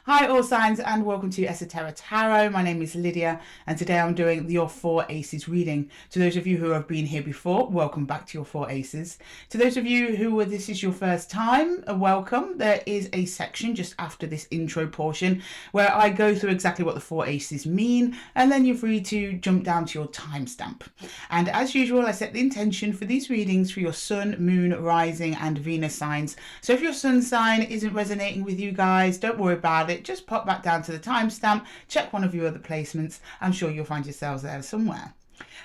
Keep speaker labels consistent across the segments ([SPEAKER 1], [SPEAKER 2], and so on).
[SPEAKER 1] Hi all signs and welcome to Esotera Tarot. My name is Lydia and today I'm doing your 4 Aces reading. To those of you who have been here before, welcome back to your 4 Aces. To those of you who this is your first time, welcome. There is a section just after this intro portion where I go through exactly what the 4 Aces mean, and then you're free to jump down to your timestamp. And as usual, I set the intention for these readings for your Sun, Moon, Rising and Venus signs. So if your Sun sign isn't resonating with you guys, don't worry about it. Just pop back down to the timestamp, check one of your other placements. I'm sure you'll find yourselves there somewhere.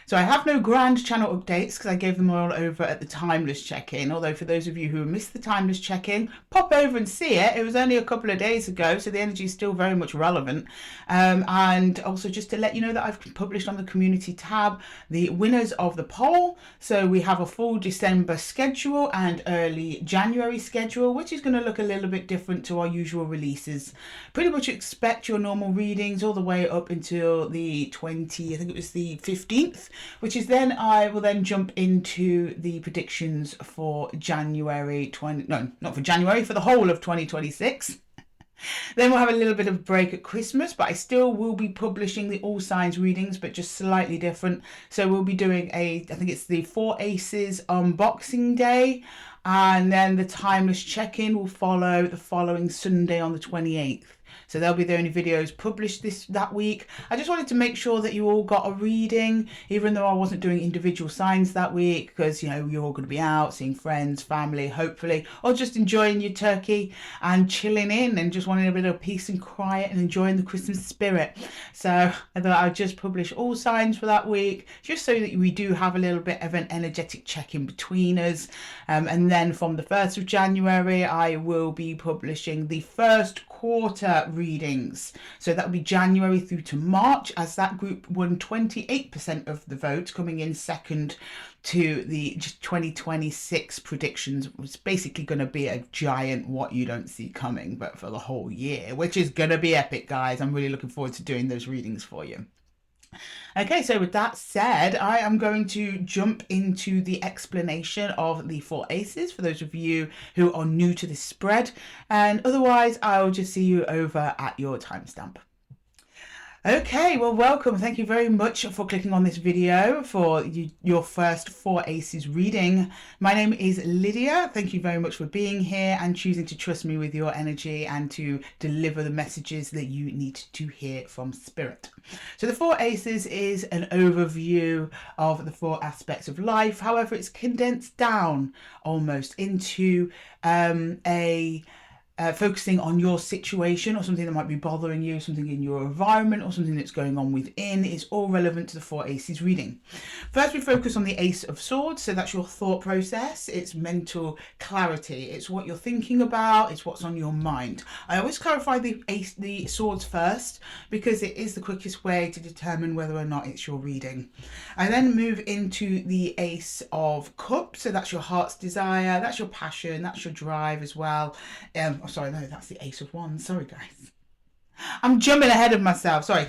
[SPEAKER 1] So I have no grand channel updates because I gave them all over at the Timeless check-in, although for those of you who missed the Timeless check-in, pop over and see it. It was only a couple of days ago, so the energy is still very much relevant. And also just to let you know that I've published on the community tab the winners of the poll. So we have a full December schedule and early January schedule, which is going to look a little bit different to our usual releases. Pretty much expect your normal readings all the way up until the 15th. Which is then I will then jump into the predictions for January for the whole of 2026. Then we'll have a little bit of break at Christmas, but I still will be publishing the all signs readings, but just slightly different. So we'll be doing I think it's the 4 Aces unboxing day, and then the Timeless check-in will follow the following Sunday on the 28th. So they'll be the only videos published that week. I just wanted to make sure that you all got a reading, even though I wasn't doing individual signs that week, because, you know, you're all going to be out, seeing friends, family, hopefully, or just enjoying your turkey and chilling in and just wanting a bit of peace and quiet and enjoying the Christmas spirit. So I thought I'd just publish all signs for that week, just so that we do have a little bit of an energetic check-in between us. And then from the 1st of January, I will be publishing the first quarter readings. So that will be January through to March, as that group won 28% of the vote, coming in second to the 2026 predictions. It's basically going to be a giant what you don't see coming, but for the whole year, which is going to be epic, guys. I'm really looking forward to doing those readings for you. Okay, so with that said, I am going to jump into the explanation of the 4 Aces for those of you who are new to this spread, and otherwise I'll just see you over at your timestamp. Okay, well, welcome. Thank you very much for clicking on this video for your first 4 Aces reading. My name is Lydia. Thank you very much for being here and choosing to trust me with your energy and to deliver the messages that you need to hear from Spirit. So the 4 Aces is an overview of the 4 aspects of life. However, it's condensed down almost into focusing on your situation or something that might be bothering you, something in your environment or something that's going on within, is all relevant to the 4 Aces reading. First, we focus on the Ace of Swords. So that's your thought process. It's mental clarity. It's what you're thinking about. It's what's on your mind. I always clarify the swords first because it is the quickest way to determine whether or not it's your reading. I then move into the Ace of Cups. So that's your heart's desire. That's your passion. That's your drive as well. Sorry, no, that's the Ace of Wands. Sorry, guys. I'm jumping ahead of myself. Sorry.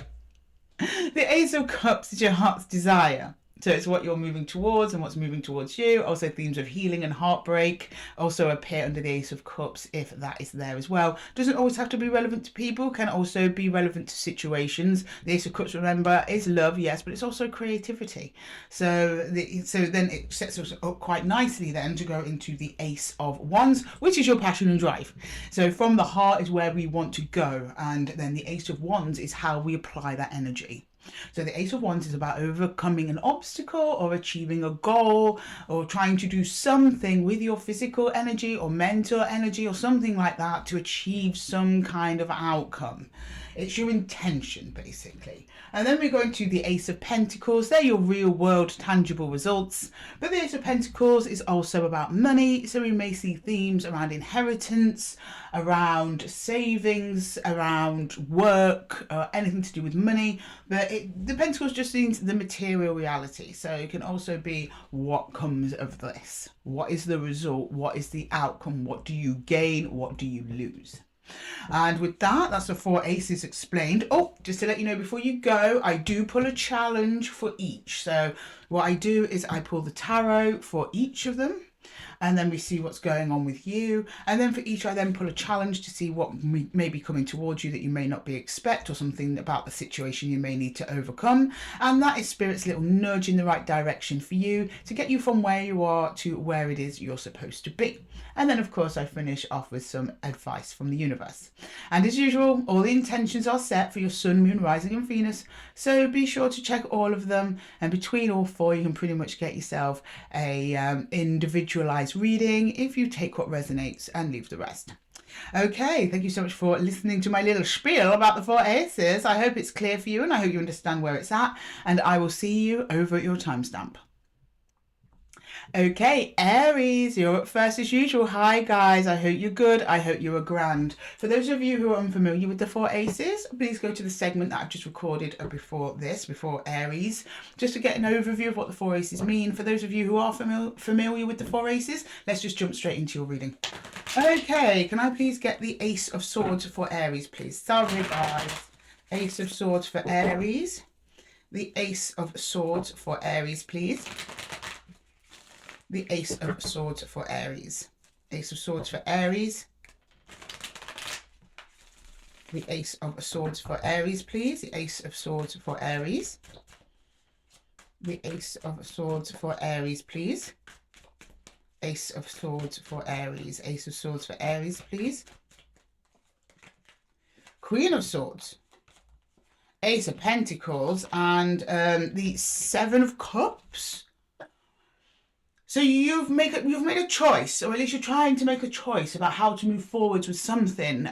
[SPEAKER 1] The Ace of Cups is your heart's desire. So it's what you're moving towards and what's moving towards you. Also themes of healing and heartbreak also appear under the Ace of Cups if that is there as well. Doesn't always have to be relevant to people, can also be relevant to situations. The Ace of Cups, remember, is love, yes, but it's also creativity. So then it sets us up quite nicely then to go into the Ace of Wands, which is your passion and drive. So from the heart is where we want to go, and then the Ace of Wands is how we apply that energy. So the Ace of Wands is about overcoming an obstacle or achieving a goal or trying to do something with your physical energy or mental energy or something like that to achieve some kind of outcome. It's your intention, basically. And then we go into the Ace of Pentacles. They're your real world tangible results. But the Ace of Pentacles is also about money. So we may see themes around inheritance, around savings, around work, or anything to do with money. But the Pentacles just means the material reality. So it can also be what comes of this. What is the result? What is the outcome? What do you gain? What do you lose? And with that, that's the 4 Aces explained. Oh, just to let you know before you go, I do pull a challenge for each. So what I do is I pull the tarot for each of them. and then we see what's going on with you. And then for each, I then pull a challenge to see what may be coming towards you that you may not be expect, or something about the situation you may need to overcome. And that is Spirit's little nudge in the right direction for you to get you from where you are to where it is you're supposed to be. And then, of course, I finish off with some advice from the universe. And as usual, all the intentions are set for your Sun, Moon, Rising and Venus. So be sure to check all of them. And between all four, you can pretty much get yourself a individualized reading if you take what resonates and leave the rest. Okay, thank you so much for listening to my little spiel about the 4 aces. I hope it's clear for you and I hope you understand where it's at. And I will see you over at your timestamp. Okay, Aries, you're up first as usual. Hi guys, I hope you're good. I hope you are grand. For those of you who are unfamiliar with the 4 aces, please go to the segment that I've just recorded before Aries, just to get an overview of what the 4 aces mean. For those of you who are familiar with the 4 aces, let's just jump straight into your reading. Okay, can I please get the Ace of Swords for Aries, please? Sorry guys. Ace of Swords for Aries. The Ace of Swords for Aries, please. The Ace of Swords for Aries. Ace of Swords for Aries. The Ace of Swords for Aries, please. The Ace of Swords for Aries. The Ace of Swords for Aries, please. Ace of Swords for Aries. Ace of Swords for Aries, please. Queen of Swords. Ace of Pentacles and the 7 of Cups. So you've made a choice, or at least you're trying to make a choice about how to move forwards with something.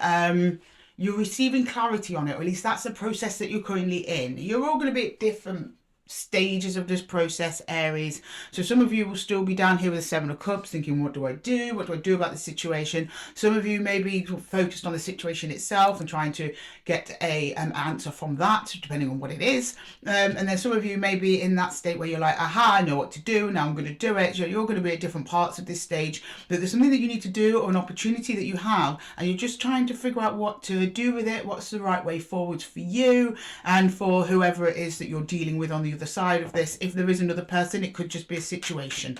[SPEAKER 1] You're receiving clarity on it, or at least that's the process that you're currently in. You're all going to be at different stages of this process, Aries. So some of you will still be down here with the 7 of Cups thinking, what do I do? What do I do about the situation? Some of you may be focused on the situation itself and trying to get a answer from that, depending on what it is. And then some of you may be in that state where you're like, aha, I know what to do. Now I'm going to do it. So you're going to be at different parts of this stage, but there's something that you need to do or an opportunity that you have, and you're just trying to figure out what to do with it. What's the right way forwards for you and for whoever it is that you're dealing with on the other side of this. If there is another person, it could just be a situation.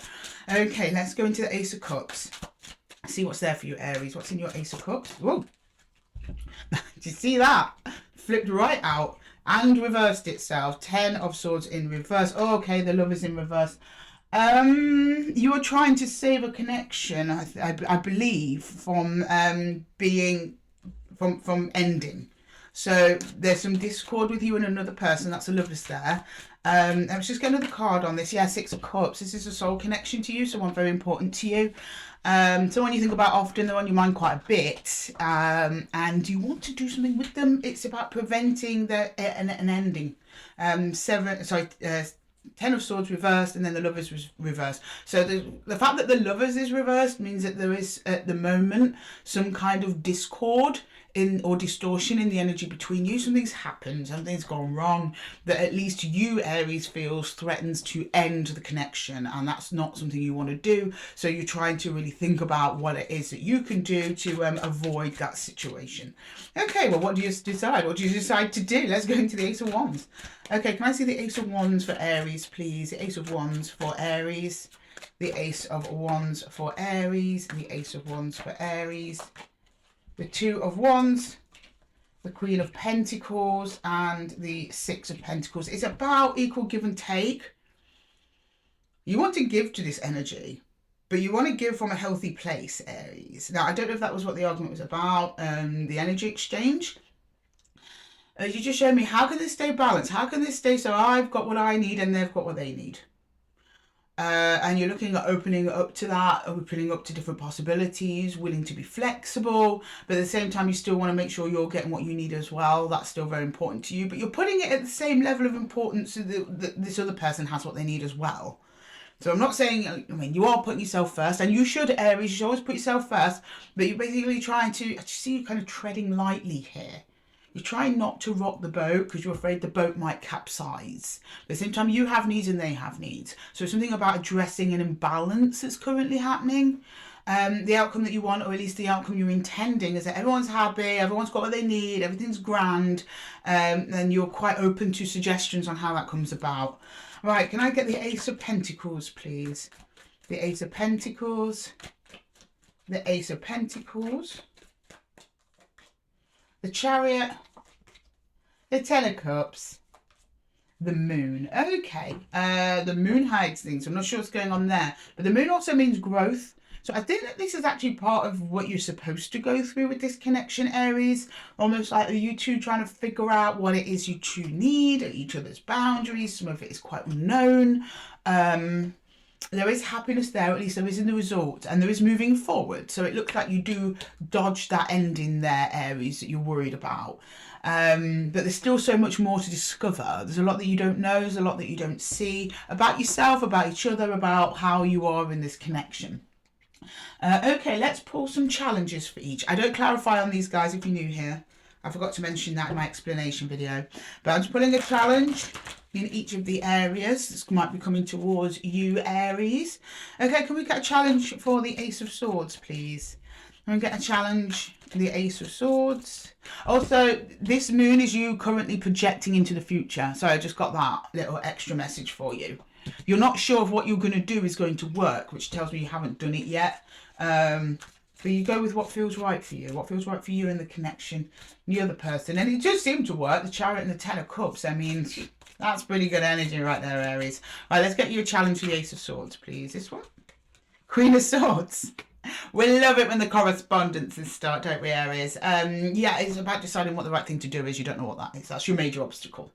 [SPEAKER 1] Okay, let's go into the Ace of Cups. See what's there for you, Aries. What's in your Ace of Cups? Whoa. Do you see that? Flipped right out and reversed itself. 10 of Swords in reverse. Oh, okay, the Lovers in reverse. You are trying to save a connection, I believe, from from ending. So there's some discord with you and another person. That's a Lovers there. Let's just get another card on this. Yeah, 6 of Cups. This is a soul connection to you, someone very important to you. Someone you think about often, they're on your mind quite a bit, and you want to do something with them. It's about preventing an ending. 10 of Swords reversed, and then the Lovers was reversed. So the fact that the Lovers is reversed means that there is at the moment some kind of discord or distortion in the energy between you. Something's happened, something's gone wrong that at least you, Aries, feels threatens to end the connection, and that's not something you want to do. So you're trying to really think about what it is that you can do to avoid that situation. Okay, well, what do you decide? What do you decide to do? Let's go into the Ace of Wands. Okay, can I see the Ace of Wands for Aries, please? The Ace of Wands for Aries. The Ace of Wands for Aries. The Ace of Wands for Aries. The 2 of Wands, the Queen of Pentacles, and the 6 of Pentacles. It's about equal give and take. You want to give to this energy, but you want to give from a healthy place, Aries. Now, I don't know if that was what the argument was about, the energy exchange. You just showed me, how can this stay balanced? How can this stay so I've got what I need and they've got what they need? And you're looking at opening up to that, opening up to different possibilities, willing to be flexible, but at the same time you still want to make sure you're getting what you need as well. That's still very important to you, but you're putting it at the same level of importance so that this other person has what they need as well. So I'm not saying, I mean, you are putting yourself first, and you should, Aries, you should always put yourself first, but you're basically trying to, I just see you kind of treading lightly here. You're trying not to rock the boat because you're afraid the boat might capsize. But at the same time, you have needs and they have needs. So it's something about addressing an imbalance that's currently happening. The outcome that you want, or at least the outcome you're intending, is that everyone's happy, everyone's got what they need, everything's grand, and you're quite open to suggestions on how that comes about. Right, can I get the Ace of Pentacles, please? the Ace of Pentacles, the Ace of Pentacles, the Chariot, the Ten of Cups, the Moon. Okay, the Moon hides things. I'm not sure what's going on there, but the Moon also means growth. So I think that this is actually part of what you're supposed to go through with this connection, Aries. Almost like you two trying to figure out what it is you two need at each other's boundaries. Some of it is quite unknown. There is happiness there, at least there is in the result, and there is moving forward. So it looks like you do dodge that ending there, Aries, that you're worried about. But there's still so much more to discover. There's a lot that you don't know, there's a lot that you don't see about yourself, about each other, about how you are in this connection. Okay, let's pull some challenges for each. I don't clarify on these guys if you're new here. I forgot to mention that in my explanation video. But I'm just pulling a challenge in each of the areas. This might be coming towards you, Aries. Okay, can we get a challenge for the Ace of Swords, please? Can we get a challenge for the Ace of Swords? Also, this moon is you currently projecting into the future. So I just got that little extra message for you. You're not sure if what you're going to do is going to work, which tells me you haven't done it yet. But you go with what feels right for you. What feels right for you in the connection, the other person. And it does seem to work. The Chariot and the Ten of Cups. I mean, that's pretty good energy right there, Aries. Right, let's get you a challenge for the Ace of Swords, please. This one. Queen of Swords. We love it when the correspondences start, don't we, Aries? Yeah, it's about deciding what the right thing to do is. You don't know what that is. That's your major obstacle.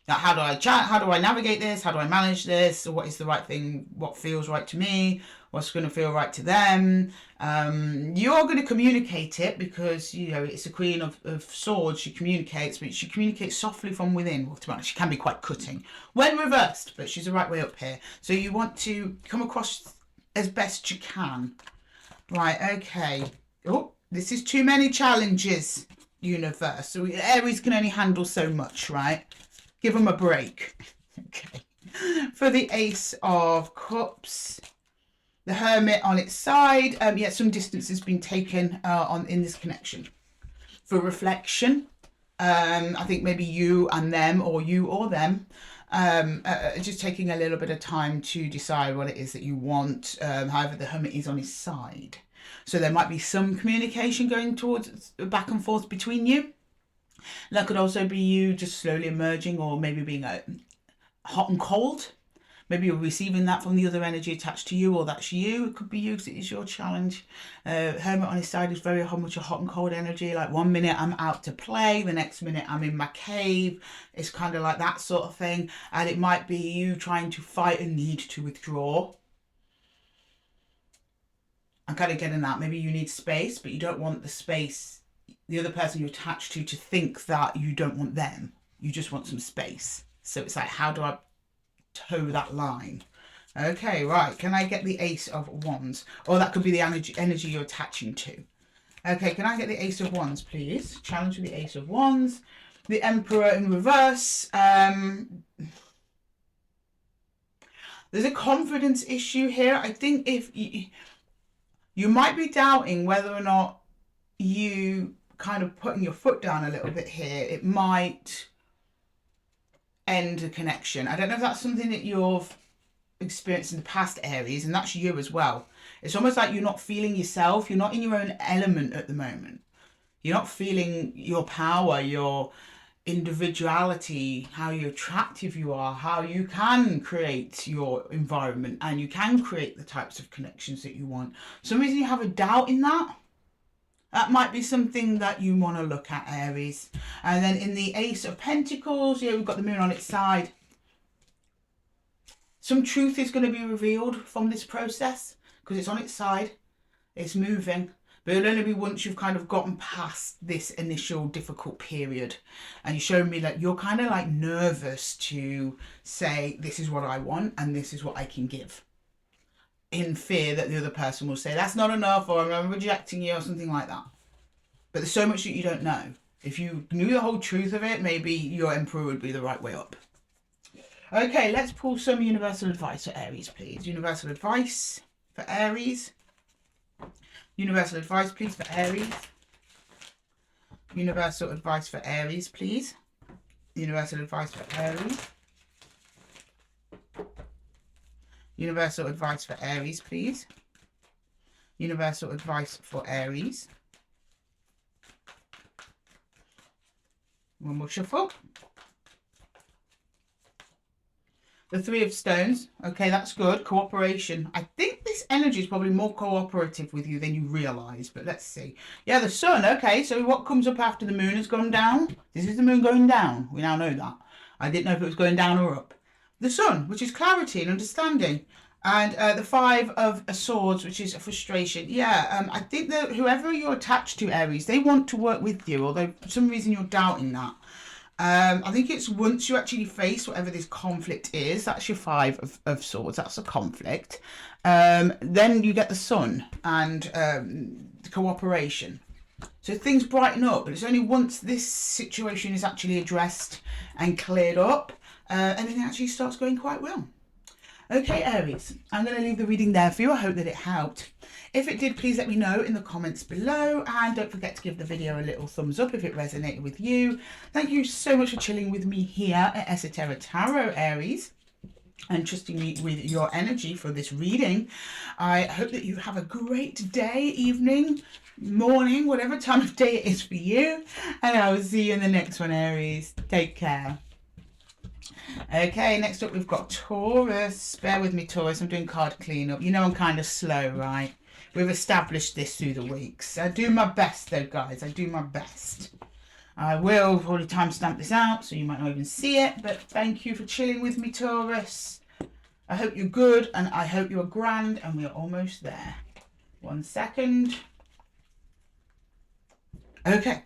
[SPEAKER 1] Like, how do I chat? How do I navigate this? How do I manage this? What is the right thing? What feels right to me? What's going to feel right to them? You're going to communicate it because, you know, it's a Queen of Swords. She communicates, but she communicates softly from within. Well, to be honest, she can be quite cutting when reversed, but she's the right way up here. So you want to come across as best you can. Right, okay. Oh, this is too many challenges, universe. So Aries can only handle so much, right? Give them a break. Okay. For the Ace of Cups, the Hermit on its side. Yeah, some distance has been taken in this connection. For reflection, I think maybe you and them, or you or them, just taking a little bit of time to decide what it is that you want. However, the Hermit is on his side. So there might be some communication going towards back and forth between you. That could also be you just slowly emerging, or maybe being hot and cold. Maybe you're receiving that from the other energy attached to you, or that's you. It could be you because it is your challenge. Hermit on his side is very much a hot and cold energy. Like 1 minute I'm out to play, the next minute I'm in my cave. It's kind of like that sort of thing. And it might be you trying to fight a need to withdraw. I'm kind of getting that. Maybe you need space, but you don't want the space, the other person you're attached to think that you don't want them. You just want some space. So it's like, how do I toe that line? Okay, right. Can I get the Ace of Wands? Or that could be the energy you're attaching to. Okay, can I get the Ace of Wands, please? Challenge with the Ace of Wands. The Emperor in reverse. There's a confidence issue here. I think if you might be doubting whether or not you kind of putting your foot down a little bit here, it might end the connection. I don't know if that's something that you've experienced in the past, Aries, and that's you as well. It's almost like you're not feeling yourself. You're not in your own element at the moment. You're not feeling your power, your individuality, how attractive you are, how you can create your environment and you can create the types of connections that you want. For some reason you have a doubt in that. That might be something that you want to look at, Aries. And then in the Ace of Pentacles, yeah, we've got the Moon on its side. Some truth is going to be revealed from this process because it's on its side. It's moving. But it'll only be once you've kind of gotten past this initial difficult period. And you show me that you're kind of like nervous to say, this is what I want and this is what I can give. In fear that the other person will say, that's not enough, or I'm rejecting you, or something like that. But there's so much that you don't know. If you knew the whole truth of it, maybe your Emperor would be the right way up. Okay, let's pull some universal advice for Aries, please. Universal advice for Aries. Universal advice, please, for Aries. Universal advice for Aries, please. Universal advice for Aries. Universal advice for Aries, please. Universal advice for Aries. One more shuffle. The Three of Stones. Okay, that's good. Cooperation. I think this energy is probably more cooperative with you than you realise, but let's see. Yeah, the Sun. Okay, so what comes up after the Moon has gone down? This is the Moon going down. We now know that. I didn't know if it was going down or up. The Sun, which is clarity and understanding. And the Five of Swords, which is frustration. Yeah, I think that whoever you're attached to, Aries, they want to work with you, although for some reason you're doubting that. I think it's once you actually face whatever this conflict is, that's your Five of Swords, that's a conflict. Then you get the Sun and the cooperation. So things brighten up, but it's only once this situation is actually addressed and cleared up, and then it actually starts going quite well. Okay, Aries, I'm going to leave the reading there for you. I hope that it helped. If it did, please let me know in the comments below, and don't forget to give the video a little thumbs up if it resonated with you. Thank you so much for chilling with me here at Esotera Tarot, Aries, and trusting me with your energy for this reading. I hope that you have a great day, evening, morning, whatever time of day it is for you, and I will see you in the next one, Aries. Take care. Okay, next up we've got Taurus. Bear with me, Taurus, I'm doing card cleanup. You know I'm kind of slow, right? We've established this through the weeks. I do my best though, guys. I do my best. I will probably timestamp this out so you might not even see it, but thank you for chilling with me, Taurus. I hope you're good and I hope you're grand, and we're almost there. 1 second. Okay.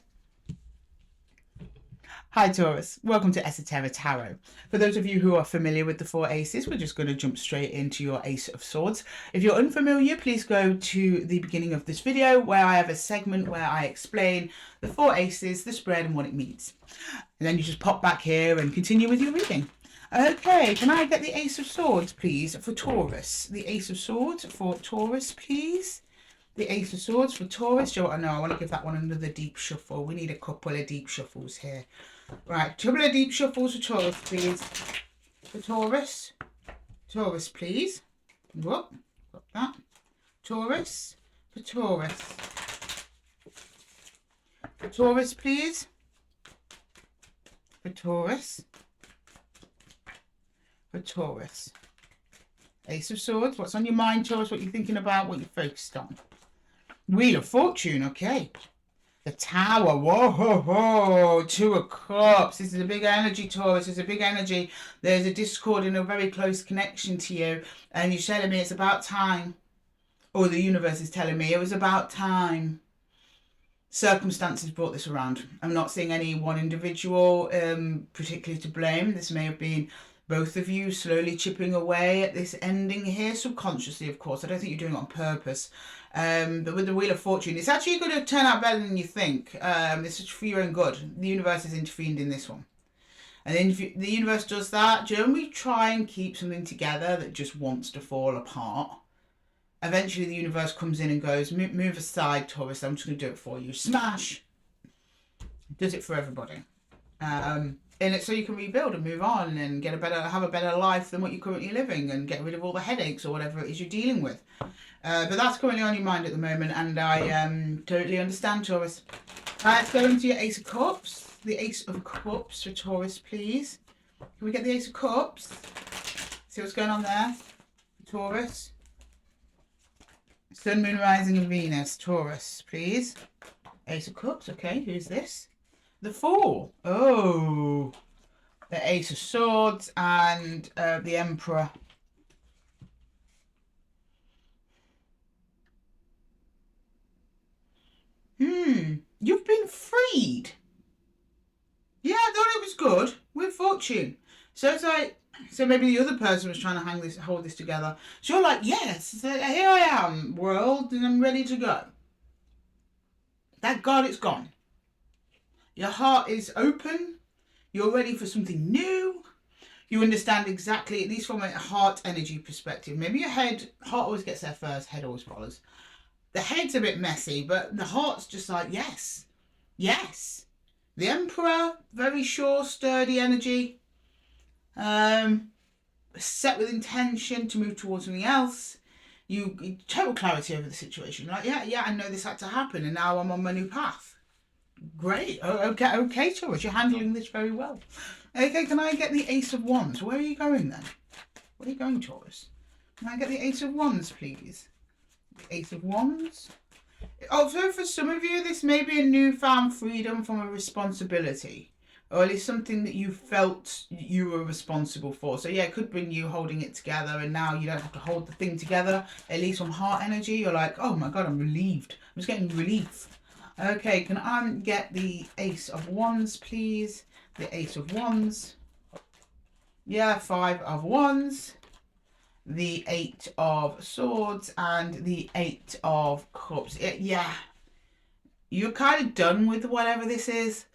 [SPEAKER 1] Hi Taurus, welcome to Esotera Tarot. For those of you who are familiar with the Four Aces, we're just going to jump straight into your Ace of Swords. If you're unfamiliar, please go to the beginning of this video where I have a segment where I explain the Four Aces, the spread and what it means. And then you just pop back here and continue with your reading. Okay, can I get the Ace of Swords please for Taurus? The Ace of Swords for Taurus please. The Ace of Swords for Taurus. I want to give that one another deep shuffle. We need a couple of deep shuffles here. Right, couple of deep shuffles for Taurus, please. For Taurus. Taurus, please. Whoop, got that. Taurus. For Taurus. For Taurus, please. For Taurus. For Taurus. Ace of Swords. What's on your mind, Taurus? What you're thinking about? What you're focused on? Wheel of Fortune. Okay. The Tower. Whoa, ho, ho. Two of Cups. This is a big energy, Taurus. It's a big energy. There's a discord and a very close connection to you. And you're telling me it's about time. Or the universe is telling me it was about time. Circumstances brought this around. I'm not seeing any one individual particularly to blame. This may have been both of you slowly chipping away at this ending here, subconsciously, of course. I don't think you're doing it on purpose. But with the Wheel of Fortune, it's actually going to turn out better than you think. This is for your own good. The universe has intervened in this one. And then if the universe does that, do you know when we try and keep something together that just wants to fall apart? Eventually the universe comes in and goes, move aside, Taurus, I'm just going to do it for you. Smash! It does it for everybody. And it's so you can rebuild and move on and get have a better life than what you're currently living, and get rid of all the headaches or whatever it is you're dealing with. But that's currently on your mind at the moment, and I totally understand, Taurus. Let's go into your Ace of Cups. The Ace of Cups for Taurus, please. Can we get the Ace of Cups? See what's going on there? Taurus. Sun, Moon, Rising and Venus. Taurus, please. Ace of Cups. Okay, who's this? The Fool. Oh. The Ace of Swords and the Emperor. You've been freed. Yeah, I thought it was good. With fortune. So it's like, so maybe the other person was trying to hold this together. So you're like, yes, here I am, world, and I'm ready to go. Thank God it's gone. Your heart is open. You're ready for something new. You understand exactly, at least from a heart energy perspective. Maybe your heart always gets there first, head always follows. The head's a bit messy, but the heart's just like, yes, yes. The Emperor, very sure, sturdy energy. set with intention to move towards something else. You total clarity over the situation. Like, yeah, I know this had to happen, and now I'm on my new path. Great. Okay, Taurus, you're handling this very well. Okay, can I get the Ace of Wands? Where are you going then? Where are you going, Taurus? Can I get the Ace of Wands, please? The Ace of Wands. Also, for some of you, this may be a newfound freedom from a responsibility, or at least something that you felt you were responsible for. So yeah, it could bring you holding it together, and now you don't have to hold the thing together. At least from heart energy, you're like, oh my God, I'm relieved. I'm just getting relief. Okay, can I get the Ace of Wands, please? The Ace of Wands. Yeah, 5 of Wands. The 8 of Swords and the 8 of Cups. Yeah, you're kind of done with whatever this is.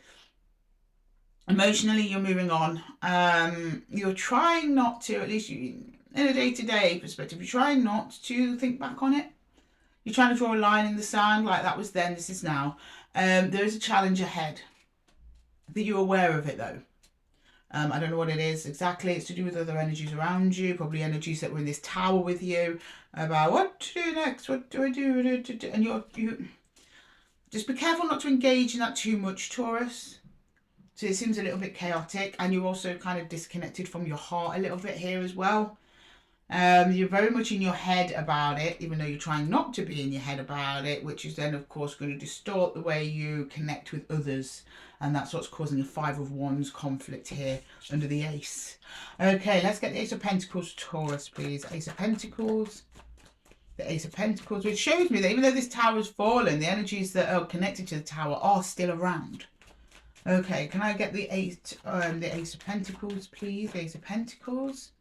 [SPEAKER 1] Emotionally, you're moving on. You're trying not to, at least in a day-to-day perspective, you're trying not to think back on it. You're trying to draw a line in the sand, like that was then, this is now. There is a challenge ahead. I think you're aware of it though. I don't know what it is exactly. It's to do with other energies around you, probably energies that were in this tower with you, about what to do next, what do I do, and you just be careful not to engage in that too much, Taurus. So it seems a little bit chaotic, and you're also kind of disconnected from your heart a little bit here as well. You're very much in your head about it, even though you're trying not to be in your head about it, which is then of course going to distort the way you connect with others, and that's what's causing a 5 of Wands conflict here under the Ace. Okay, let's get the Ace of Pentacles, Taurus, please. Ace of Pentacles. The Ace of Pentacles, which shows me that even though this tower has fallen, the energies that are connected to the tower are still around. Okay, can I get the Ace of Pentacles, please? The Ace of Pentacles.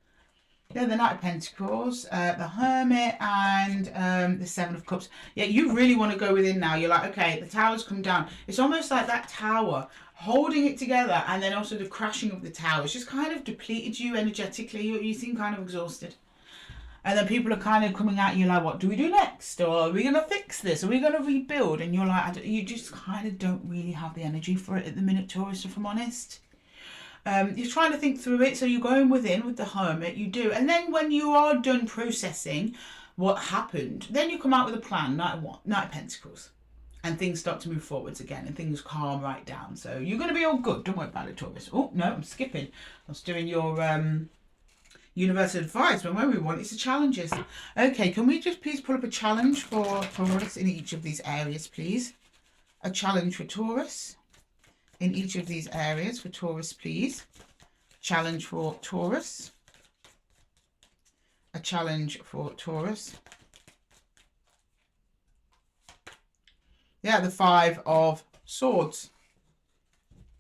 [SPEAKER 1] Yeah, the Knight of Pentacles, the Hermit, and the 7 of Cups. Yeah, you really want to go within now. You're like, okay, the tower's come down. It's almost like that tower holding it together, and then also the crashing of the tower. It's just kind of depleted you energetically. You seem kind of exhausted. And then people are kind of coming at you like, what do we do next? Or are we going to fix this? Are we going to rebuild? And you're like, you just kind of don't really have the energy for it at the minute, Taurus, if I'm honest. You're trying to think through it, so you're going within with the Hermit, you do. And then when you are done processing what happened, then you come out with a plan, Knight of Pentacles. And things start to move forwards again, and things calm right down. So you're going to be all good. Don't worry about it, Taurus. Oh, no, I'm skipping. I was doing your universal advice, but when we want it's the challenges. Okay, can we just please pull up a challenge for Taurus in each of these areas, please? A challenge for Taurus. In each of these areas for Taurus, please. Challenge for Taurus. A challenge for Taurus. Yeah, the 5 of Swords.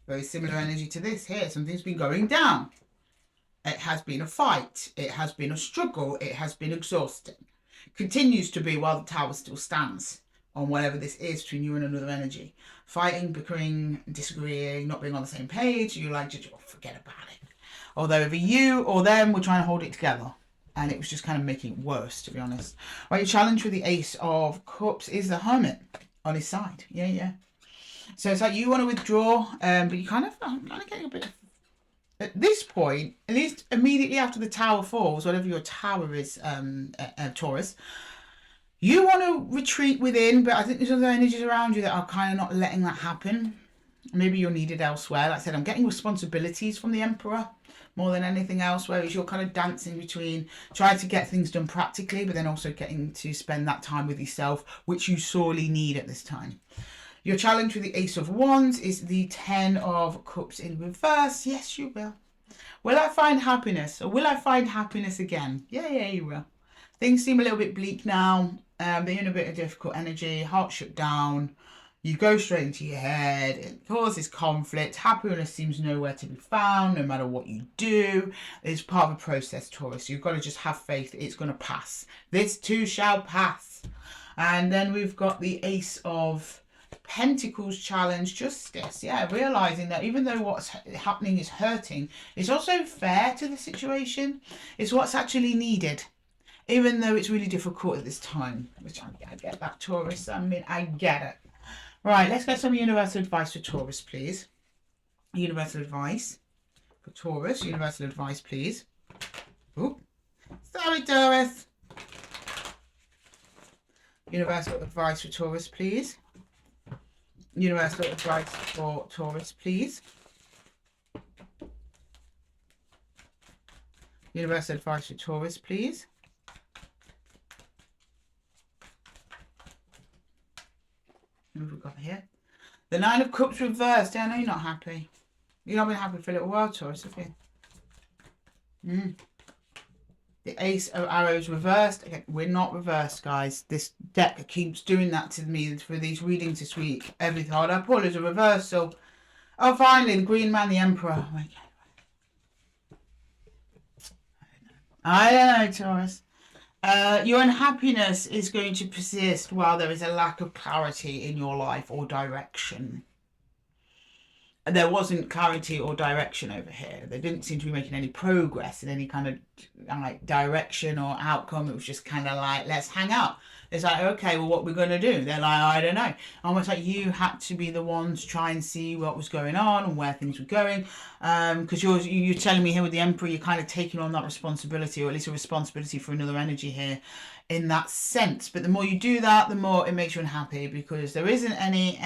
[SPEAKER 1] Very similar energy to this here. Something's been going down. It has been a fight. It has been a struggle. It has been exhausting. Continues to be while the tower still stands on whatever this is between you and another energy. Fighting, bickering, disagreeing, not being on the same page. You like, just forget about it. Although either you or them were trying to hold it together. And it was just kind of making it worse, to be honest. Right, your challenge with the Ace of Cups is the Hermit on his side. Yeah. So it's like you want to withdraw, but you kind of, I'm kind of getting a bit of, at this point, at least immediately after the tower falls, whatever your tower is, Taurus, you want to retreat within, but I think there's other energies around you that are kind of not letting that happen. Maybe you're needed elsewhere. Like I said, I'm getting responsibilities from the Emperor more than anything else, whereas you're kind of dancing between trying to get things done practically, but then also getting to spend that time with yourself, which you sorely need at this time. Your challenge with the Ace of Wands is the 10 of Cups in reverse. Yes, you will. Will I find happiness? Or will I find happiness again? Yeah, you will. Things seem a little bit bleak now. They're in a bit of difficult energy. Heart shut down. You go straight into your head. It causes conflict. Happiness seems nowhere to be found, no matter what you do. It's part of a process, Taurus. You've got to just have faith. It's going to pass. This too shall pass. And then we've got the Ace of Pentacles challenge, justice. Yeah, realizing that even though what's happening is hurting, it's also fair to the situation. It's what's actually needed, even though it's really difficult at this time. Which I get that, Taurus. I mean, I get it. Right, let's get some universal advice for Taurus, please. Universal advice for Taurus. Universal advice, please. Ooh. Sorry, Taurus. Universal advice for Taurus, please. Universal advice for Taurus, please. Universal advice for Taurus, please. What have we got here? The Nine of Cups reversed. I know you're not happy. You've not been happy for a little while, Taurus, have you? The Ace of Arrows reversed. Okay, we're not reversed, guys. This deck keeps doing that to me for these readings this week. Every card I pull is a reversal. Oh, finally, the Green Man, the Emperor. Okay. I don't know, Taurus. Your unhappiness is going to persist while there is a lack of clarity in your life or direction. There wasn't clarity or direction over here. They didn't seem to be making any progress in any kind of like direction or outcome. It was just kind of like, let's hang out. It's like, okay, well, what we're going to do? They're like, I don't know. Almost like you had to be the ones to try and see what was going on and where things were going. Because you're telling me here with the Emperor, you're kind of taking on that responsibility, or at least a responsibility for another energy here in that sense. But the more you do that, the more it makes you unhappy, because there isn't any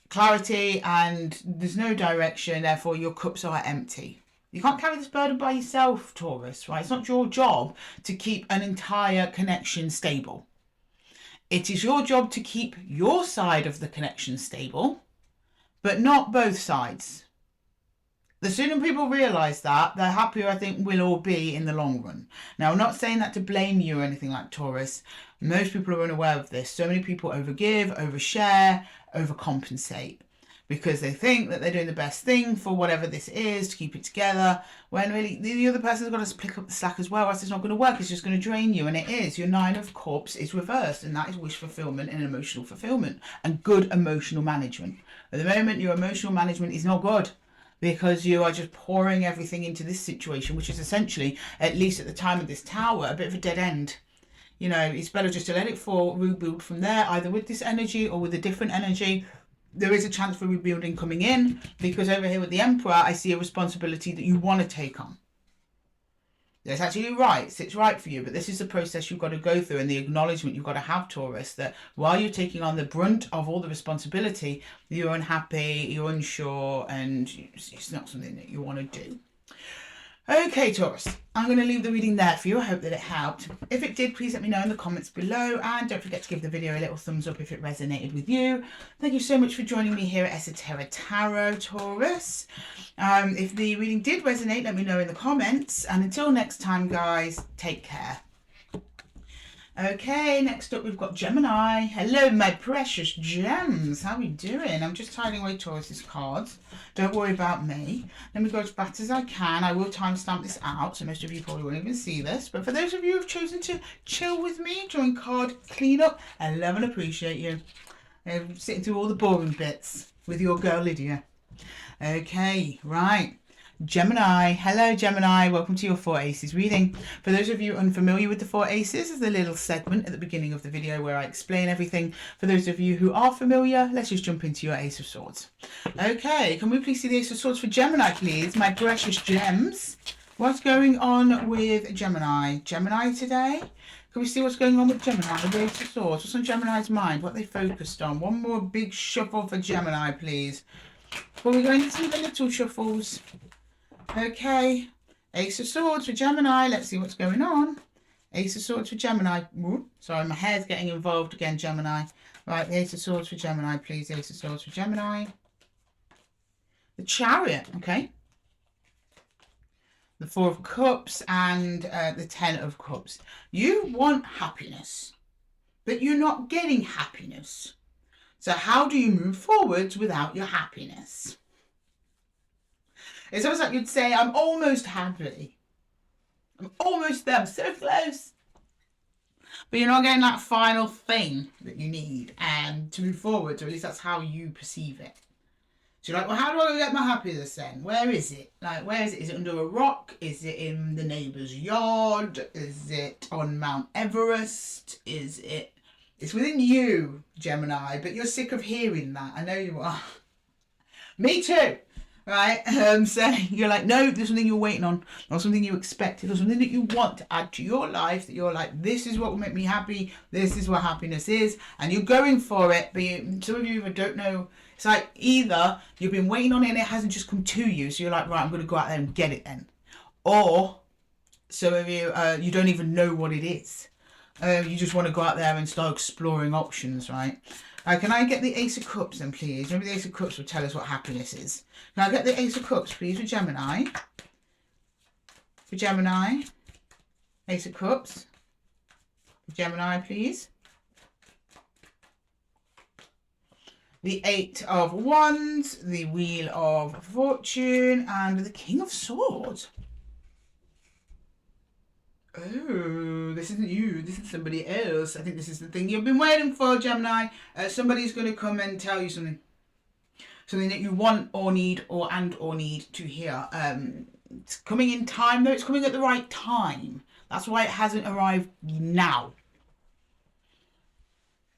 [SPEAKER 1] clarity and there's no direction. Therefore, your cups are empty. You can't carry this burden by yourself, Taurus, right? It's not your job to keep an entire connection stable. It is your job to keep your side of the connection stable, but not both sides. The sooner people realise that, the happier I think we'll all be in the long run. Now, I'm not saying that to blame you or anything like Taurus. Most people are unaware of this. So many people overgive, overshare, overcompensate, because they think that they're doing the best thing for whatever this is to keep it together, when really the other person's got to pick up the slack as well, else it's not going to work. It's just going to drain you. And it is. Your Nine of Cups is reversed, and that is wish fulfillment and emotional fulfillment and good emotional management. At the moment, your emotional management is not good, because you are just pouring everything into this situation, which is essentially, at least at the time of this tower, a bit of a dead end. You know, it's better just to let it fall, rebuild from there, either with this energy or with a different energy. There is a chance for rebuilding coming in, because over here with the Emperor, I see a responsibility that you want to take on. That's actually right. It's right for you, but this is the process you've got to go through, and the acknowledgement you've got to have, Taurus, that while you're taking on the brunt of all the responsibility, you're unhappy, you're unsure, and it's not something that you want to do. Okay, Taurus, I'm going to leave the reading there for you. I hope that it helped. If it did, please let me know in the comments below, and don't forget to give the video a little thumbs up if it resonated with you. Thank you so much for joining me here at Esotera Tarot, Taurus. If the reading did resonate, let me know in the comments, and until next time, guys, take care. Okay, next up we've got Gemini. Hello, my precious gems. How are we doing? I'm just tidying away Taurus's cards. Don't worry about me. Let me go as fast as I can. I will timestamp this out, so most of you probably won't even see this. But for those of you who've chosen to chill with me during card cleanup, I love and appreciate you. Sitting through all the boring bits with your girl Lydia. Okay, right. Gemini. Hello, Gemini. Welcome to your 4 Aces reading. For those of you unfamiliar with the 4 Aces, there's a little segment at the beginning of the video where I explain everything. For those of you who are familiar, let's just jump into your Ace of Swords. Okay, can we please see the Ace of Swords for Gemini, please? My precious gems. What's going on with Gemini? Gemini today? Can we see what's going on with Gemini? The Ace of Swords. What's on Gemini's mind? What they focused on? One more big shuffle for Gemini, please. Before we go into the little shuffles. Okay, Ace of Swords for Gemini. Let's see what's going on. Ace of Swords for Gemini. Ooh, sorry, my hair's getting involved again, Gemini. Right, the Ace of Swords for Gemini, please. Ace of Swords for Gemini. The Chariot, okay. The 4 of Cups and the 10 of Cups. You want happiness, but you're not getting happiness. So how do you move forwards without your happiness? It's almost like you'd say, I'm almost happy. I'm almost there. I'm so close. But you're not getting that final thing that you need to move forward, or at least that's how you perceive it. So you're like, well, how do I get my happiness then? Where is it? Like, where is it? Is it under a rock? Is it in the neighbour's yard? Is it on Mount Everest? Is it... It's within you, Gemini, but you're sick of hearing that. I know you are. Me too. right? So you're like, no, there's something you're waiting on, or something you expected, or something that you want to add to your life, that you're like, this is what will make me happy, this is what happiness is, and you're going for it, but some of you even don't know. It's like either you've been waiting on it and it hasn't just come to you, so you're like, right, I'm going to go out there and get it then. Or some of you, you don't even know what it is. You just want to go out there and start exploring options, right? Can I get the Ace of Cups then, please? Maybe the Ace of Cups will tell us what happiness is. Can I get the Ace of Cups, please, for Gemini? For Gemini. Ace of Cups. For Gemini, please. The Eight of Wands, the Wheel of Fortune, and the King of Swords. Oh, this isn't you. This is somebody else. I think this is the thing you've been waiting for, Gemini. Somebody's going to come and tell you something. Something that you want or need or need to hear. It's coming in time, though. It's coming at the right time. That's why it hasn't arrived now.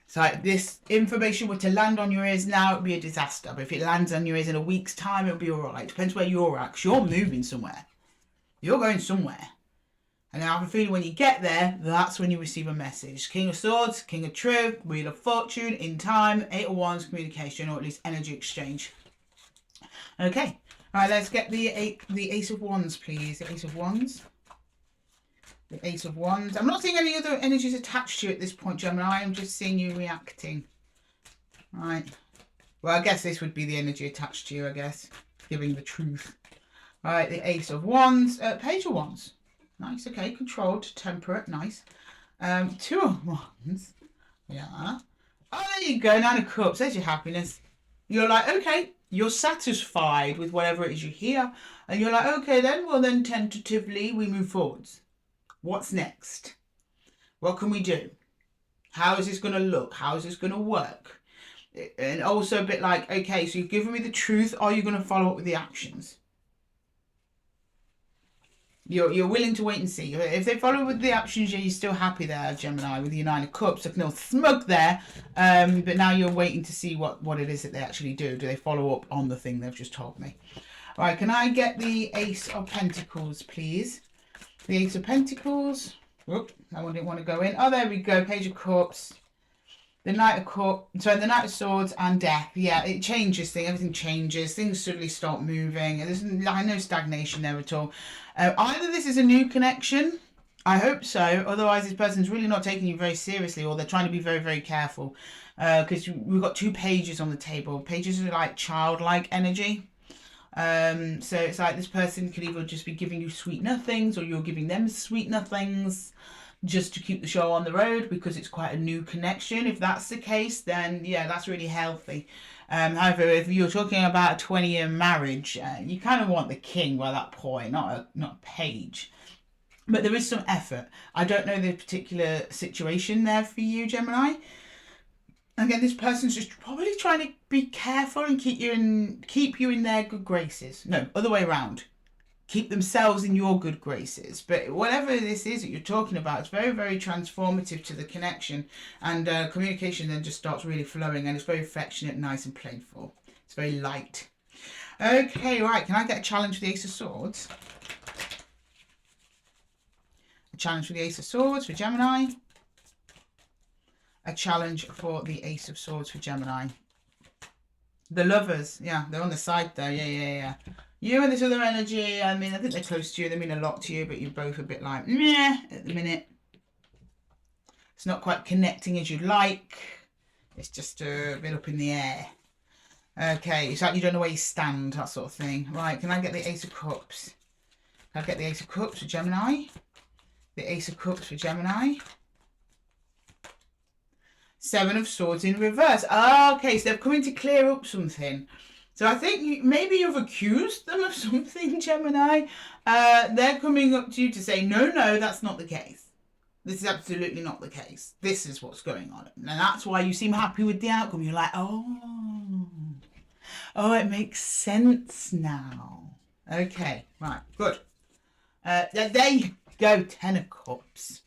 [SPEAKER 1] So if this information were to land on your ears now, it would be a disaster. But if it lands on your ears in a week's time, it'll be all right. Depends where you're at, because you're moving somewhere. You're going somewhere. And I have a feeling when you get there, that's when you receive a message. King of Swords, King of Truth, Wheel of Fortune, in time, Eight of Wands, communication, or at least energy exchange. Okay. All right, let's get the Ace of Wands, please. The Ace of Wands. The Ace of Wands. I'm not seeing any other energies attached to you at this point, Gemini. I'm just seeing you reacting. Right. Well, I guess this would be the energy attached to you, I guess. Giving the truth. All right, the Ace of Wands. Page of Wands. Nice, okay. Controlled, temperate, nice. Two of Wands. Yeah. Oh, there you go. Nine of Cups. There's your happiness. You're like, okay, you're satisfied with whatever it is you hear. And you're like, okay, then tentatively we move forwards. What's next? What can we do? How is this going to look? How is this going to work? And also a bit like, okay, so you've given me the truth. Are you going to follow up with the actions? You're willing to wait and see. If they follow with the actions, you're still happy there, Gemini, with your Nine of Cups. Looking all smug there. But now you're waiting to see what it is that they actually do. Do they follow up on the thing they've just told me? All right, can I get the Ace of Pentacles, please? The Ace of Pentacles. Whoop, that one didn't want to go in. Oh, there we go. Page of Cups. The Knight of Cups. Sorry, the Knight of Swords and Death. Yeah, it changes things. Everything changes. Things suddenly start moving. There's no stagnation there at all. Either this is a new connection. I hope so. Otherwise, this person's really not taking you very seriously, or they're trying to be very, very careful. Because we've got two pages on the table. Pages are like childlike energy. So it's like this person could either just be giving you sweet nothings, or you're giving them sweet nothings just to keep the show on the road because it's quite a new connection. If that's the case, then yeah, that's really healthy. However, if you're talking about a 20-year marriage, you kind of want the king by that point, not a page. But there is some effort. I don't know the particular situation there for you, Gemini. Again, this person's just probably trying to be careful and keep you in their good graces. No, other way around. Keep themselves in your good graces. But whatever this is that you're talking about, it's very, very transformative to the connection. And communication then just starts really flowing. And it's very affectionate, nice and playful. It's very light. Okay, right. Can I get a challenge for the Ace of Swords? A challenge for the Ace of Swords for Gemini. A challenge for the Ace of Swords for Gemini. The Lovers. Yeah, they're on the side there. Yeah. You and this other energy, I mean, I think they're close to you. They mean a lot to you, but you're both a bit like, meh, at the minute. It's not quite connecting as you'd like. It's just a bit up in the air. Okay, it's like you don't know where you stand, that sort of thing. Right, can I get the Ace of Cups? Can I get the Ace of Cups for Gemini? The Ace of Cups for Gemini. Seven of Swords in reverse. Okay, so they've come in to clear up something. So I think maybe you've accused them of something, Gemini. They're coming up to you to say, no, that's not the case. This is absolutely not the case. This is what's going on. And that's why you seem happy with the outcome. You're like, oh, it makes sense now. Okay, right, good. There you go, Ten of Cups.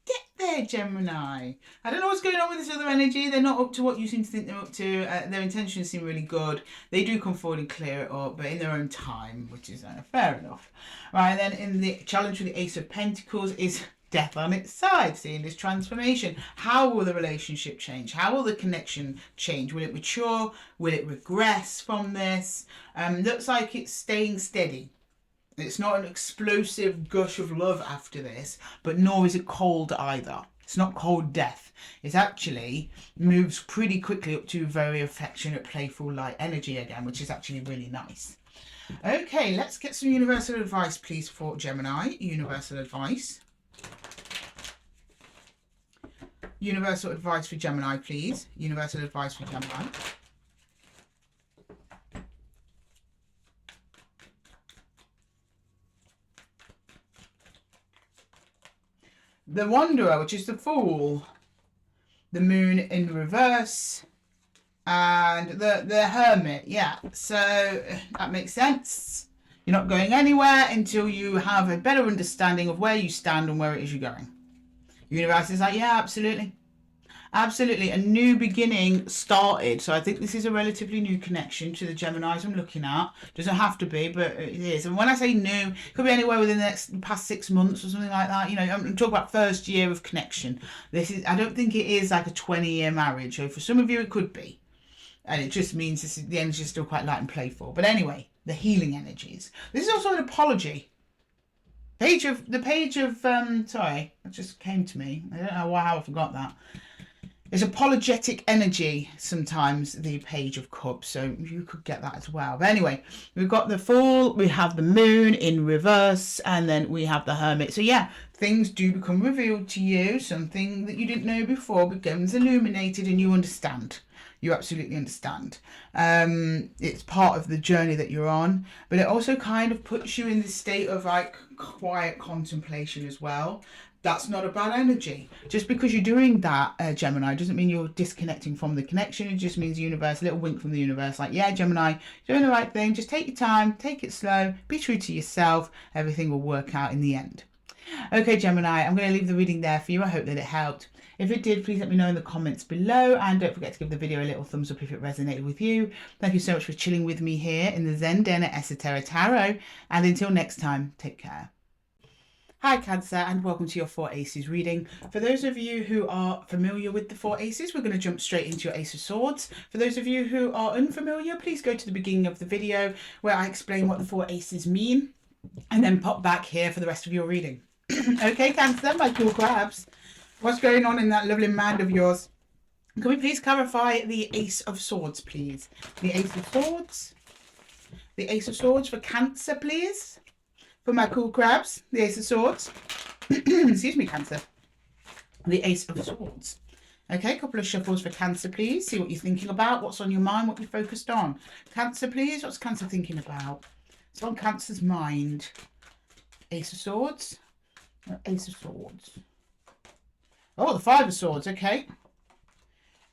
[SPEAKER 1] get there, Gemini. I don't know what's going on with this other energy. They're not up to what you seem to think they're up to. Their intentions seem really good. They do come forward and clear it up, but in their own time, which is fair enough. Right, then in the challenge with the Ace of Pentacles is death on its side, seeing this transformation. How will the relationship change? How will the connection change? Will it mature? Will it regress from this? Looks like it's staying steady. It's not an explosive gush of love after this, but nor is it cold either. It's not cold death. It actually moves pretty quickly up to very affectionate, playful, light energy again, which is actually really nice. Okay, let's get some universal advice, please, for Gemini. Universal advice. Universal advice for Gemini, please. Universal advice for Gemini. The Wanderer, which is the Fool. The Moon in reverse. And the Hermit, yeah. So that makes sense. You're not going anywhere until you have a better understanding of where you stand and where it is you're going. Universe is like, yeah, absolutely. Absolutely. A new beginning started. So I think this is a relatively new connection to the Geminis I'm looking at. Doesn't have to be, but it is. And when I say new, it could be anywhere within the past 6 months or something like that. You know, I'm talking about first year of connection. This is, I don't think it is like a 20-year marriage. So for some of you, it could be. And it just means this is, the energy is still quite light and playful. But anyway, the healing energies. This is also an apology. The page of sorry, it just came to me. I don't know how I forgot that. It's apologetic energy, sometimes, the Page of Cups, so you could get that as well. But anyway, we've got the Fool, we have the Moon in reverse, and then we have the Hermit. So yeah, things do become revealed to you. Something that you didn't know before becomes illuminated and you understand. You absolutely understand. It's part of the journey that you're on, but it also kind of puts you in this state of like quiet contemplation as well. That's not a bad energy. Just because you're doing that, Gemini, doesn't mean you're disconnecting from the connection. It just means the universe, a little wink from the universe, like, yeah, Gemini, you're doing the right thing. Just take your time, take it slow, be true to yourself. Everything will work out in the end. Okay, Gemini, I'm going to leave the reading there for you. I hope that it helped. If it did, please let me know in the comments below, and don't forget to give the video a little thumbs up if it resonated with you. Thank you so much for chilling with me here in the Zen Den at Esotera Tarot, and until next time, take care. Hi Cancer, and welcome to your 4 Aces reading. For those of you who are familiar with the 4 Aces, we're going to jump straight into your Ace of Swords. For those of you who are unfamiliar, please go to the beginning of the video where I explain what the 4 Aces mean, and then pop back here for the rest of your reading. Okay, Cancer, my cool crabs. What's going on in that lovely mind of yours? Can we please clarify the Ace of Swords, please? The Ace of Swords. The Ace of Swords for Cancer, please. For my cool crabs, the Ace of Swords. Excuse me, Cancer. The Ace of Swords. Okay, a couple of shuffles for Cancer, please. See what you're thinking about, what's on your mind, what you're focused on. Cancer, please. What's Cancer thinking about? It's on Cancer's mind. Ace of Swords. Ace of Swords. Oh, the 5 of Swords. Okay.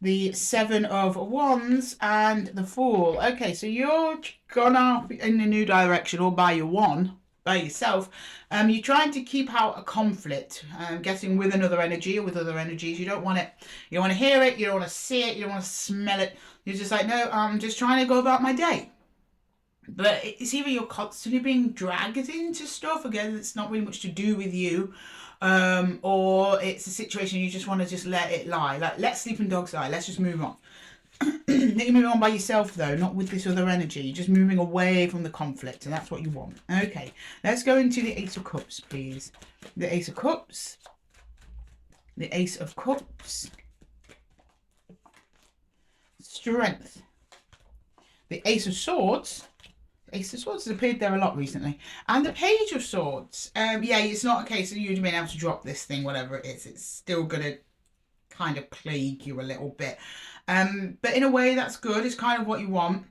[SPEAKER 1] The 7 of Wands and the Fool. Okay, so you're gone off in a new direction all by yourself. You're trying to keep out a conflict, getting with another energy or with other energies. You don't want it. You don't want to hear it. You don't want to see it. You don't want to smell it. You're just like, no, I'm just trying to go about my day. But it's either you're constantly being dragged into stuff, again, it's not really much to do with you, or it's a situation you just want to just let it lie. Like, let sleeping dogs lie. Let's just move on. You're moving on by yourself, though, not with this other energy. You're just moving away from the conflict, and that's what you want. Okay, let's go into the Ace of Cups, please. The Ace of Cups. The Ace of Cups. Strength. The Ace of Swords. Ace of Swords has appeared there a lot recently. And the Page of Swords. Yeah, it's not a case of you being able to drop this thing, whatever it is. It's still going to kind of plague you a little bit. But in a way, that's good. It's kind of what you want,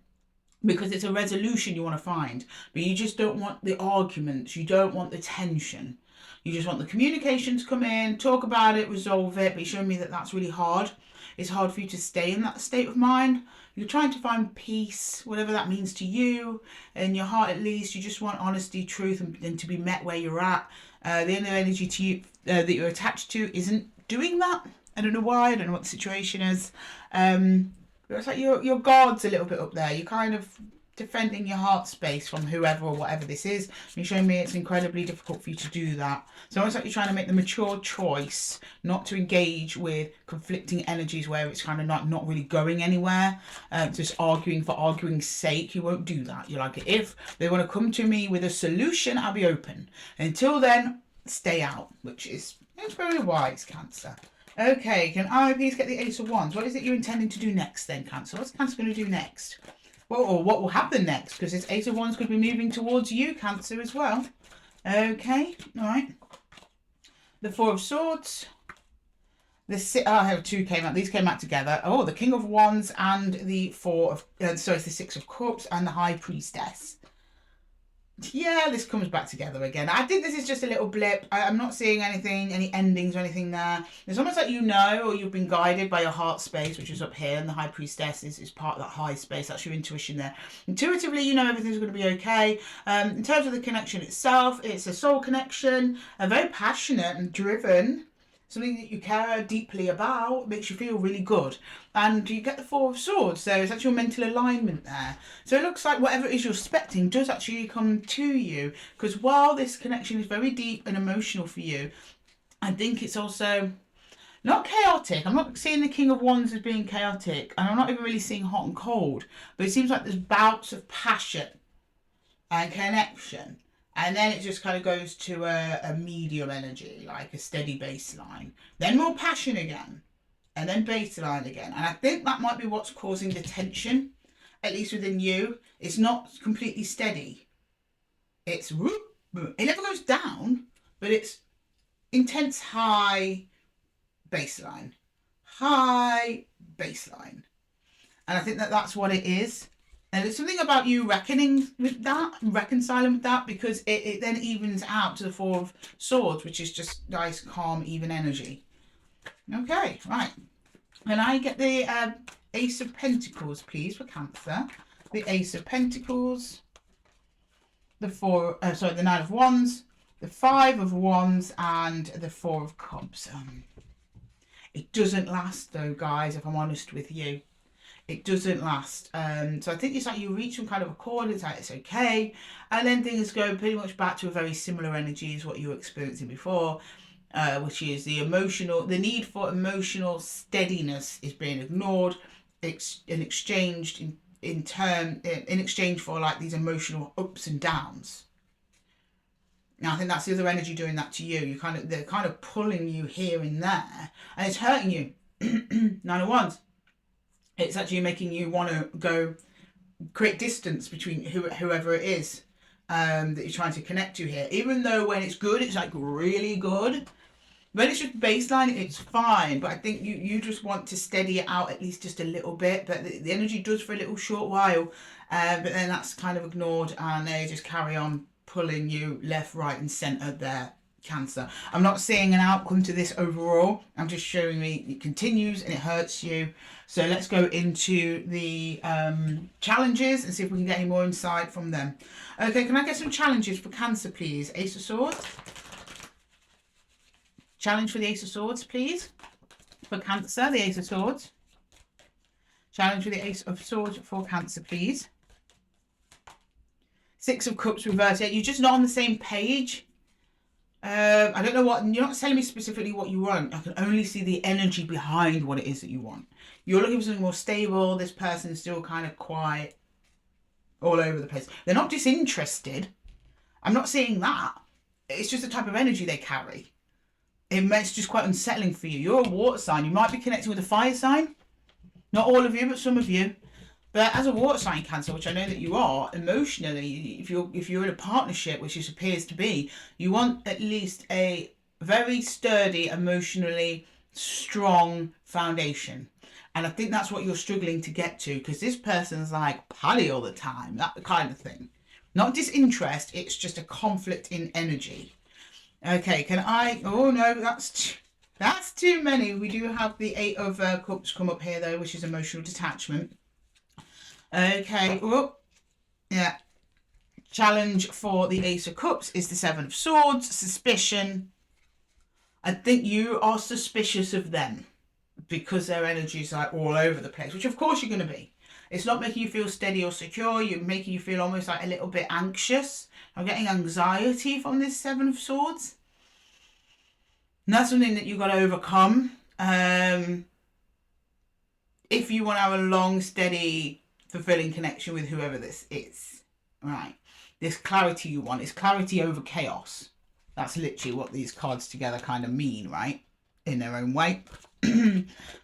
[SPEAKER 1] because it's a resolution you want to find. But you just don't want the arguments. You don't want the tension. You just want the communication to come in, talk about it, resolve it. But you're showing me that that's really hard. It's hard for you to stay in that state of mind. you're trying to find peace, whatever that means to you, in your heart at least. You just want honesty, truth, and to be met where you're at. The inner energy to you that you're attached to isn't doing that. I don't know why. I don't know what the situation is. It's like your guard's a little bit up there. You're kind of defending your heart space from whoever or whatever this is. You're showing me it's incredibly difficult for you to do that. So almost like you're trying to make the mature choice not to engage with conflicting energies where it's kind of not really going anywhere, just arguing for arguing's sake. You won't do that. You're like, if they want to come to me with a solution, I'll be open. Until then, stay out, which is very wise, Cancer. Okay, can I please get the Ace of Wands? What is it you're intending to do next then, Cancer? What's Cancer going to do next? Well, or what will happen next? Because this Ace of Wands could be moving towards you, Cancer, as well. Okay, all right. The Four of Swords. I have two came out. These came out together. Oh, the King of Wands and the it's the Six of Cups and the High Priestess. Yeah, this comes back together again. I think this is just a little blip. I'm not seeing anything, any endings or anything there. It's almost like you know, or you've been guided by your heart space, which is up here, and the High Priestess is part of that high space. That's your intuition there. Intuitively, you know everything's going to be okay. In terms of the connection itself, it's a soul connection, a very passionate and driven, something that you care deeply about, makes you feel really good. And you get the Four of Swords, so it's actually your mental alignment there. So it looks like whatever it is you're expecting does actually come to you, because while this connection is very deep and emotional for you, I think it's also not chaotic. I'm not seeing the King of Wands as being chaotic, and I'm not even really seeing hot and cold, but it seems like there's bouts of passion and connection. And then it just kind of goes to a medium energy, like a steady baseline. Then more passion again. And then baseline again. And I think that might be what's causing the tension, at least within you. It's not completely steady. It's whoop, whoop. It never goes down, but it's intense high baseline. High baseline. And I think that that's what it is. And there's something about you reckoning with that, reconciling with that, because it then evens out to the Four of Swords, which is just nice, calm, even energy. Okay, right. Can I get the Ace of Pentacles, please, for Cancer? The Ace of Pentacles, the Nine of Wands, the Five of Wands, and the Four of Cups. It doesn't last, though, guys, if I'm honest with you. It doesn't last. So I think it's like you reach some kind of accord, it's like it's okay, and then things go pretty much back to a very similar energy as what you were experiencing before, which is the need for emotional steadiness is being ignored in exchange for like these emotional ups and downs. Now I think that's the other energy doing that to you. They're kind of pulling you here and there, and it's hurting you. Nine of Wands. It's actually making you want to create distance between whoever it is that you're trying to connect to here. Even though when it's good, it's like really good. When it's just baseline, it's fine. But I think you just want to steady it out at least just a little bit. But the energy does for a little short while. But then that's kind of ignored, and they just carry on pulling you left, right and centre there, Cancer. I'm not seeing an outcome to this overall. I'm just showing me it continues and it hurts you. So let's go into the challenges and see if we can get any more insight from them. Okay, can I get some challenges for Cancer, please? Ace of Swords. Challenge for the Ace of Swords, please. For Cancer, the Ace of Swords. Challenge for the Ace of Swords for Cancer, please. Six of Cups reversed. You're just not on the same page. I don't know what, you're not telling me specifically what you want. I can only see the energy behind what it is that you want. You're looking for something more stable. This person's still kind of quiet, all over the place. They're not disinterested. I'm not seeing that. It's just the type of energy they carry. It's just quite unsettling for you. You're a water sign. You might be connected with a fire sign. Not all of you, but some of you. But as a water sign, Cancer, which I know that you are, emotionally, if you're in a partnership, which this appears to be, you want at least a very sturdy, emotionally strong foundation. And I think that's what you're struggling to get to, because this person's like pally all the time, that kind of thing. Not disinterest, it's just a conflict in energy. Okay, oh no, that's too many. We do have the Eight of Cups come up here though, which is emotional detachment. Okay, whoop. Yeah. Challenge for the Ace of Cups is the Seven of Swords. Suspicion. I think you are suspicious of them because their energy is like all over the place, which of course you're going to be. It's not making you feel steady or secure. You're making you feel almost like a little bit anxious. I'm getting anxiety from this Seven of Swords. And that's something that you've got to overcome. If you want to have a long, steady, fulfilling connection with whoever this is. Right. This clarity you want is clarity over chaos. That's literally what these cards together kind of mean, right? In their own way.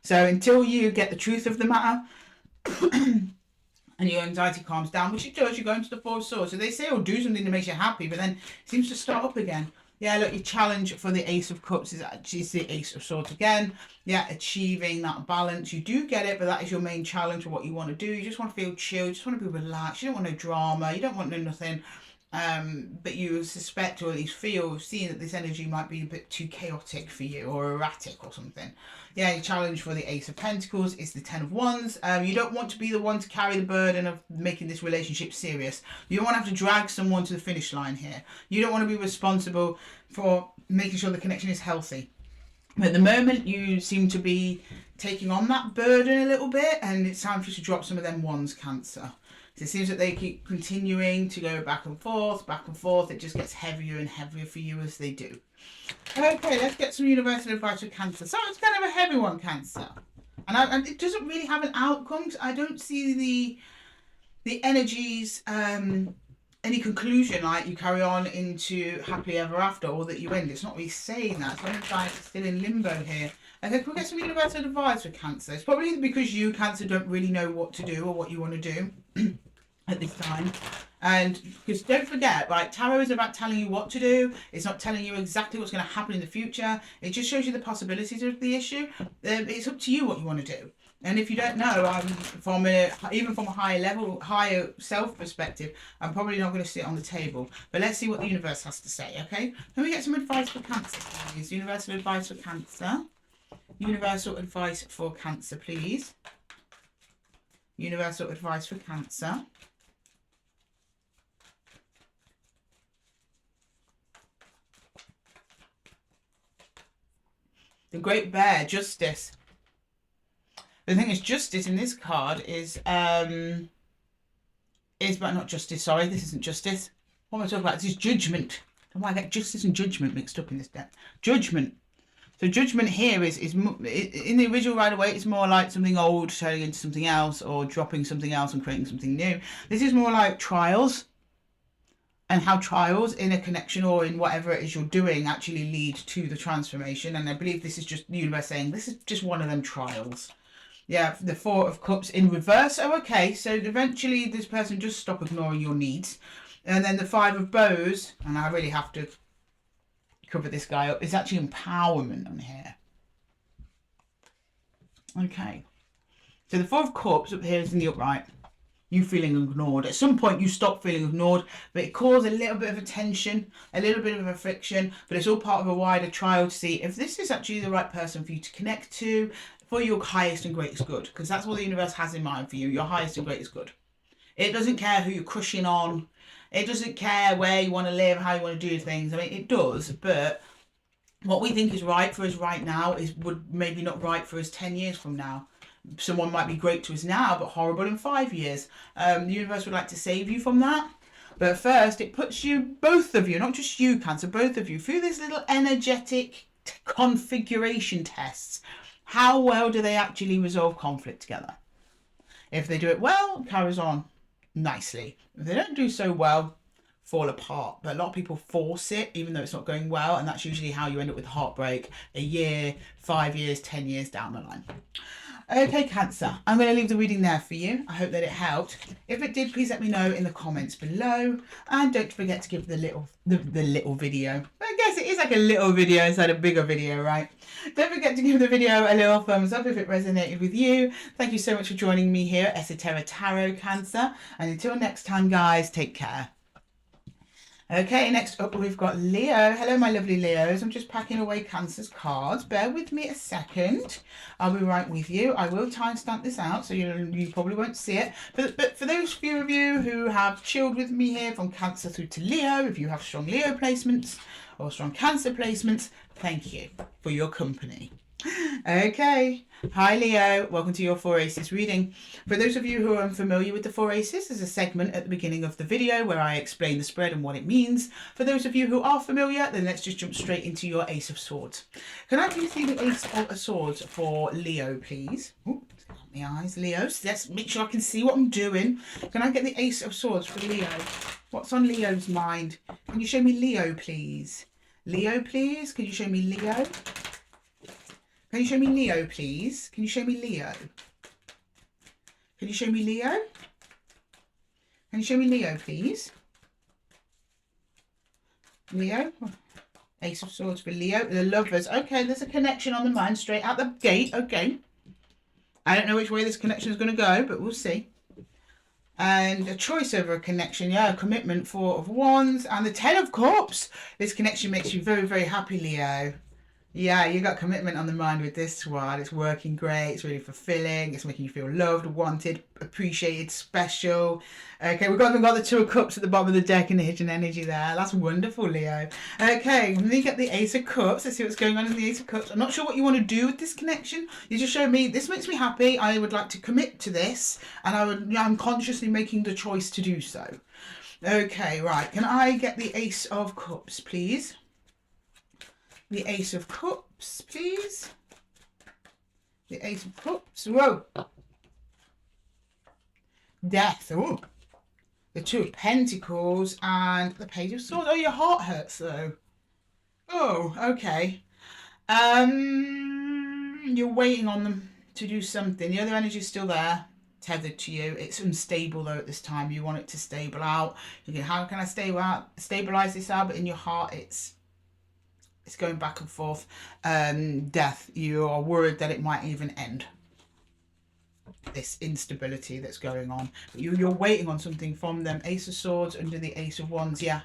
[SPEAKER 1] So until you get the truth of the matter and your anxiety calms down, which it does, you go into the Four of Swords. So they say, oh, do something that makes you happy, but then it seems to start up again. Yeah, look, your challenge for the Ace of Cups is actually the Ace of Swords again. Yeah, achieving that balance. You do get it, but that is your main challenge for what you want to do. You just want to feel chill. You just want to be relaxed. You don't want no drama. You don't want no nothing. But you suspect, or at least feel, seeing that this energy might be a bit too chaotic for you or erratic or something. Yeah, your challenge for the Ace of Pentacles is the Ten of Wands. You don't want to be the one to carry the burden of making this relationship serious. You don't want to have to drag someone to the finish line here. You don't want to be responsible for making sure the connection is healthy. But at the moment, you seem to be taking on that burden a little bit, and it's time for you to drop some of them wands, Cancer. So it seems that they keep continuing to go back and forth, back and forth. It just gets heavier and heavier for you as they do. Okay, let's get some universal advice for Cancer. So it's kind of a heavy one, Cancer. And it doesn't really have an outcome. I don't see the energies, any conclusion, like you carry on into happily ever after, or that you end. It's not really saying that. So I'm like still in limbo here. Okay, can we get some universal advice for Cancer? It's probably because you, Cancer, don't really know what to do or what you want to do at this time. And because don't forget, right, tarot is about telling you what to do. It's not telling you exactly what's going to happen in the future. It just shows you the possibilities of the issue. It's up to you what you want to do. And if you don't know, even from a higher level, higher self perspective, I'm probably not going to sit on the table. But let's see what the universe has to say, okay? Can we get some advice for Cancer, please? Universal advice for Cancer. Universal advice for Cancer, please. Universal advice for Cancer. The Great Bear, Justice. The thing is, justice in this card is but not justice, sorry, this isn't justice. What am I talking about? This is judgment. I don't know why I get justice and judgment mixed up in this deck. Judgment. So judgment here is in the original Rider-Waite, it's more like something old turning into something else, or dropping something else and creating something new. This is more like trials, and how trials in a connection or in whatever it is you're doing actually lead to the transformation. And I believe this is just the universe saying this is just one of them trials. Yeah, the Four of Cups in reverse. Oh, okay. So eventually this person just stop ignoring your needs. And then the Five of Bows, and I really have to cover this guy up, it's actually empowerment on here. Okay. So the Four of Cups up here is in the upright. You feeling ignored. At some point you stop feeling ignored, but it caused a little bit of a tension, a little bit of a friction, but it's all part of a wider trial to see if this is actually the right person for you to connect to, for your highest and greatest good, because that's what the universe has in mind for you, your highest and greatest good. It doesn't care who you're crushing on. It doesn't care where you want to live, how you want to do things. I mean, it does, but what we think is right for us right now would maybe not right for us 10 years from now. Someone might be great to us now, but horrible in 5 years. The universe would like to save you from that. But first, it puts you, both of you, not just you, Cancer, both of you, through this little energetic configuration tests. How well do they actually resolve conflict together? If they do it well, it carries on nicely. If they don't do so well, fall apart. But a lot of people force it, even though it's not going well, and that's usually how you end up with heartbreak a year, 5 years, 10 years down the line. Okay, Cancer, I'm going to leave the reading there for you. I hope that it helped. If it did, please let me know in the comments below. And don't forget to give the little video. I guess it is like a little video inside a bigger video, right? Don't forget to give the video a little thumbs up if it resonated with you. Thank you so much for joining me here at Esotera Tarot, Cancer. And until next time, guys, take care. Okay, next up we've got Leo. Hello, my lovely Leos. I'm just packing away Cancer's cards. Bear with me a second. I'll be right with you. I will timestamp this out so you probably won't see it. But for those few of you who have chilled with me here from Cancer through to Leo, if you have strong Leo placements or strong Cancer placements, thank you for your company. Okay, hi Leo, welcome to your Four Aces reading. For those of you who are unfamiliar with the Four Aces, there's a segment at the beginning of the video where I explain the spread and what it means. For those of you who are familiar, then let's just jump straight into your Ace of Swords. Can I please see the Ace of Swords for Leo, please? Oh, my eyes, Leo. So let's make sure I can see what I'm doing. Can I get the Ace of Swords for Leo? What's on Leo's mind? Can you show me Leo, please? Leo, please? Can you show me Leo? Can you show me Leo, please? Can you show me Leo? Can you show me Leo? Can you show me Leo, please? Leo? Ace of Swords for Leo. The Lovers. Okay, there's a connection on the mind straight out the gate. Okay. I don't know which way this connection is going to go, but we'll see. And a choice over a connection. Yeah, a commitment. Four of Wands. And the Ten of Cups. This connection makes you very, very happy, Leo. Yeah, you got commitment on the mind with this one. It's working great. It's really fulfilling. It's making you feel loved, wanted, appreciated, special. Okay, we've even got the Two of Cups at the bottom of the deck and the hidden energy there. That's wonderful, Leo. Okay, let me get the Ace of Cups. Let's see what's going on in the Ace of Cups. I'm not sure what you want to do with this connection. You just show me, this makes me happy. I would like to commit to this. And I'm consciously making the choice to do so. Okay, right. Can I get the Ace of Cups, please? The Ace of Cups, please. The Ace of Cups. Whoa. Death. Oh. The Two of Pentacles and the Page of Swords. Oh, your heart hurts though. Oh, okay. You're waiting on them to do something. The other energy is still there, tethered to you. It's unstable though at this time. You want it to stable out. You think, how can I stabilize this out? But in your heart, it's going back and forth. Death. You are worried that it might even end. This instability that's going on. You're waiting on something from them. Ace of Swords under the Ace of Wands. Yeah.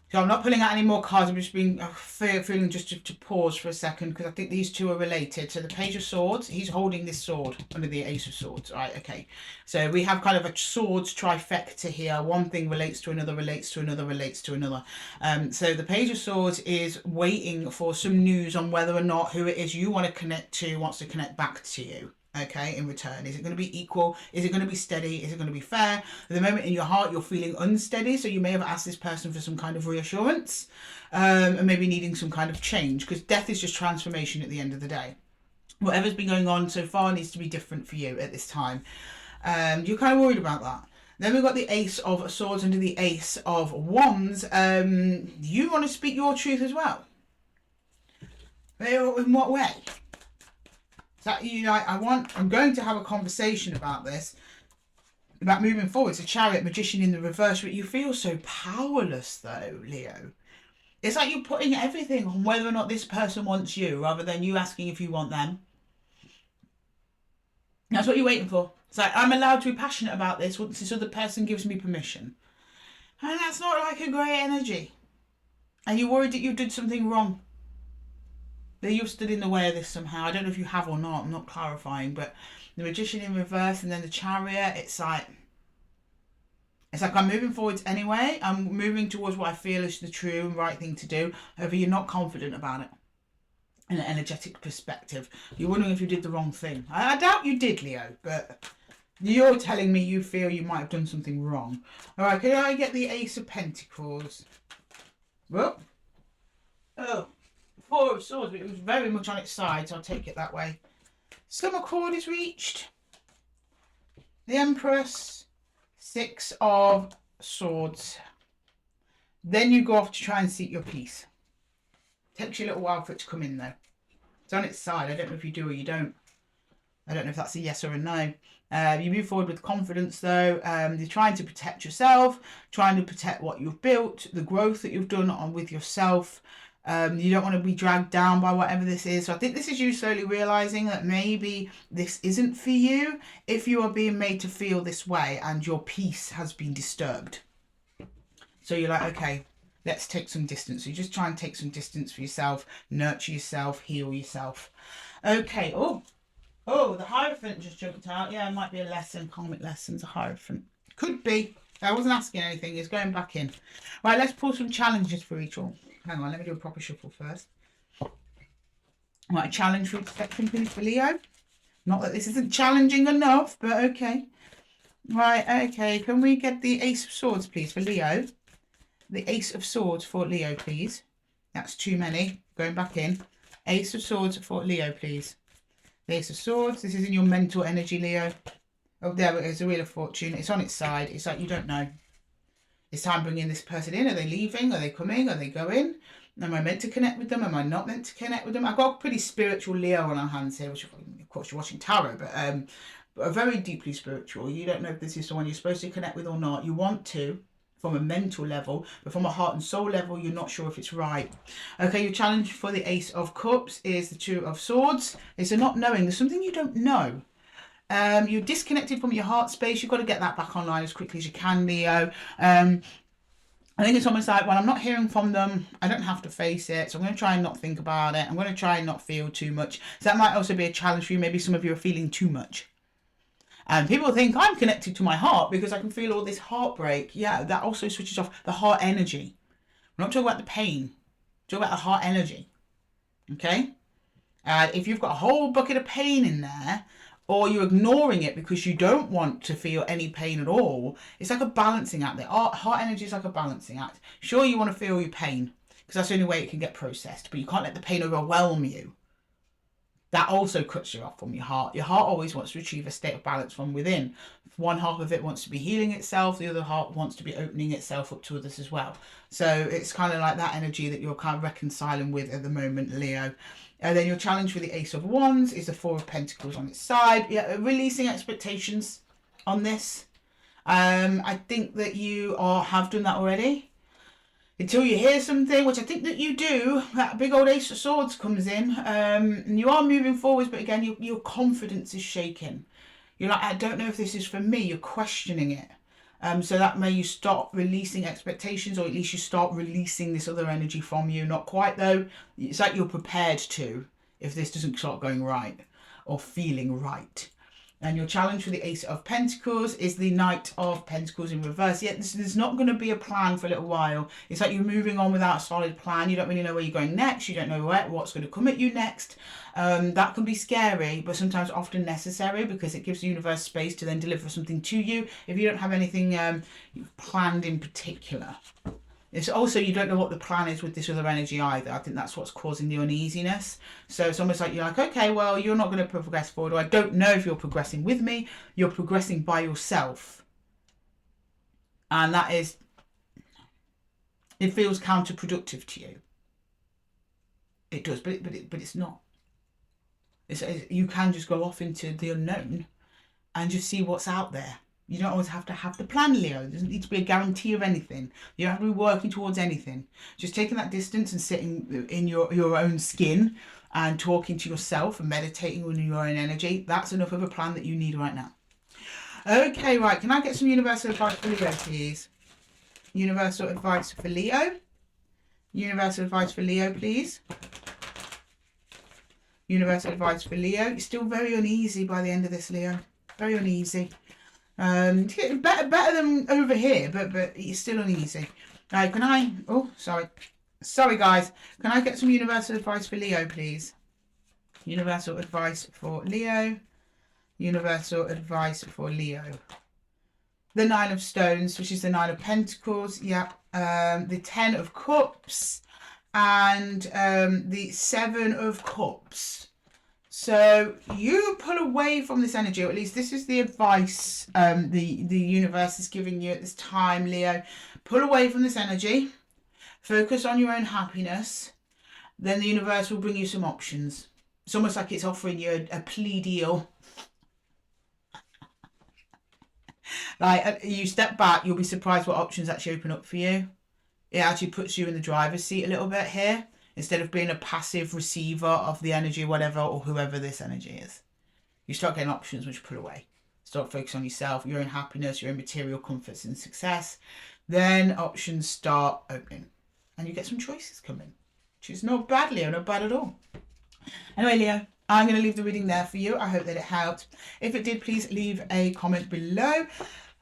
[SPEAKER 1] So I'm not pulling out any more cards. I'm just feeling just to pause for a second because I think these two are related. So the Page of Swords, he's holding this sword under the Ace of Swords. Right, okay. So we have kind of a swords trifecta here. One thing relates to another, relates to another, relates to another. So the Page of Swords is waiting for some news on whether or not who it is you want to connect to wants to connect back to you. Okay, in return. Is it going to be equal? Is it going to be steady? Is it going to be fair? At the moment in your heart, you're feeling unsteady, so you may have asked this person for some kind of reassurance and maybe needing some kind of change because death is just transformation at the end of the day. Whatever's been going on so far needs to be different for you at this time. You're kind of worried about that. Then we've got the Ace of Swords under the Ace of Wands. You want to speak your truth as well. In what way? That I'm going to have a conversation about this, about moving forward. It's a Chariot, Magician in the reverse, but you feel so powerless though, Leo. It's like you're putting everything on whether or not this person wants you, rather than you asking if you want them. That's what you're waiting for. It's like, I'm allowed to be passionate about this once this other person gives me permission. And that's not like a great energy. And you're worried that you did something wrong. That you've stood in the way of this somehow. I don't know if you have or not. I'm not clarifying. But the Magician in reverse and then the Chariot. It's like I'm moving forwards anyway. I'm moving towards what I feel is the true and right thing to do. However, you're not confident about it. In an energetic perspective. You're wondering if you did the wrong thing. I doubt you did, Leo. But you're telling me you feel you might have done something wrong. Alright, can I get the Ace of Pentacles? Whoop. Oh. Four of Swords, but it was very much on its side, so I'll take it that way. Summer chord is reached. The Empress. Six of Swords. Then you go off to try and seek your peace. Takes you a little while for it to come in though. It's on its side. I don't know if you do or you don't. I don't know if that's a yes or a no. You move forward with confidence though. You're trying to protect yourself, trying to protect what you've built, the growth that you've done on with yourself. You don't want to be dragged down by whatever this is. So I think this is you slowly realising that maybe this isn't for you if you are being made to feel this way and your peace has been disturbed. So you're like, okay, let's take some distance. So you just try and take some distance for yourself, nurture yourself, heal yourself. Okay. Oh, the Hierophant just jumped out. Yeah, it might be a lesson, karmic lessons, a Hierophant. Could be. I wasn't asking anything. It's going back in. Right, let's pull some challenges for each one. Hang on, let me do a proper shuffle first. Right, challenge for section, please, for Leo. Not that this isn't challenging enough, but okay. Right, okay. Can we get the Ace of Swords, please, for Leo? The Ace of Swords for Leo, please. That's too many. Going back in. Ace of Swords for Leo, please. The Ace of Swords. This is in your mental energy, Leo. Oh, there it is. The Wheel of Fortune. It's on its side. It's like you don't know. It's time bringing this person in. Are they leaving? Are they coming? Are they going? Am I meant to connect with them? Am I not meant to connect with them? I've got a pretty spiritual Leo on our hands here, which of course you're watching tarot, but very deeply spiritual. You don't know if this is someone you're supposed to connect with or not. You want to, from a mental level, but from a heart and soul level, you're not sure if it's right. Okay, your challenge for the Ace of Cups is the Two of Swords. It's a not knowing. There's something you don't know. You're disconnected from your heart space. You've got to get that back online as quickly as you can, Leo. I think it's almost like, well, I'm not hearing from them. I don't have to face it. So I'm going to try and not think about it. I'm going to try and not feel too much. So that might also be a challenge for you. Maybe some of you are feeling too much. And people think I'm connected to my heart because I can feel all this heartbreak. Yeah, that also switches off the heart energy. We're not talking about the pain. We're talking about the heart energy. Okay? If you've got a whole bucket of pain in there, or you're ignoring it because you don't want to feel any pain at all, it's like a balancing act. The heart energy is like a balancing act. Sure, you want to feel your pain because that's the only way it can get processed, but you can't let the pain overwhelm you. That also cuts you off from your heart. Your heart always wants to achieve a state of balance from within. One half of it wants to be healing itself. The other half wants to be opening itself up to others as well. So it's kind of like that energy that you're kind of reconciling with at the moment, Leo. And then your challenge for the Ace of Wands is the Four of Pentacles on its side. Yeah, releasing expectations on this. I think that you have done that already. Until you hear something, which I think that you do, that big old Ace of Swords comes in. And you are moving forwards, but again, your confidence is shaken. You're like, I don't know if this is for me. You're questioning it. So that may you start releasing expectations, or at least you start releasing this other energy from you. Not quite though. It's like you're prepared to, if this doesn't start going right or feeling right. And your challenge for the Ace of Pentacles is the Knight of Pentacles in reverse. Yeah, there's not going to be a plan for a little while. It's like you're moving on without a solid plan. You don't really know where you're going next. You don't know what's going to come at you next. That can be scary, but sometimes often necessary, because it gives the universe space to then deliver something to you if you don't have anything planned in particular. It's also, you don't know what the plan is with this other energy either. I think that's what's causing the uneasiness. So it's almost like you're like, okay, well, you're not going to progress forward. Or I don't know if you're progressing with me. You're progressing by yourself. And that is, it feels counterproductive to you. It does, but it's not. You can just go off into the unknown and just see what's out there. You don't always have to have the plan, Leo. There doesn't need to be a guarantee of anything. You don't have to be working towards anything. Just taking that distance and sitting in your own skin and talking to yourself and meditating on your own energy, that's enough of a plan that you need right now. Okay, right. Can I get some universal advice for Leo, please? Universal advice for Leo. Universal advice for Leo, please. Universal advice for Leo. You're still very uneasy by the end of this, Leo. Very uneasy. Better than over here, but it's still uneasy. Right, can I? Oh, sorry, guys. Can I get some universal advice for Leo, please? Universal advice for Leo. Universal advice for Leo. The Nine of Stones, which is the Nine of Pentacles. Yeah. The Ten of Cups and the Seven of Cups. So you pull away from this energy, or at least this is the advice the universe is giving you at this time, Leo. Pull away from this energy. Focus on your own happiness. Then the universe will bring you some options. It's almost like it's offering you a plea deal. Like, you step back, you'll be surprised what options actually open up for you. It actually puts you in the driver's seat a little bit here, instead of being a passive receiver of the energy, whatever, or whoever this energy is. You start getting options which pull away. start focusing on yourself, your own happiness, your own material comforts and success, then options start opening and you get some choices coming, which is not bad, Leo, not bad at all. Anyway, Leo, I'm going to leave the reading there for you. I hope that it helped. If it did, please leave a comment below.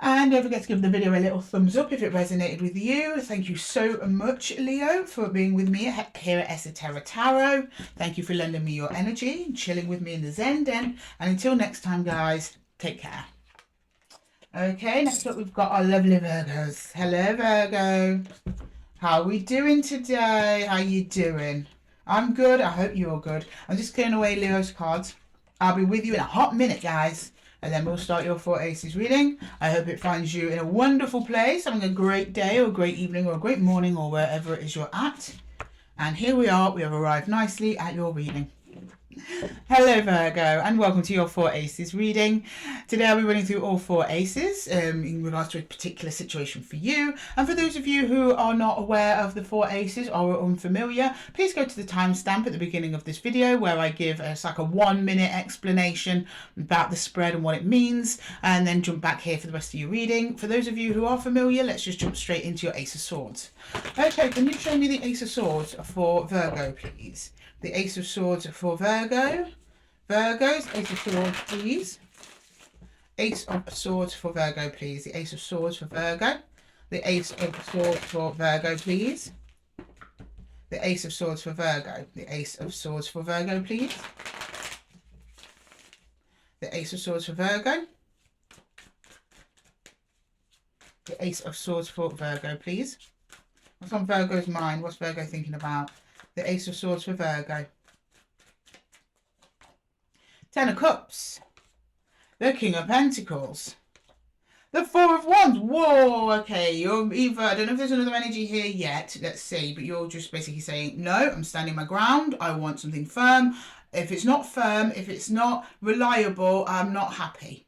[SPEAKER 1] And don't forget to give the video a little thumbs up if it resonated with you. Thank you so much, Leo, for being with me here at Esotera Tarot. Thank you for lending me your energy and chilling with me in the Zen Den. And until next time, guys, take care. Okay, next up we've got our lovely Virgos. Hello, Virgo. How are we doing today? How you doing? I'm good. I hope you're good. I'm just clearing away Leo's cards. I'll be with you in a hot minute, guys. And then we'll start your 4 Aces reading. I hope it finds you in a wonderful place, having a great day or a great evening or a great morning or wherever it is you're at. And here we are. We have arrived nicely at your reading. Hello, Virgo, and welcome to your 4 Aces reading. Today I'll be running through all 4 Aces in regards to a particular situation for you. And for those of you who are not aware of the 4 Aces or are unfamiliar, please go to the timestamp at the beginning of this video where I give like a 1-minute explanation about the spread and what it means, and then jump back here for the rest of your reading. For those of you who are familiar, let's just jump straight into your Ace of Swords. Okay, can you show me the Ace of Swords for Virgo, please? The Ace of Swords for Virgo. Virgos, Ace of Swords, please. Ace of Swords for Virgo, please. The Ace of Swords for Virgo. The Ace of Swords for Virgo, please. The Ace of Swords for Virgo. The Ace of Swords for Virgo, please. The Ace of Swords for Virgo. The Ace of Swords for Virgo, please. What's on Virgo's mind? What's Virgo thinking about? The Ace of Swords for Virgo. 10 of Cups. The King of Pentacles. The 4 of Wands. Whoa, okay. You're either, I don't know if there's another energy here yet. Let's see. But you're just basically saying, no, I'm standing my ground. I want something firm. If it's not firm, if it's not reliable, I'm not happy.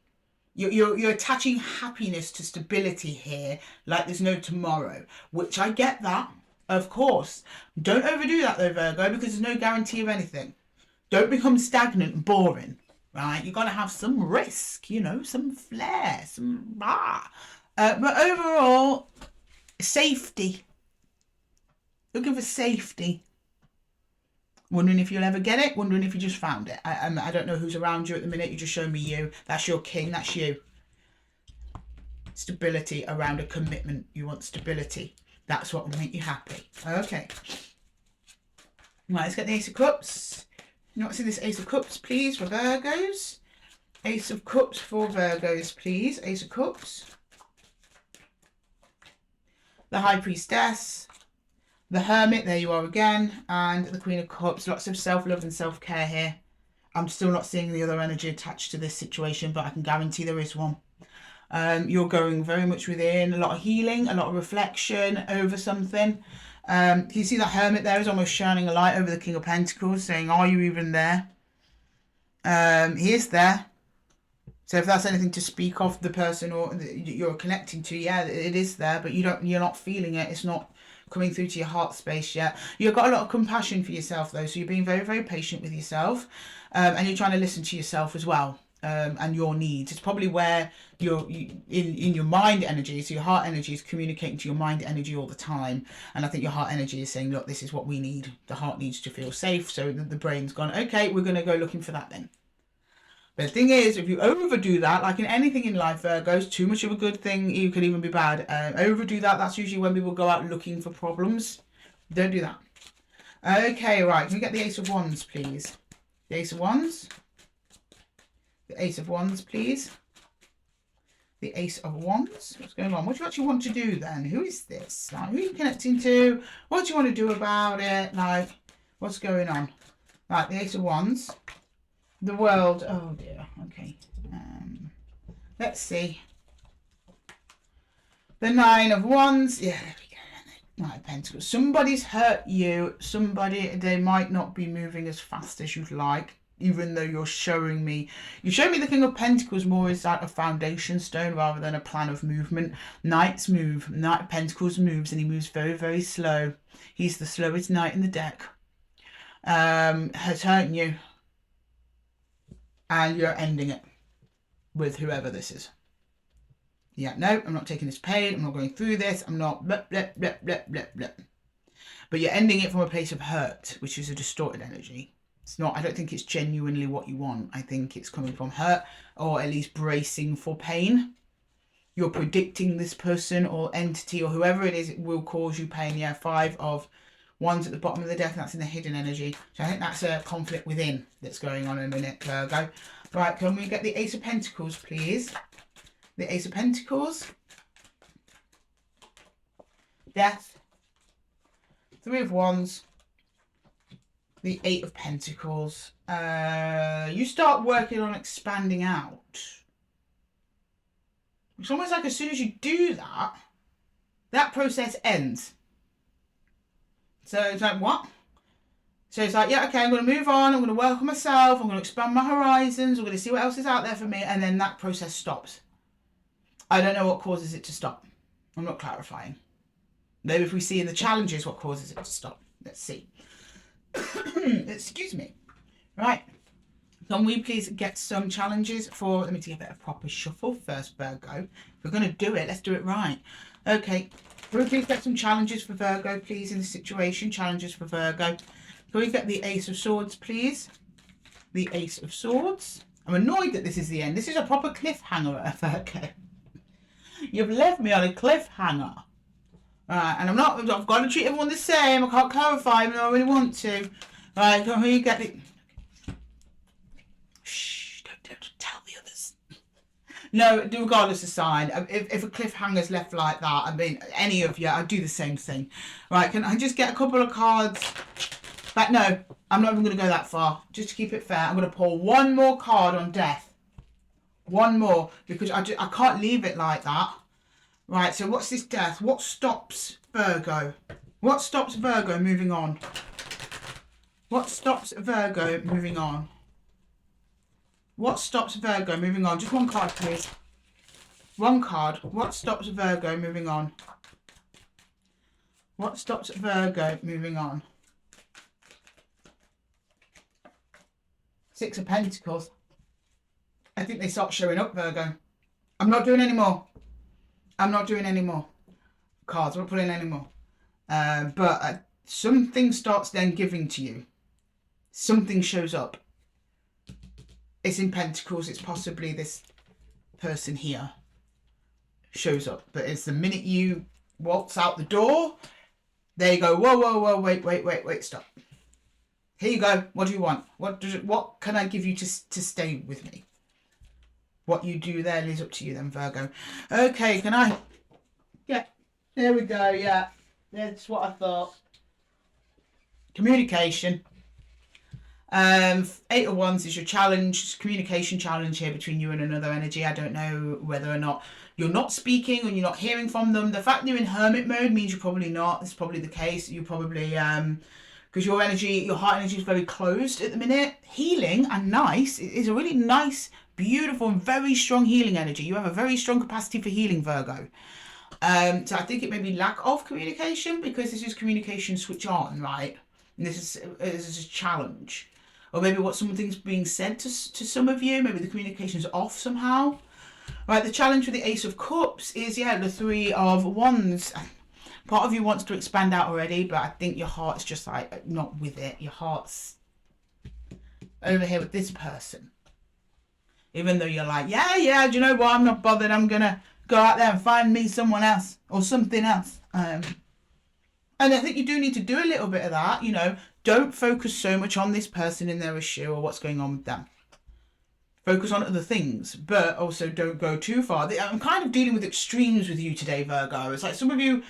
[SPEAKER 1] You're attaching happiness to stability here like there's no tomorrow, which I get that. Of course. Don't overdo that though, Virgo, because there's no guarantee of anything. Don't become stagnant and boring, right? You've got to have some risk, you know, some flair, some but overall, safety. Looking for safety. Wondering if you'll ever get it. Wondering if you just found it. I don't know who's around you at the minute. You just show me you. That's your king. That's you. Stability around a commitment. You want stability. That's what will make you happy. Okay. Right, let's get the Ace of Cups. You want to see this Ace of Cups, please, for Virgos. Ace of Cups for Virgos, please. Ace of Cups. The High Priestess. The Hermit, there you are again. And the Queen of Cups. Lots of self-love and self-care here. I'm still not seeing the other energy attached to this situation, but I can guarantee there is one. You're going very much within, a lot of healing, a lot of reflection over something. Can you see that Hermit there is almost shining a light over the King of Pentacles, saying, are you even there? He is there. So if that's anything to speak of, the person or you're connecting to, yeah, it is there, but you're not feeling it. It's not coming through to your heart space yet. You've got a lot of compassion for yourself though, so you're being very, very patient with yourself, and you're trying to listen to yourself as well. And your needs. It's probably where in your mind energy, so your heart energy is communicating to your mind energy all the time. And I think your heart energy is saying, look, this is what we need. The heart needs to feel safe. So the brain's gone, okay, we're going to go looking for that then. But the thing is, if you overdo that, like in anything in life, Virgos, too much of a good thing, you could even be bad. Overdo that, that's usually when people go out looking for problems. Don't do that. Okay, right. Can we get the Ace of Wands, please? The Ace of Wands. The Ace of Wands, please. The Ace of Wands. What's going on? What do you actually want to do then? Who is this? Like, who are you connecting to? What do you want to do about it? Like, what's going on? Right, the Ace of Wands. The World. Oh dear. Okay. Let's see. The Nine of Wands. Yeah, there we go. Right, Pentacles. Somebody's hurt you. Somebody, they might not be moving as fast as you'd like. Even though you show me the King of Pentacles more as like a foundation stone rather than a plan of movement. Knights move. Knight of Pentacles moves, and he moves very, very slow. He's the slowest knight in the deck. Has hurt you. And you're ending it. with whoever this is. Yeah, no, I'm not taking this pain. I'm not going through this. I'm not blah, blah, blah, blah, blah, blah. But you're ending it from a place of hurt, which is a distorted energy. It's not, I don't think it's genuinely what you want. I think it's coming from hurt, or at least bracing for pain. You're predicting this person or entity or whoever it is, it will cause you pain. Yeah, 5 of Wands at the bottom of the deck, and that's in the hidden energy. So I think that's a conflict within that's going on in a minute, Virgo. Right, can we get the Ace of Pentacles, please? The Ace of Pentacles. Death. 3 of Wands. The 8 of Pentacles. You start working on expanding out. It's almost like as soon as you do that, that process ends. So it's like, what? So it's like, yeah, okay, I'm going to move on. I'm going to work on myself. I'm going to expand my horizons. I'm going to see what else is out there for me. And then that process stops. I don't know what causes it to stop. I'm not clarifying. Maybe if we see in the challenges what causes it to stop. Let's see. Excuse me. Right. Can we please get some challenges for, let me take a bit of proper shuffle first, Virgo. If we're going to do it, let's do it right. Okay. Can we please get some challenges for Virgo, please, in the situation? Challenges for Virgo. Can we get the Ace of Swords, please? The Ace of Swords. I'm annoyed that this is the end. This is a proper cliffhanger, Virgo. You've left me on a cliffhanger. Right, and I've got to treat everyone the same. I can't clarify, but I really want to. Right, can we get the... Shh, don't tell the others. No, regardless of sign, if a cliffhanger's left like that, I mean, any of you, I'd do the same thing. Right, can I just get a couple of cards? But no, I'm not even going to go that far. Just to keep it fair, I'm going to pull one more card on death. One more, because I can't leave it like that. Right, so what's this death? What stops Virgo? What stops Virgo moving on? What stops Virgo moving on? What stops Virgo moving on? Just one card, please. One card. What stops Virgo moving on? What stops Virgo moving on? 6 of Pentacles. I think they start showing up, Virgo. I'm not doing any more. I'm not doing any more cards. I'm not putting any more. But something starts then giving to you. Something shows up. It's in Pentacles. It's possibly this person here shows up. But it's the minute you waltz out the door, they go, whoa, whoa, whoa, wait, stop. Here you go. What do you want? What can I give you to stay with me? What you do there is up to you then, Virgo. Okay, can I... Yeah, there we go, yeah. That's what I thought. Communication. 8 of Wands is your challenge. Communication challenge here between you and another energy. I don't know whether or not you're not speaking or you're not hearing from them. The fact that you're in hermit mode means you're probably not. It's probably the case. You probably... because your energy, your heart energy is very closed at the minute. Healing and nice. It is a really nice... beautiful and very strong healing energy. You have a very strong capacity for healing, Virgo. So I think it may be lack of communication, because this is communication switch on, right? And this is a challenge. Or maybe what something's being said to some of you. Maybe the communication's off somehow. Right, the challenge with the Ace of Cups is, yeah, the 3 of Wands. Part of you wants to expand out already, but I think your heart's just like not with it. Your heart's over here with this person. Even though you're like, yeah, do you know what? I'm not bothered. I'm going to go out there and find me someone else or something else. And I think you do need to do a little bit of that. You know, don't focus so much on this person and their issue or what's going on with them. Focus on other things, but also don't go too far. I'm kind of dealing with extremes with you today, Virgo. It's like some of you,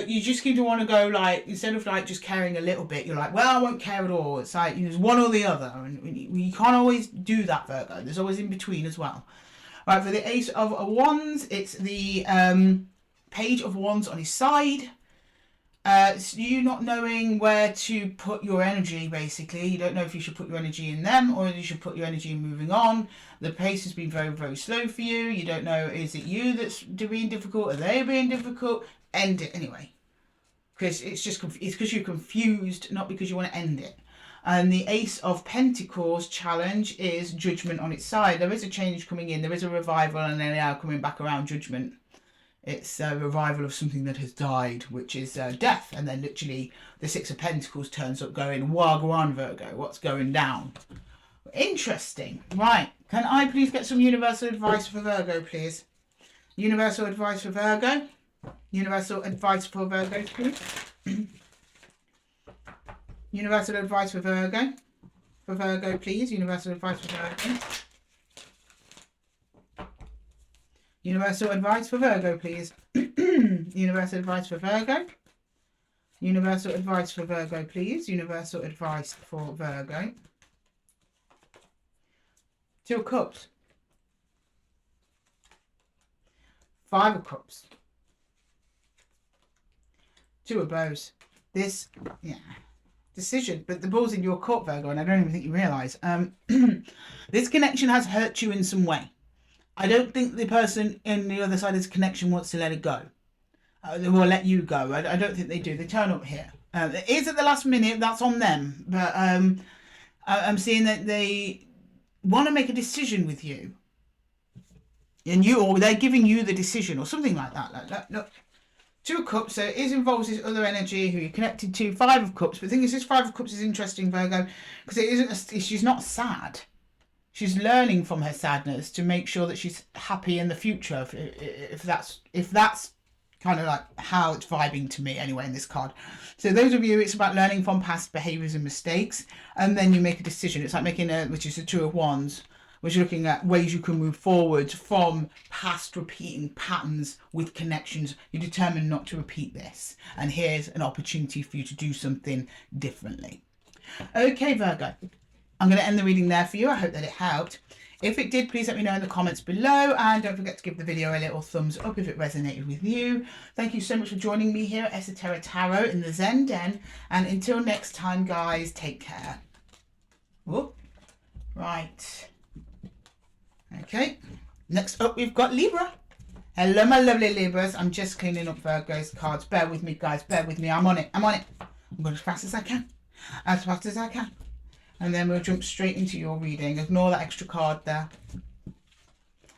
[SPEAKER 1] you just seem to want to go like, instead of like just caring a little bit, you're like, well, I won't care at all. It's like, there's one or the other. And you can't always do that, Virgo. There's always in between as well. Right, for the Ace of Wands, it's the Page of Wands on his side. It's you not knowing where to put your energy, basically. You don't know if you should put your energy in them or you should put your energy in moving on. The pace has been very, very slow for you. You don't know, is it you that's being difficult? Are they being difficult? End it anyway. Because it's just, it's because you're confused, not because you want to end it. And the Ace of Pentacles challenge is judgment on its side. There is a change coming in. There is a revival, and then now coming back around judgment. It's a revival of something that has died, which is death. And then literally the Six of Pentacles turns up going, Wagwan Virgo, what's going down? Interesting. Right. Can I please get some universal advice for Virgo, please? Universal advice for Virgo. Universal advice for Virgo, please. Universal advice for Virgo. For Virgo, please. Universal advice for Virgo. Universal advice for Virgo, please. Universal advice for Virgo. Universal advice for Virgo, please. Universal advice for Virgo. Two of Cups. Five of Cups. Two of Bows. This, yeah, decision. But the ball's in your court, Virgo, and I don't even think you realise. This connection has hurt you in some way. I don't think the person in the other side of this connection wants to let it go. They will let you go. I don't think they do. They turn up here. It is at the last minute. That's on them. But I'm seeing that they want to make a decision with you. And you, or they're giving you the decision or something like that. Look. Two of Cups, so it involves this other energy who you're connected to. Five of Cups. But the thing is, this Five of Cups is interesting, Virgo, because it isn't. She's not sad. She's learning from her sadness to make sure that she's happy in the future. If that's kind of like how it's vibing to me anyway in this card. So those of you, it's about learning from past behaviours and mistakes, and then you make a decision. It's like making a, which is the Two of Wands, which is looking at ways you can move forward from past repeating patterns with connections. You determine not to repeat this, and here's an opportunity for you to do something differently. Okay, Virgo. I'm going to end the reading there for you. I hope that it helped. If it did, please let me know in the comments below. And don't forget to give the video a little thumbs up if it resonated with you. Thank you so much for joining me here at Esotera Tarot in the Zen Den. And until next time, guys, take care. Whoop. Right. Okay. Next up, we've got Libra. Hello, my lovely Libras. I'm just cleaning up Virgo's cards. Bear with me, guys. Bear with me. I'm on it. I'm going as fast as I can. As fast as I can. And then we'll jump straight into your reading. Ignore that extra card there.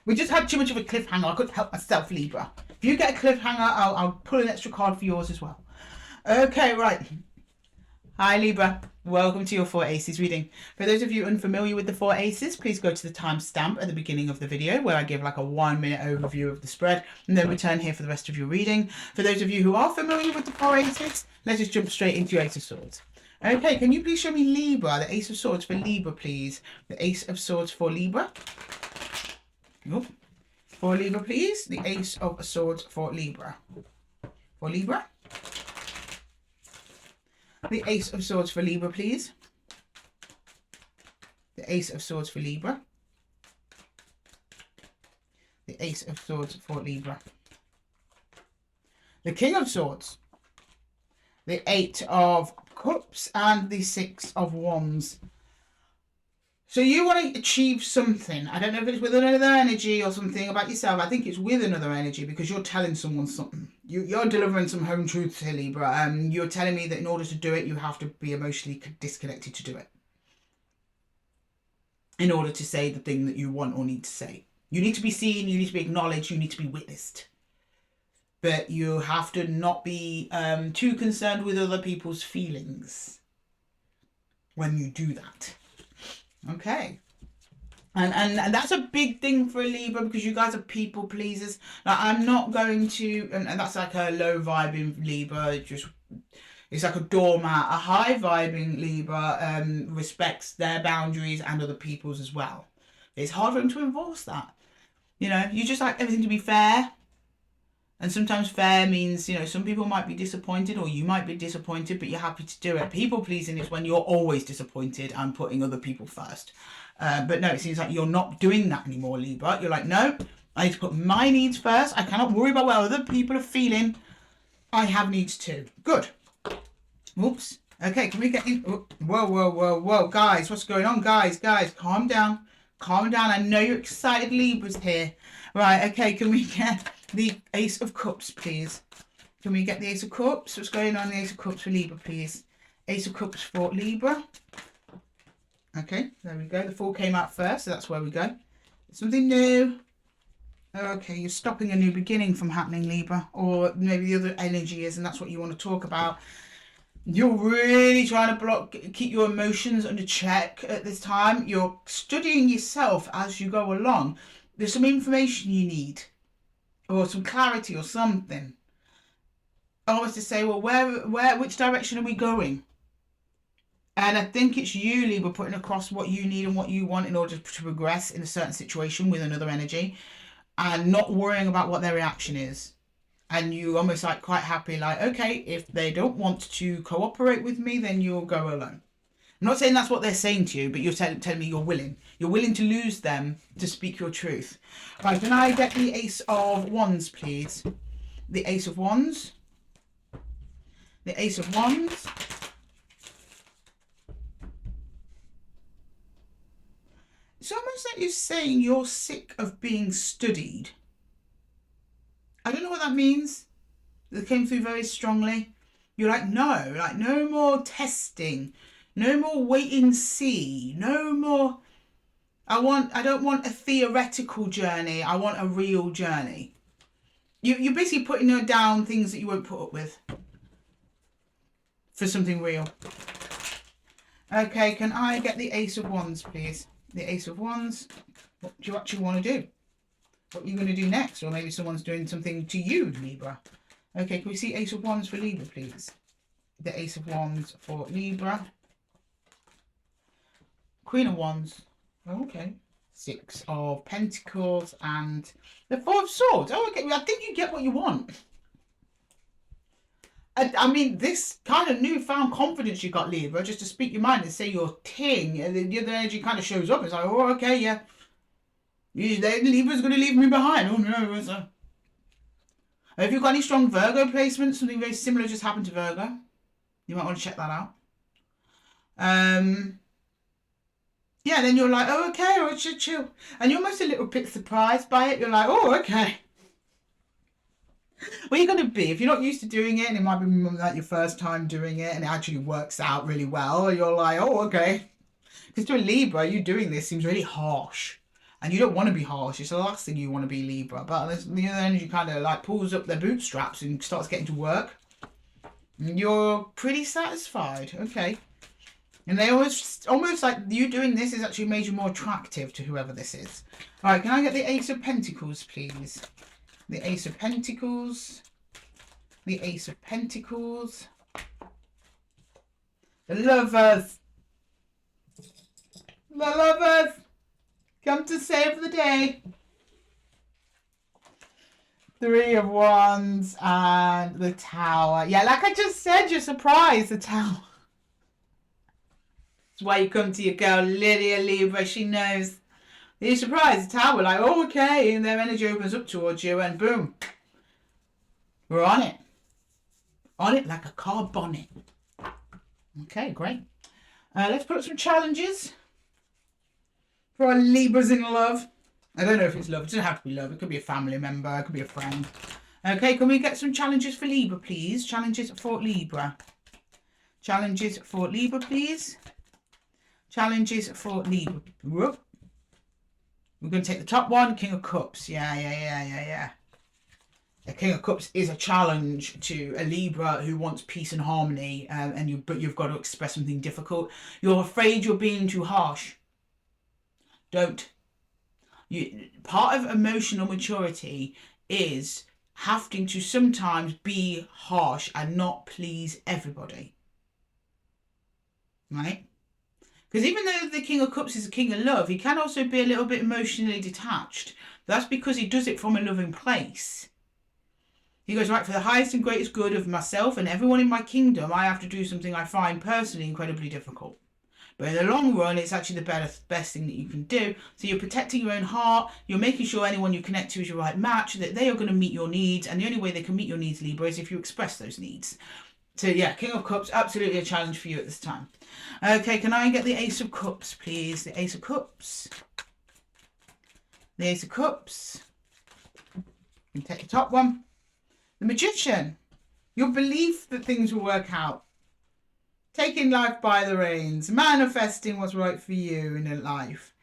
[SPEAKER 1] We just had too much of a cliffhanger. I couldn't help myself, Libra. If you get a cliffhanger, I'll pull an extra card for yours as well. Okay, right. Hi, Libra. Welcome to your Four Aces reading. For those of you unfamiliar with the Four Aces, please go to the timestamp at the beginning of the video where I give like a 1 minute overview of the spread, and then return here for the rest of your reading. For those of you who are familiar with the Four Aces, let's just jump straight into your Ace of Swords. Okay, can you please show me Libra, the Ace of Swords for Libra, please? The Ace of Swords for Libra. Oh, for Libra, please. The Ace of Swords for Libra. For Libra. The Ace of Swords for Libra, please. The Ace of Swords for Libra. The Ace of Swords for Libra. The King of Swords. The Eight of Cups and the Six of Wands. So you want to achieve something. I don't know if it's with another energy or something about yourself. I think it's with another energy because you're telling someone something. You're delivering some home truths here, Libra. You're telling me that in order to do it, you have to be emotionally disconnected to do it. In order to say the thing that you want or need to say. You need to be seen, you need to be acknowledged, you need to be witnessed. But you have to not be too concerned with other people's feelings when you do that. Okay. And that's a big thing for a Libra because you guys are people pleasers. Now, I'm not going to, and that's like a low vibing Libra. It's like a doormat. A high vibing Libra respects their boundaries and other people's as well. It's hard for them to enforce that. You know, you just like everything to be fair. And sometimes fair means, you know, some people might be disappointed or you might be disappointed, but you're happy to do it. People pleasing is when you're always disappointed and putting other people first. But no, it seems like you're not doing that anymore, Libra. You're like, no, I need to put my needs first. I cannot worry about what other people are feeling. I have needs too. Good. Oops. Okay, can we get in? Whoa. Guys, what's going on? Guys, calm down. Calm down. I know you're excited, Libra's here. Right, okay, can we get the Ace of Cups, please? Can we get the Ace of Cups? What's going on in the Ace of Cups for Libra, please? Ace of Cups for Libra. Okay, there we go. The Fool came out first, so that's where we go. Something new. Okay, you're stopping a new beginning from happening, Libra. Or maybe the other energy is, and that's what you want to talk about. You're really trying to keep your emotions under check at this time. You're studying yourself as you go along. There's some information you need, or some clarity or something. Almost to say, well, which direction are we going? And I think it's you, Libra, putting across what you need and what you want in order to progress in a certain situation with another energy, and not worrying about what their reaction is. And you almost like quite happy, like, okay, if they don't want to cooperate with me, then you'll go alone. I'm not saying that's what they're saying to you, but you're telling me you're willing. You're willing to lose them to speak your truth. Right, can I get the Ace of Wands, please? The Ace of Wands. The Ace of Wands. It's almost like you're saying you're sick of being studied. I don't know what that means. That came through very strongly. You're like, no more testing. No more wait and see. No more. I don't want a theoretical journey. I want a real journey. You're basically putting down things that you won't put up with for something real. Okay, can I get the Ace of Wands, please? The Ace of Wands. What do you actually want to do? What are you going to do next? Or maybe someone's doing something to you, Libra. Okay, can we see Ace of Wands for Libra, please? The Ace of Wands for Libra. Queen of Wands. Oh, okay. Six of Pentacles and the Four of Swords. Oh, okay. I think you get what you want. I mean, this kind of newfound confidence you got, Libra, just to speak your mind and say your ting, and then the other energy kind of shows up. It's like, oh, okay, yeah. Libra's going to leave me behind. Oh, no. So. Have you got any strong Virgo placements? Something very similar just happened to Virgo. You might want to check that out. Yeah, then you're like, oh, okay, I should chill. And you're almost a little bit surprised by it. You're like, oh, okay. Well, you're going to be, if you're not used to doing it, and it might be like your first time doing it, and it actually works out really well, you're like, oh, okay. Because to a Libra, you doing this seems really harsh. And you don't want to be harsh. It's the last thing you want to be, Libra. But the other energy kind of like pulls up their bootstraps and starts getting to work. And you're pretty satisfied. Okay. And they almost like you doing this has actually made you more attractive to whoever this is. All right, can I get the Ace of Pentacles, please? The Ace of Pentacles. The Ace of Pentacles. The Lovers. The Lovers. Come to save the day. Three of Wands and the Tower. Yeah, like I just said, you're surprised, the Tower. That's why you come to your girl, Lydia, Libra. She knows. You're surprised, the Tower, like, oh, okay. And their energy opens up towards you and boom. We're on it. On it like a car bonnet. Okay, great. Let's put up some challenges. For our Libras in love. I don't know if it's love. It doesn't have to be love. It could be a family member. It could be a friend. Okay, can we get some challenges for Libra, please? Challenges for Libra. Challenges for Libra, please. Challenges for Libra. Whoop. We're going to take the top one. King of Cups. Yeah. The King of Cups is a challenge to a Libra who wants peace and harmony. But you've got to express something difficult. You're afraid you're being too harsh. Don't. Part of emotional maturity is having to sometimes be harsh and not please everybody. Right? Because even though the King of Cups is a king of love, he can also be a little bit emotionally detached. That's because he does it from a loving place. He goes, right, for the highest and greatest good of myself and everyone in my kingdom, I have to do something I find personally incredibly difficult. But in the long run, it's actually the best thing that you can do. So you're protecting your own heart. You're making sure anyone you connect to is your right match, that they are going to meet your needs. And the only way they can meet your needs, Libra, is if you express those needs. So yeah, King of Cups, absolutely a challenge for you at this time. Okay, can I get the Ace of Cups, please? The Ace of Cups. The Ace of Cups. You can take the top one. The Magician. Your belief that things will work out. Taking life by the reins, manifesting what's right for you in your life.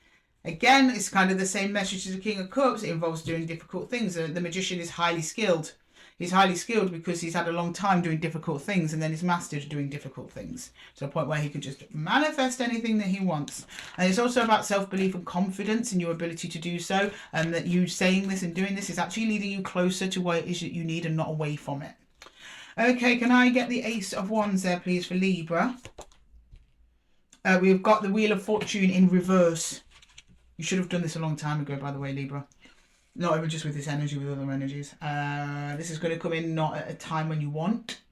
[SPEAKER 1] Again, it's kind of the same message as the King of Cups. It involves doing difficult things. The magician is highly skilled. He's highly skilled because he's had a long time doing difficult things, and then he's mastered doing difficult things to a point where he can just manifest anything that he wants. And it's also about self-belief and confidence in your ability to do so, and that you saying this and doing this is actually leading you closer to what it is that you need and not away from it. Okay, can I get the Ace of Wands there, please, for Libra? We've got the Wheel of Fortune in reverse. You should have done this a long time ago, by the way, Libra. Not even just with this energy, with other energies. This is going to come in not at a time when you want.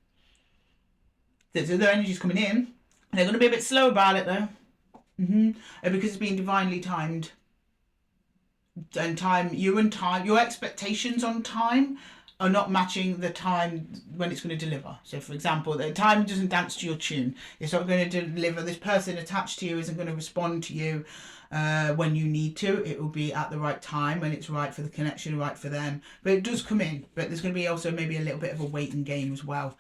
[SPEAKER 1] There's other energies coming in. They're going to be a bit slow about it, though. Because it's being divinely timed. And your expectations on time are not matching the time when it's going to deliver. So, for example, the time doesn't dance to your tune. It's not going to deliver. This person attached to you isn't going to respond to you when you need to. It will be at the right time when it's right for the connection, right for them. But it does come in. But there's going to be also maybe a little bit of a waiting game as well.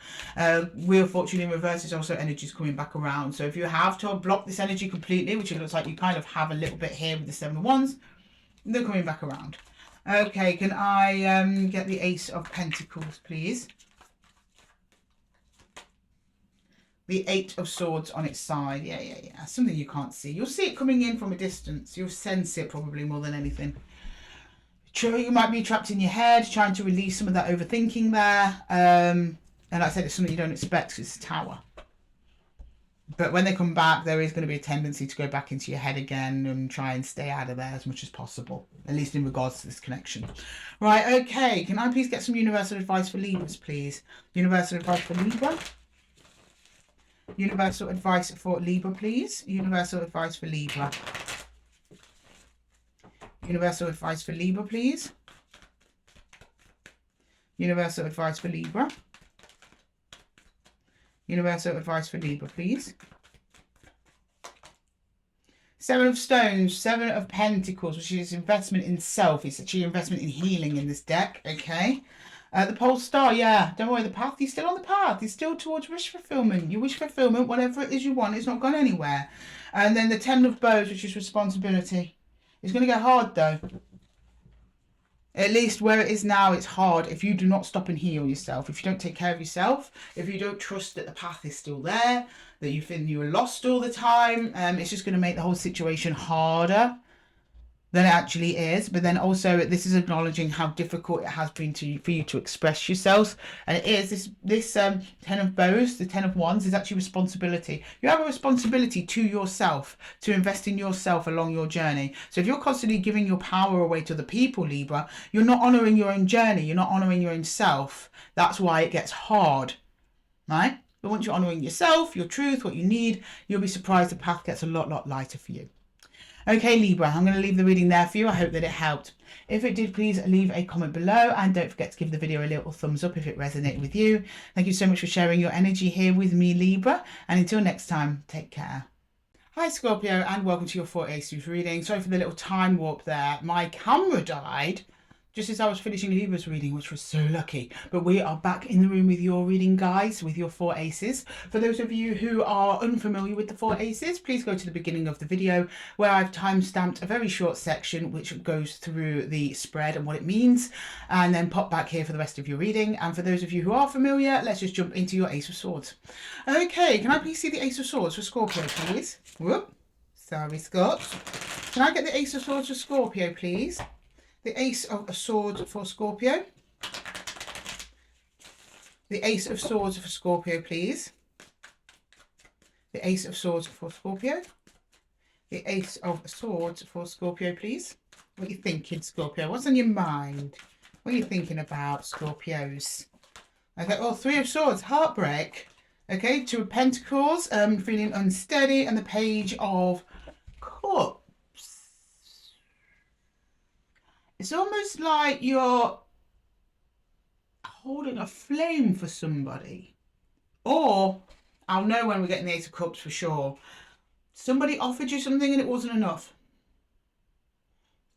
[SPEAKER 1] Wheel of Fortune in reverse is also energies coming back around. So if you have to block this energy completely, which it looks like you kind of have a little bit here with the Seven of Wands, they're coming back around. Okay, can I get the Ace of Pentacles, please? The Eight of Swords on its side. Yeah. Something you can't see. You'll see it coming in from a distance. You'll sense it probably more than anything. True, you might be trapped in your head, trying to release some of that overthinking there. And like I said, it's something you don't expect because it's a tower. But when they come back, there is going to be a tendency to go back into your head again and try and stay out of there as much as possible, at least in regards to this connection. Right, okay. Can I please get some universal advice for Libras, please? Universal advice for Libra. Universal advice for Libra, please. Universal advice for Libra. Universal advice for Libra, please. Universal advice for Libra. Universal advice for Libra, please. Seven of Stones, Seven of Pentacles, which is investment in self. It's actually investment in healing in this deck, okay? The Pole Star, yeah, don't worry, the path, he's still on the path. He's still towards wish fulfillment. Your wish fulfillment, whatever it is you want, it's not gone anywhere. And then the Ten of Bows, which is responsibility. It's going to get hard, though. At least where it is now, it's hard if you do not stop and heal yourself. If you don't take care of yourself, if you don't trust that the path is still there, that you think you were lost all the time, it's just going to make the whole situation harder than it actually is. But then also, this is acknowledging how difficult it has been for you to express yourselves. And it is this Ten of Bows, the Ten of Wands, is actually responsibility. You have a responsibility to yourself, to invest in yourself along your journey. So if you're constantly giving your power away to the people, Libra, you're not honouring your own journey. You're not honouring your own self. That's why it gets hard, right? But once you're honouring yourself, your truth, what you need, you'll be surprised the path gets a lot lighter for you. Okay, Libra, I'm going to leave the reading there for you. I hope that it helped. If it did, please leave a comment below and don't forget to give the video a little thumbs up if it resonated with you. Thank you so much for sharing your energy here with me, Libra. And until next time, take care. Hi, Scorpio, and welcome to your 4 Aces reading. Sorry for the little time warp there. My camera died just as I was finishing Libra's reading, which was so lucky. But we are back in the room with your reading, guys, with your 4 Aces. For those of you who are unfamiliar with the 4 Aces, please go to the beginning of the video where I've time-stamped a very short section which goes through the spread and what it means, and then pop back here for the rest of your reading. And for those of you who are familiar, let's just jump into your Ace of Swords. Okay, can I please see the Ace of Swords for Scorpio, please? Whoop, sorry, Scott. Can I get the Ace of Swords for Scorpio, please? The Ace of Swords for Scorpio. The Ace of Swords for Scorpio, please. The Ace of Swords for Scorpio. The Ace of Swords for Scorpio, please. What are you thinking, Scorpio? What's on your mind? What are you thinking about, Scorpios? Okay, well, 3 of Swords, heartbreak. Okay, 2 of Pentacles, feeling unsteady, and the Page of Cups. It's almost like you're holding a flame for somebody. Or, I'll know when we're getting the Ace of Cups for sure. Somebody offered you something and it wasn't enough.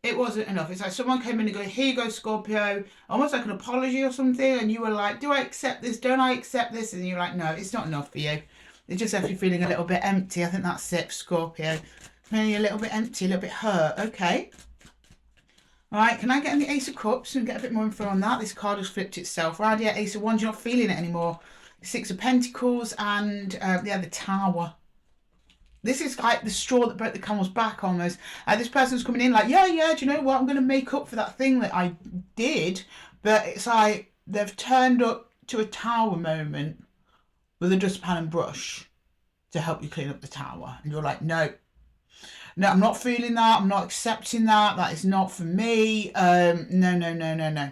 [SPEAKER 1] It wasn't enough. It's like someone came in and go, here you go, Scorpio. Almost like an apology or something. And you were like, do I accept this? Don't I accept this? And you're like, no, it's not enough for you. It just left you feeling a little bit empty. I think that's it, Scorpio. Feeling a little bit empty, a little bit hurt. Okay. All right, can I get in the Ace of Cups and get a bit more info on that? This card has flipped itself. Right, yeah, Ace of Wands, you're not feeling it anymore. Six of Pentacles and, yeah, the Tower. This is like the straw that broke the camel's back almost. This person's coming in like, yeah, do you know what? I'm going to make up for that thing that I did. But it's like they've turned up to a tower moment with a dustpan and brush to help you clean up the tower. And you're like, no, I'm not feeling that. I'm not accepting that. That is not for me. No.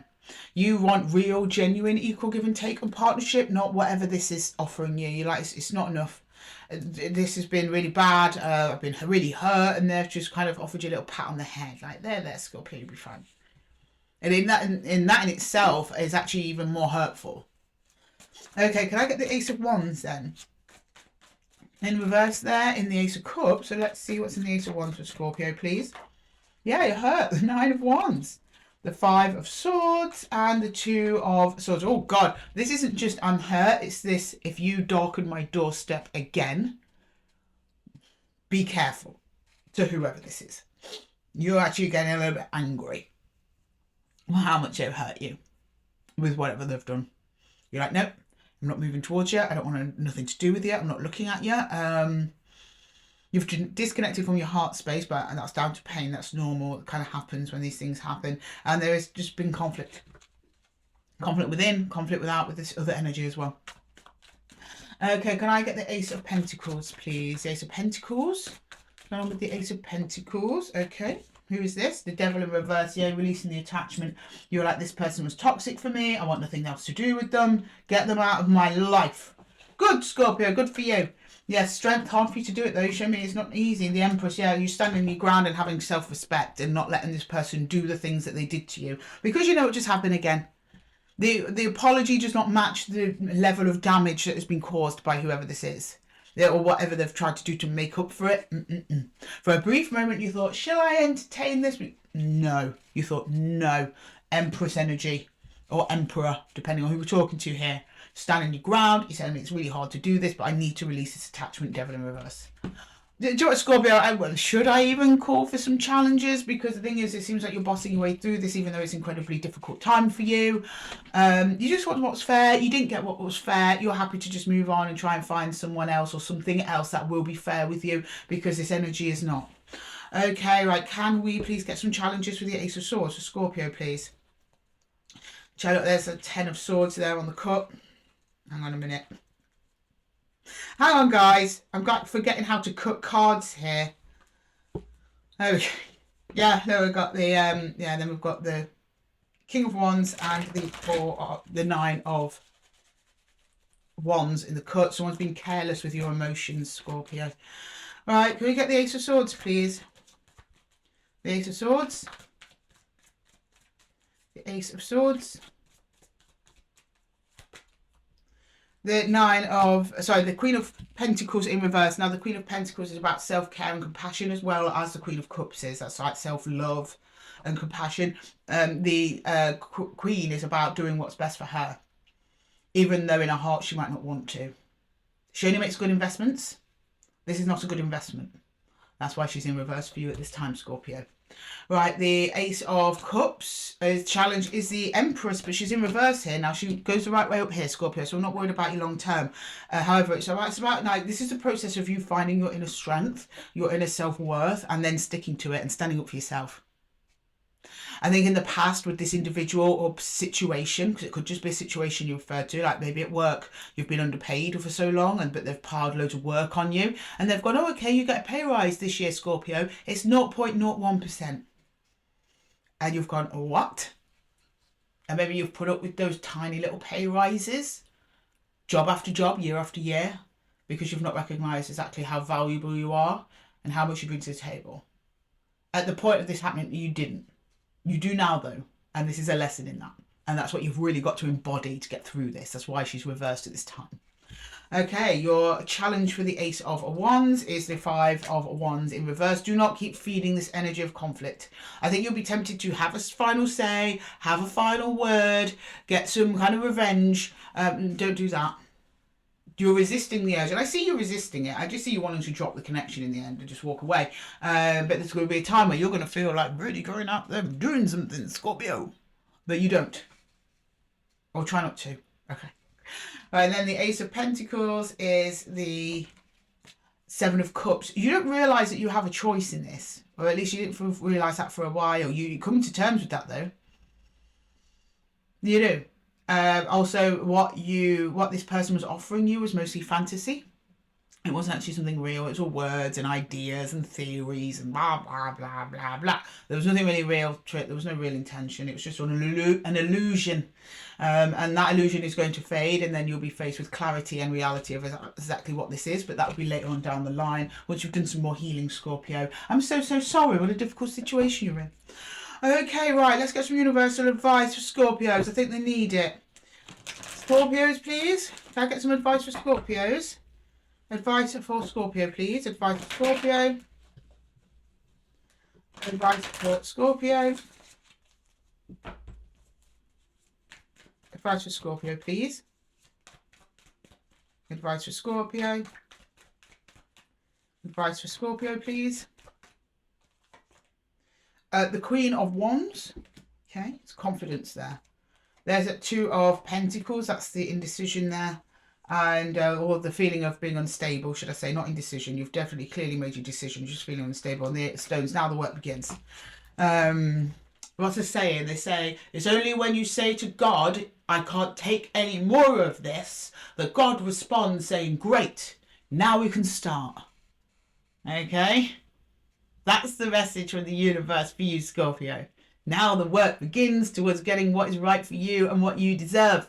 [SPEAKER 1] You want real, genuine, equal give and take on partnership, not whatever this is offering you. You're like, it's not enough. This has been really bad. I've been really hurt, and they've just kind of offered you a little pat on the head, like there, Scorpio, you'll be fine. And in that in itself is actually even more hurtful. Okay, can I get the Ace of Wands then? In reverse there, in the Ace of Cups. So let's see what's in the Ace of Wands for Scorpio, please. Yeah, you're hurt. The Nine of Wands. The Five of Swords and the Two of Swords. Oh, God. This isn't just I'm hurt. It's this, if you darken my doorstep again, be careful to whoever this is. You're actually getting a little bit angry with how much they've hurt you with whatever they've done. You're like, nope, I'm not moving towards you. I don't want nothing to do with you. I'm not looking at you. You've disconnected from your heart space, but that's down to pain. That's normal. It kind of happens when these things happen. And there has just been conflict. Conflict within, conflict without, with this other energy as well. Okay, can I get the Ace of Pentacles, please? The Ace of Pentacles. Going on with the Ace of Pentacles. Okay. Who is this? The Devil in reverse. Yeah, releasing the attachment. You're like, this person was toxic for me. I want nothing else to do with them. Get them out of my life. Good, Scorpio. Good for you. Yes, strength, hard for you to do it though. Show me it's not easy. The Empress, yeah, you standing your ground and having self-respect and not letting this person do the things that they did to you. Because you know it just happened again. The apology does not match the level of damage that has been caused by whoever this is. Or whatever they've tried to do to make up for it. For a brief moment you thought, shall I entertain this? No. You thought, no. Empress energy. Or Emperor, depending on who we're talking to here. Standing your ground, you're telling me it's really hard to do this, but I need to release this attachment, Devil in reverse. Do you know what, Scorpio? Should I even call for some challenges? Because the thing is, it seems like you're bossing your way through this, even though it's an incredibly difficult time for you. You just want what's fair. You didn't get what was fair. You're happy to just move on and try and find someone else or something else that will be fair with you, because this energy is not. Okay, right. Can we please get some challenges for the Ace of Swords for Scorpio, please? There's a 10 of Swords there on the cup. Hang on a minute. Hang on, guys. I'm forgetting how to cut cards here. Okay. Yeah, no, we've got the then we've got the King of Wands and the Nine of Wands in the cut. Someone's been careless with your emotions, Scorpio. Right, can we get the Ace of Swords, please? The Ace of Swords. The Ace of Swords. The Queen of Pentacles in reverse. Now, the Queen of Pentacles is about self-care and compassion, as well as the Queen of Cups is. That's like self-love and compassion. The Queen is about doing what's best for her, even though in her heart she might not want to. She only makes good investments. This is not a good investment. That's why she's in reverse for you at this time, Scorpio. Right, the Ace of Cups challenge is the Empress, but she's in reverse here. Now, she goes the right way up here, Scorpio, so I'm not worried about you long term. However, it's about like, this is the process of you finding your inner strength, your inner self-worth, and then sticking to it and standing up for yourself. I think in the past with this individual or situation, because it could just be a situation you referred to, like maybe at work you've been underpaid for so long, but they've piled loads of work on you, and they've gone, oh, okay, you get a pay rise this year, Scorpio. It's 0.01%. And you've gone, what? And maybe you've put up with those tiny little pay rises, job after job, year after year, because you've not recognised exactly how valuable you are and how much you bring to the table. At the point of this happening, you didn't. You do now, though, and this is a lesson in that. And that's what you've really got to embody to get through this. That's why she's reversed at this time. Okay, your challenge for the Ace of Wands is the Five of Wands in reverse. Do not keep feeding this energy of conflict. I think you'll be tempted to have a final say, have a final word, get some kind of revenge. Don't do that. you're resisting the urge, and I see you resisting it. I just see you wanting to drop the connection in the end and just walk away. But there's going to be a time where you're going to feel like really going out there doing something, Scorpio, but you don't, or try not to. Okay. And then the Ace of Pentacles is the Seven of Cups. You don't realise that you have a choice in this, or at least you didn't realise that for a while. You're coming to terms with that though. You do. Also, what this person was offering you was mostly fantasy. It wasn't actually something real. It was all words and ideas and theories and blah, blah, blah, blah, blah. There was nothing really real to it. There was no real intention. It was just an illusion. And that illusion is going to fade, and then you'll be faced with clarity and reality of exactly what this is. But that will be later on down the line, once you've done some more healing, Scorpio. I'm so sorry. What a difficult situation you're in. Okay, right. Let's get some universal advice for Scorpios. I think they need it. Scorpios, please. Can I get some advice for Scorpios? Advice for Scorpio, please. Advice for Scorpio. Advice for Scorpio. Advice for Scorpio, please. Advice for Scorpio. Advice for Scorpio, please. The Queen of Wands. Okay, it's confidence there. There's a Two of Pentacles. That's the indecision there. And or the feeling of being unstable, should I say, not indecision. You've definitely clearly made your decision. You're just feeling unstable. And the stones, now the work begins. What's the saying? They say, it's only when you say to God, I can't take any more of this, that God responds saying, great, now we can start. Okay? That's the message from the universe for you, Scorpio. Now the work begins towards getting what is right for you and what you deserve.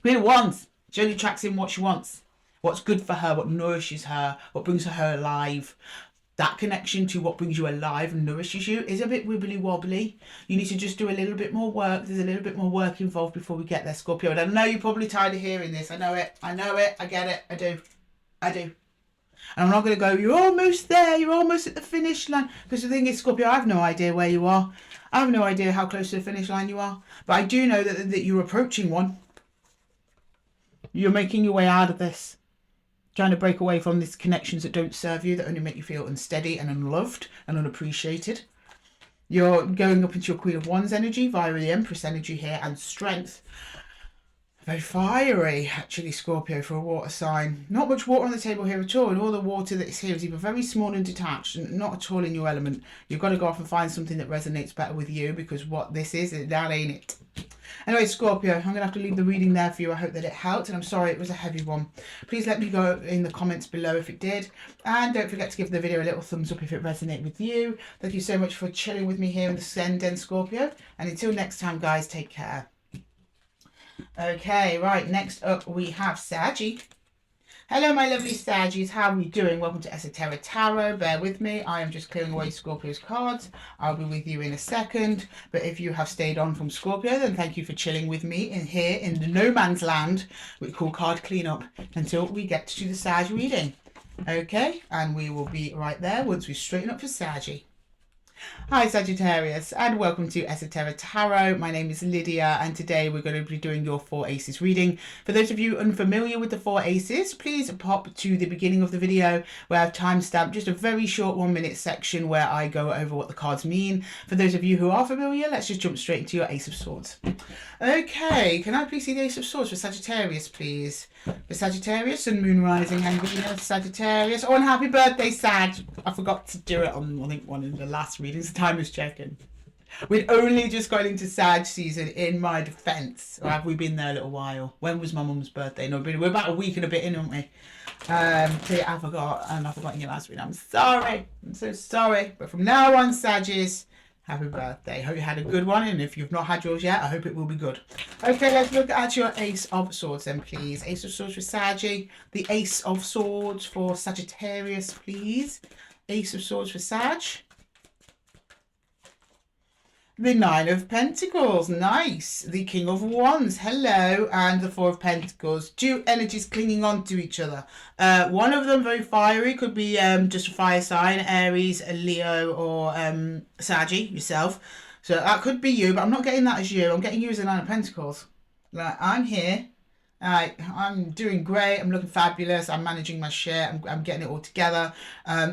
[SPEAKER 1] Queen of Wands. She only tracks in what she wants, what's good for her, what nourishes her, what brings her alive. That connection to what brings you alive and nourishes you is a bit wibbly wobbly. You need to just do a little bit more work. There's a little bit more work involved before we get there, Scorpio. And I know you're probably tired of hearing this. I know it. I get it. I do. And I'm not going to go, you're almost there. You're almost at the finish line. Because the thing is, Scorpio, I have no idea where you are. I have no idea how close to the finish line you are. But I do know that you're approaching one. You're making your way out of this. Trying to break away from these connections that don't serve you, that only make you feel unsteady and unloved and unappreciated. You're going up into your Queen of Wands energy via the Empress energy here, and strength. Very fiery, actually, Scorpio, for a water sign. Not much water on the table here at all, and all the water that is here is either very small and detached and not at all in your element. You've got to go off and find something that resonates better with you, because what this is, that ain't it. Anyway, Scorpio, I'm going to have to leave the reading there for you. I hope that it helped, and I'm sorry it was a heavy one. Please let me know in the comments below if it did, and don't forget to give the video a little thumbs up if it resonated with you. Thank you so much for chilling with me here in the Send, Scorpio, and until next time, guys, take care. Okay, right, next up we have Saggy. Hello, my lovely Saggies. How are we doing? Welcome to Esotera Tarot. Bear with me. I am just clearing away Scorpio's cards. I'll be with you in a second. But if you have stayed on from Scorpio, then thank you for chilling with me in here in the no man's land we call card cleanup until we get to the Sag reading. Okay, and we will be right there once we straighten up for Saggy. Hi Sagittarius, and welcome to Esotera Tarot. My name is Lydia, and today we're going to be doing your 4 Aces reading. For those of you unfamiliar with the 4 Aces, please pop to the beginning of the video where I've timestamped just a very short 1-minute section where I go over what the cards mean. For those of you who are familiar, let's just jump straight into your Ace of Swords. Okay, can I please see the Ace of Swords for Sagittarius, please? For Sagittarius and Moon Rising and Venus, Sagittarius. Oh, and happy birthday, Sag. I forgot to do it on, I think, one of the last readings. The time was checking. We'd only just got into Sag season, in my defence. Or have we been there a little while? When was my mum's birthday? No, we're about a week and a bit in, aren't we? So yeah, I forgot. And I forgot in your last reading. I'm sorry. I'm so sorry. But from now on, Saggies, happy birthday. Hope you had a good one, and if you've not had yours yet, I hope it will be good. Okay, let's look at your Ace of Swords then, please. Ace of Swords for Saggy. The Ace of Swords for Sagittarius, please. Ace of Swords for Sag. The Nine of Pentacles, nice. The King of Wands, hello. And the Four of Pentacles. Two energies clinging on to each other. One of them very fiery, could be just a fire sign, Aries, a Leo, or Saggy, yourself. So that could be you, but I'm not getting that as you. I'm getting you as the Nine of Pentacles. Like, I'm here, I'm doing great. I'm looking fabulous. I'm managing my shit. I'm getting it all together.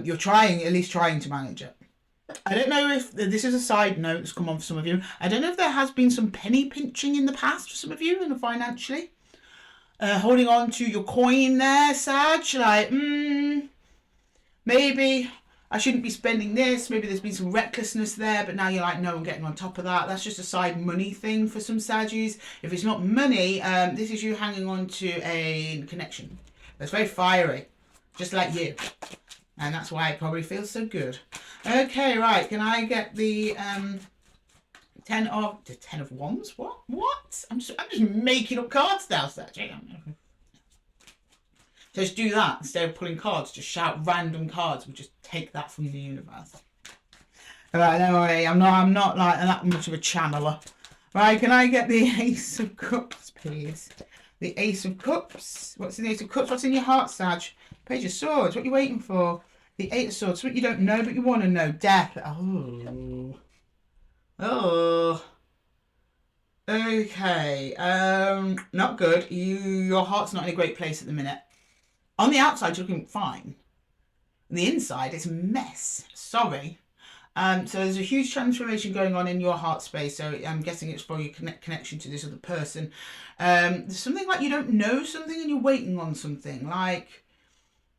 [SPEAKER 1] You're trying, at least trying to manage it. I don't know if this is a side note that's come on for some of you. I don't know if there has been some penny pinching in the past for some of you, and financially. Holding on to your coin there, Sag. Like, maybe I shouldn't be spending this. Maybe there's been some recklessness there, but now you're like, no, I'm getting on top of that. That's just a side money thing for some Saggies. If it's not money, this is you hanging on to a connection that's very fiery, just like you. And that's why it probably feels so good. Okay, right. Can I get the 10 of Wands? What? I'm just making up cards now, Sergio. Just do that instead of pulling cards. Just shout random cards. We'll just take that from the universe. All right, don't worry. I'm not like that much of a channeler. Right, can I get the Ace of Cups, please? The Ace of Cups. What's in the Ace of Cups? What's in your heart, Sag? Page of Swords. What are you waiting for? The Eight of Swords. What you don't know, but you want to know. Death. Oh. Okay. Not good. Your heart's not in a great place at the minute. On the outside, you're looking fine. On the inside, it's a mess. Sorry. So there's a huge transformation going on in your heart space. So I'm guessing it's for your connection to this other person. There's something like you don't know something and you're waiting on something. Like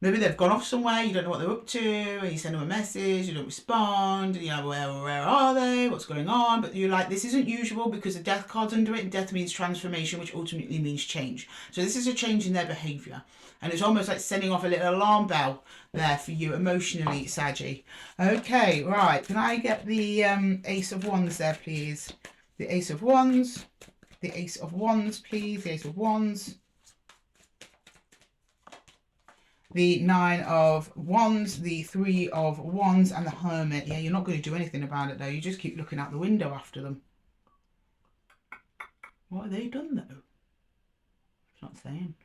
[SPEAKER 1] maybe they've gone off somewhere, you don't know what they're up to, and you send them a message, you don't respond, and you're like, where are they? What's going on? But you're like, this isn't usual because the death card's under it, and death means transformation, which ultimately means change. So this is a change in their behaviour. And it's almost like sending off a little alarm bell there for you emotionally, Saggy. Okay, right. Can I get the Ace of Wands there, please? The Ace of Wands. The Ace of Wands, please. The Ace of Wands. The Nine of Wands, the Three of Wands, and the Hermit. Yeah, you're not going to do anything about it, though. You just keep looking out the window after them. What have they done, though? It's not saying.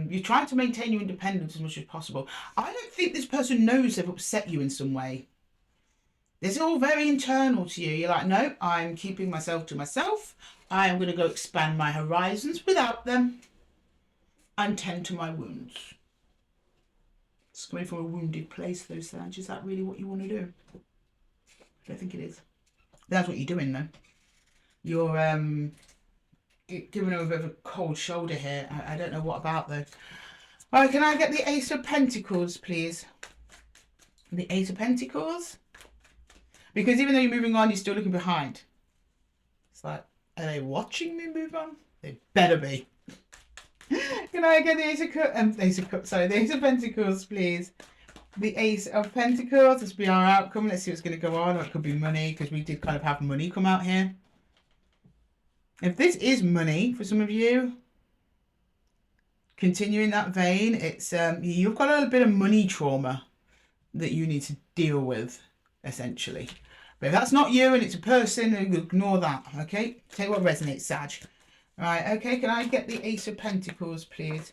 [SPEAKER 1] You're trying to maintain your independence as much as possible. I don't think this person knows they've upset you in some way. This is all very internal to you. You're like, no, I'm keeping myself to myself. I am going to go expand my horizons without them. And tend to my wounds. It's coming from a wounded place, though, Sag. Is that really what you want to do? I don't think it is. That's what you're doing, though. You're giving them a bit of a cold shoulder here. I don't know what about, though. All right, can I get the Ace of Pentacles, please? The Ace of Pentacles? Because even though you're moving on, you're still looking behind. It's like, are they watching me move on? They better be. Can I get the Ace of Pentacles, please? The Ace of Pentacles. This will be our outcome. Let's see what's going to go on. Or it could be money, because we did kind of have money come out here. If this is money for some of you, continuing that vein, it's you've got a little bit of money trauma that you need to deal with, essentially. But if that's not you and it's a person, ignore that, okay? Take what resonates, Sag. Right, okay, can I get the Ace of Pentacles, please?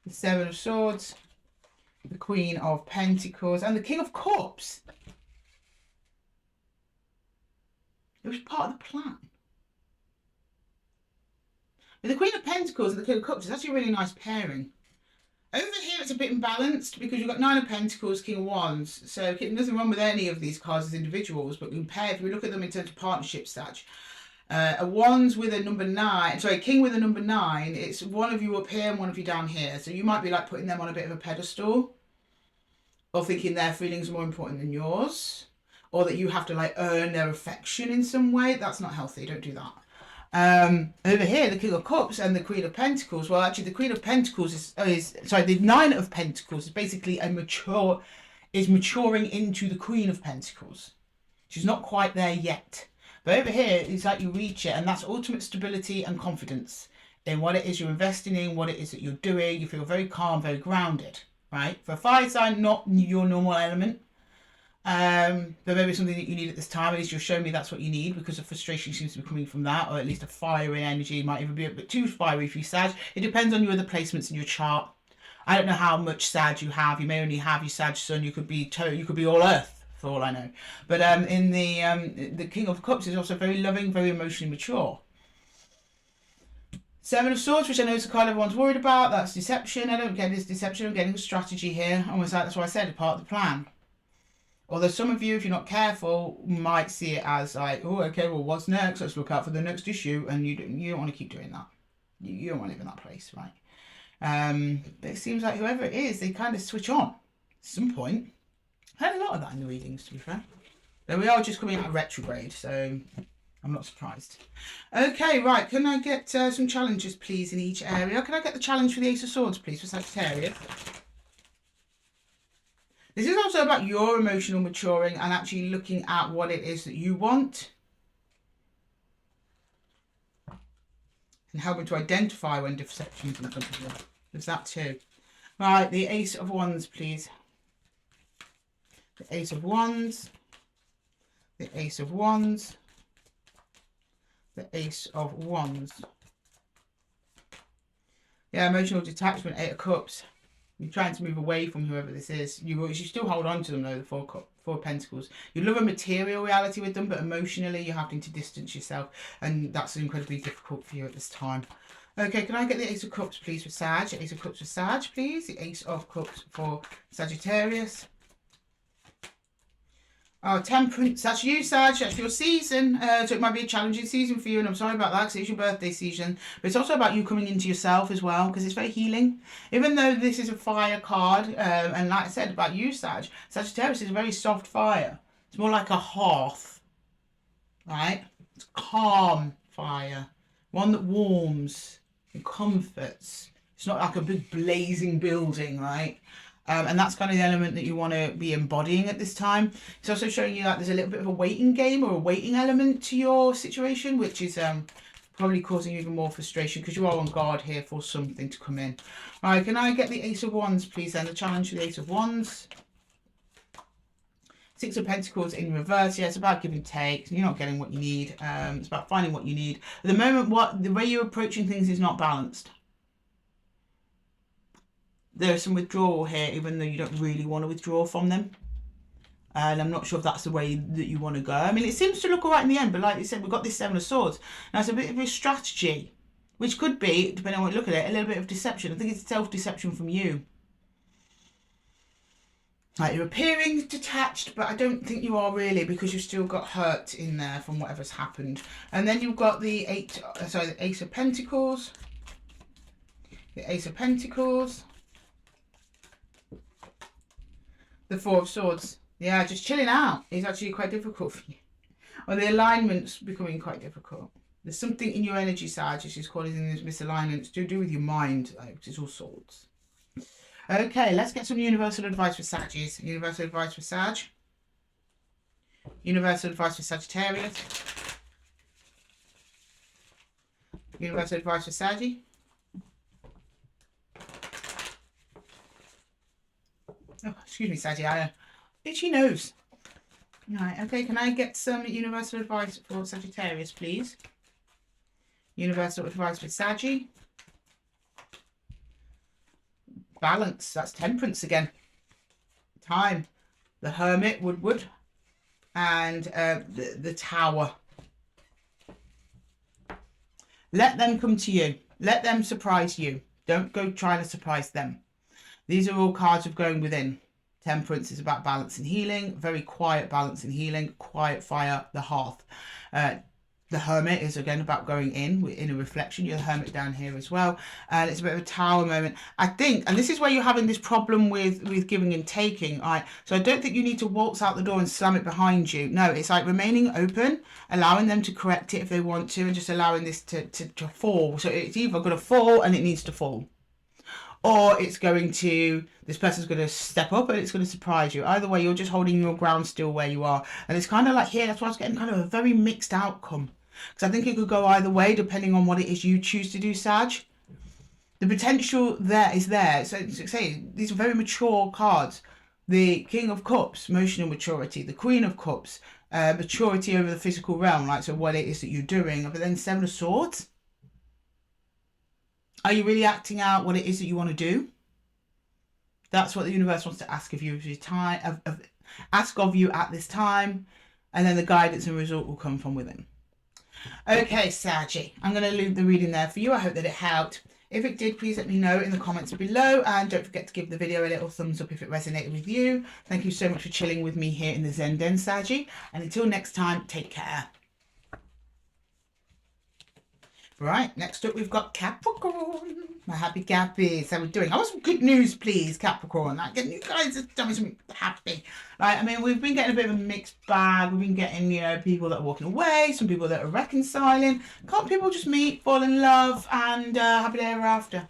[SPEAKER 1] The Seven of Swords, the Queen of Pentacles, and the King of Cups. It was part of the plan. With the Queen of Pentacles and the King of Cups, it's actually a really nice pairing. Over here, it's a bit imbalanced because you've got Nine of Pentacles, King of Wands. So nothing wrong with any of these cards as individuals, but if we look at them in terms of partnership, Sag. A Wands with a number 9, sorry, King with a number 9, it's one of you up here and one of you down here. So you might be like putting them on a bit of a pedestal, or thinking their feelings are more important than yours, or that you have to like earn their affection in some way. That's not healthy, don't do that. Over here, the King of Cups and the Queen of Pentacles, well actually the Queen of Pentacles the Nine of Pentacles is basically maturing into the Queen of Pentacles. She's not quite there yet. But over here, it's like you reach it, and that's ultimate stability and confidence in what it is you're investing in, what it is that you're doing. You feel very calm, very grounded, right? For a fire sign, not your normal element. But maybe something that you need at this time, at least you're showing me that's what you need, because the frustration seems to be coming from that, or at least a fiery energy. Might even be a bit too fiery for you, Sag. It depends on your other placements in your chart. I don't know how much Sag you have. You may only have your Sag Sun. You could be all Earth. For all I know, but in the King of Cups is also very loving, very emotionally mature. Seven of Swords, which I know is the card everyone's worried about. That's deception. I don't get this deception. I'm getting strategy here. Almost like that's why I said a part of the plan. Although some of you, if you're not careful, might see it as like, oh, okay, well, what's next? Let's look out for the next issue. And you don't want to keep doing that. You don't want to live in that place, right? But it seems like whoever it is, they kind of switch on at some point. I had a lot of that in the readings, to be fair. Though we are just coming out of retrograde, so I'm not surprised. Okay, right. Can I get some challenges, please, in each area? Can I get the challenge for the Ace of Swords, please, for Sagittarius? This is also about your emotional maturing and actually looking at what it is that you want. And helping to identify when deception comes up. There's that too. Right, the Ace of Wands, please. The Ace of Wands. The Ace of Wands. The Ace of Wands. Yeah, emotional detachment, 8 of Cups. You're trying to move away from whoever this is. You still hold on to them though, the Four of Pentacles. You love a material reality with them, but emotionally you're having to distance yourself. And that's incredibly difficult for you at this time. Okay, can I get the Ace of Cups, please, for Sag? Ace of Cups for Sag, please. The Ace of Cups for Sagittarius. Oh, Temperance. That's you, Sag. That's your season. So it might be a challenging season for you, and I'm sorry about that because it's your birthday season. But it's also about you coming into yourself as well, because it's very healing. Even though this is a fire card, and like I said about you, Sag, Sagittarius is a very soft fire. It's more like a hearth, right? It's calm fire. One that warms and comforts. It's not like a big blazing building, right? And that's kind of the element that you want to be embodying at this time. It's also showing you that there's a little bit of a waiting game or a waiting element to your situation, which is probably causing you even more frustration because you are on guard here for something to come in. All right, can I get the Ace of Wands, please, then? The challenge for the Ace of Wands. 6 of Pentacles in reverse. Yeah, it's about give and take. You're not getting what you need. It's about finding what you need. At the moment, the way you're approaching things is not balanced. There's some withdrawal here, even though you don't really want to withdraw from them. And I'm not sure if that's the way that you want to go. I mean, it seems to look all right in the end, but like you said, we've got this 7 of Swords. Now, it's a bit of a strategy, which could be, depending on what you look at it, a little bit of deception. I think it's self-deception from you. Like, you're appearing detached, but I don't think you are really, because you've still got hurt in there from whatever's happened. And then you've got the the Ace of Pentacles. The Ace of Pentacles. The 4 of Swords. Yeah, just chilling out is actually quite difficult for you. Or the alignment's becoming quite difficult. There's something in your energy, Sag, which is causing these misalignments to do with your mind, which is all Swords. Okay, let's get some universal advice for Saggies. Universal advice for Sag. Universal advice for Sagittarius. Universal advice for Saggy. Oh, excuse me, Saggy. Itchy nose. Right, okay, can I get some universal advice for Sagittarius, please? Universal advice for Saggy. Balance, that's Temperance again. Time. The Hermit, Woodwood. And the Tower. Let them come to you. Let them surprise you. Don't go trying to surprise them. These are all cards of going within. Temperance is about balance and healing. Very quiet balance and healing. Quiet fire, the hearth. The Hermit is again about going in a reflection. You're the Hermit down here as well. And it's a bit of a Tower moment. I think, and this is where you're having this problem with giving and taking. Right? So I don't think you need to waltz out the door and slam it behind you. No, it's like remaining open, allowing them to correct it if they want to, and just allowing this to fall. So it's either going to fall and it needs to fall. Or it's going to, this person's going to step up and it's going to surprise you. Either way, you're just holding your ground still where you are. And it's kind of like here, that's why I was getting kind of a very mixed outcome. Because I think it could go either way, depending on what it is you choose to do, Sag. The potential there is there. So say, these are very mature cards. The King of Cups, emotional maturity. The Queen of Cups, maturity over the physical realm, right? So what it is that you're doing. But then 7 of Swords. Are you really acting out what it is that you want to do? That's what the universe wants to ask of you. Ask of you at this time, and then the guidance and result will come from within. Okay, Saggy, I'm going to leave the reading there for you. I hope that it helped. If it did, please let me know in the comments below, and don't forget to give the video a little thumbs up if it resonated with you. Thank you so much for chilling with me here in the Zen Den, Saggy, and until next time, take care. Right, next up we've got Capricorn. My happy Cappies, how are we doing? I want some good news, please, Capricorn. Like, you guys are telling me something happy. Like, I mean, we've been getting a bit of a mixed bag. We've been getting, you know, people that are walking away, some people that are reconciling. Can't people just meet, fall in love, and happy day ever after?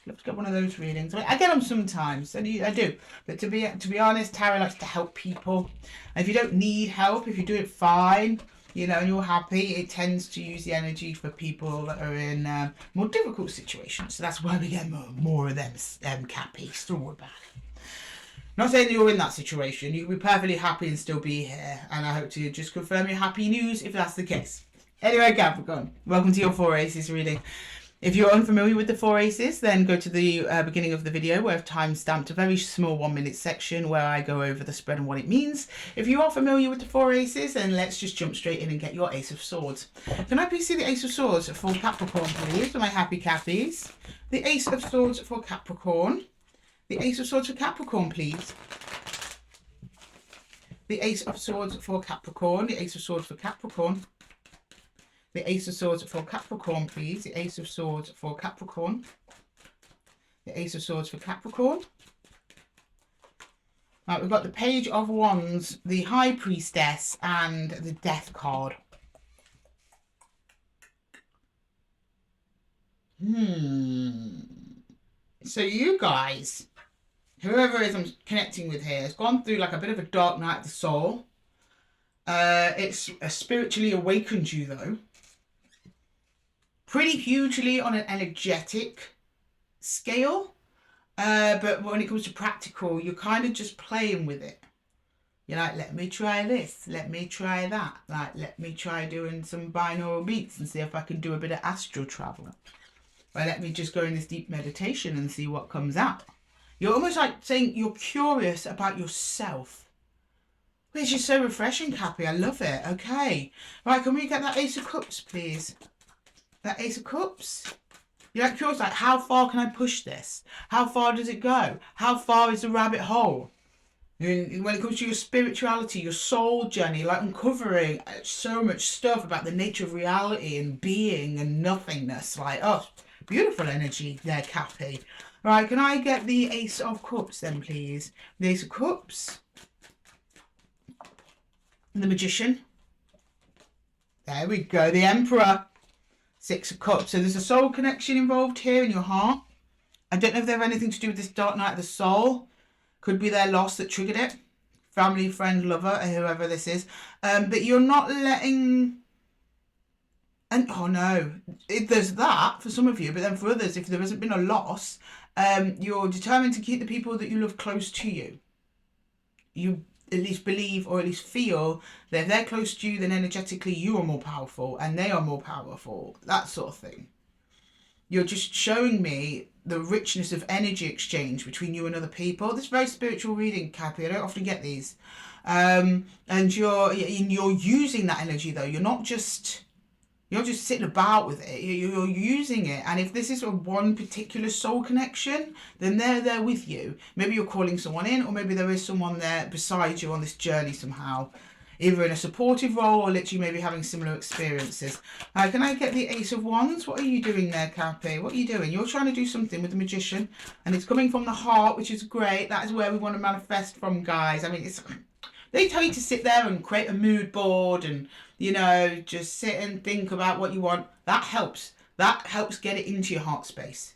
[SPEAKER 1] Let's get one of those readings. I get them sometimes, I do. But to be honest, tarot likes to help people. And if you don't need help, if you do it fine, you know, and you're happy, it tends to use the energy for people that are in more difficult situations. So that's why we get more of them Cappies. Don't worry about it. Not saying that you're in that situation. You can be perfectly happy and still be here. And I hope to just confirm your happy news if that's the case. Anyway, Capricorn, welcome to your 4 Aces reading. If you're unfamiliar with the 4 Aces, then go to the beginning of the video where I've time-stamped a very small 1-minute section where I go over the spread and what it means. If you are familiar with the 4 Aces, then let's just jump straight in and get your Ace of Swords. Can I please see the Ace of Swords for Capricorn, please, for my happy Cappies? The Ace of Swords for Capricorn. The Ace of Swords for Capricorn, please. The Ace of Swords for Capricorn. The Ace of Swords for Capricorn. The Ace of Swords for Capricorn, please. The Ace of Swords for Capricorn. The Ace of Swords for Capricorn. Right, we've got the Page of Wands, the High Priestess, and the Death card. So you guys, whoever it is I'm connecting with here, has gone through like a bit of a dark night of the soul. It's spiritually awakened you, though. Pretty hugely on an energetic scale. But when it comes to practical, you're kind of just playing with it. You're like, let me try this. Let me try that. Like, let me try doing some binaural beats and see if I can do a bit of astral travel. Or let me just go in this deep meditation and see what comes out. You're almost like saying you're curious about yourself. Which is so refreshing, Cappy. I love it. Okay. Right, can we get that Ace of Cups, please? That Ace of Cups. You're like curious, like, how far can I push this? How far does it go? How far is the rabbit hole? And when it comes to your spirituality, your soul journey, like uncovering so much stuff about the nature of reality and being and nothingness. Like, oh, beautiful energy there, Cappy. Right, can I get the Ace of Cups then, please? The Ace of Cups. The Magician. There we go. The Emperor. 6 of Cups. So there's a soul connection involved here in your heart. I don't know if they have anything to do with this dark night of the soul. Could be their loss that triggered it. Family, friend, lover, or whoever this is. But you're not letting... And oh no, there's that for some of you. But then for others, if there hasn't been a loss, you're determined to keep the people that you love close to you. You at least believe or at least feel that if they're close to you, then energetically you are more powerful and they are more powerful, that sort of thing. You're just showing me the richness of energy exchange between you and other people. This is very spiritual reading, Cappy. I don't often get these. And you're using that energy, though. You're not just sitting about with it. You're using it. And if this is a one particular soul connection, then they're there with you. Maybe you're calling someone in, or maybe there is someone there beside you on this journey somehow. Either in a supportive role or literally maybe having similar experiences. Can I get the Ace of Wands? What are you doing there, Cappy? What are you doing? You're trying to do something with the Magician. And it's coming from the heart, which is great. That is where we want to manifest from, guys. I mean, they tell you to sit there and create a mood board and, you know, just sit and think about what you want. That helps. That helps get it into your heart space.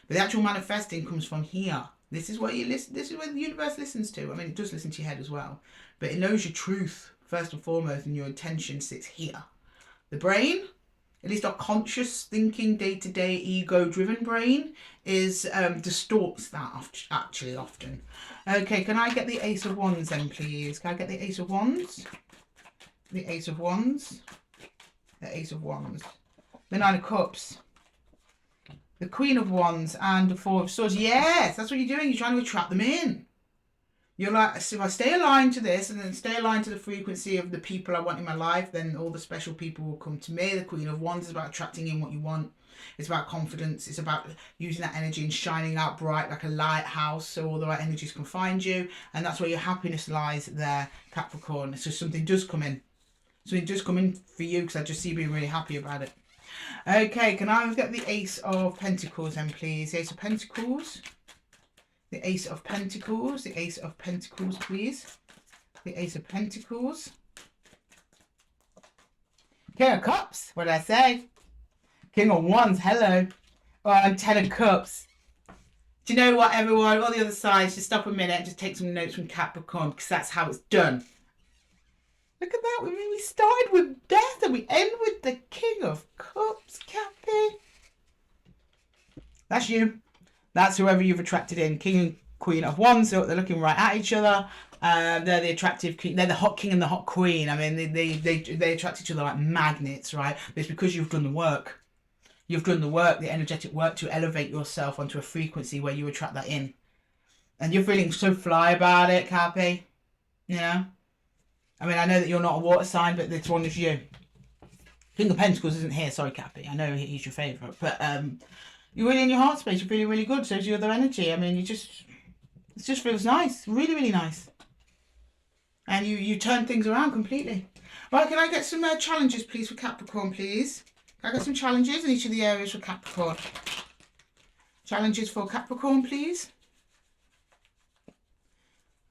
[SPEAKER 1] But the actual manifesting comes from here. This is what you listen. This is what the universe listens to. I mean, it does listen to your head as well, but it knows your truth first and foremost, and your intention sits here. The brain, at least our conscious thinking, day-to-day, ego-driven brain, distorts that actually often. Okay, can I get the Ace of Wands then, please? Can I get the Ace of Wands? The Ace of Wands. The Ace of Wands. The Nine of Cups. The Queen of Wands and the Four of Swords. Yes, that's what you're doing. You're trying to attract them in. You're like, so if I stay aligned to this and then stay aligned to the frequency of the people I want in my life, then all the special people will come to me. The Queen of Wands is about attracting in what you want. It's about confidence. It's about using that energy and shining out bright like a lighthouse so all the right energies can find you. And that's where your happiness lies there, Capricorn. So something does come in. Something does come in for you because I just see you being really happy about it. Okay, can I get the Ace of Pentacles then, please? The Ace of Pentacles. The Ace of Pentacles. The Ace of Pentacles, please. The Ace of Pentacles. King of Cups. What did I say? King of Wands. Hello. Oh, and Ten of Cups. Do you know what, everyone? All the other sides, just stop a minute and just take some notes from Capricorn because that's how it's done. Look at that. We started with death and we end with the King of Cups, Cappy. That's you. That's whoever you've attracted in. King and Queen of Wands. So they're looking right at each other. They're the attractive king. They're the hot king and the hot queen. I mean, they attract each other like magnets, right? But it's because you've done the work. You've done the work, the energetic work to elevate yourself onto a frequency where you attract that in. And you're feeling so fly about it, Cappy. You know? I mean, I know that you're not a water sign, but this one is you. King of Pentacles isn't here. Sorry, Cappy. I know he's your favourite. But you're really in your heart space. You're feeling really good. So is your other energy. I mean, it just feels nice. Really, really nice. And you turn things around completely. Right, can I get some challenges, please, for Capricorn, please? Can I get some challenges in each of the areas for Capricorn? Challenges for Capricorn, please.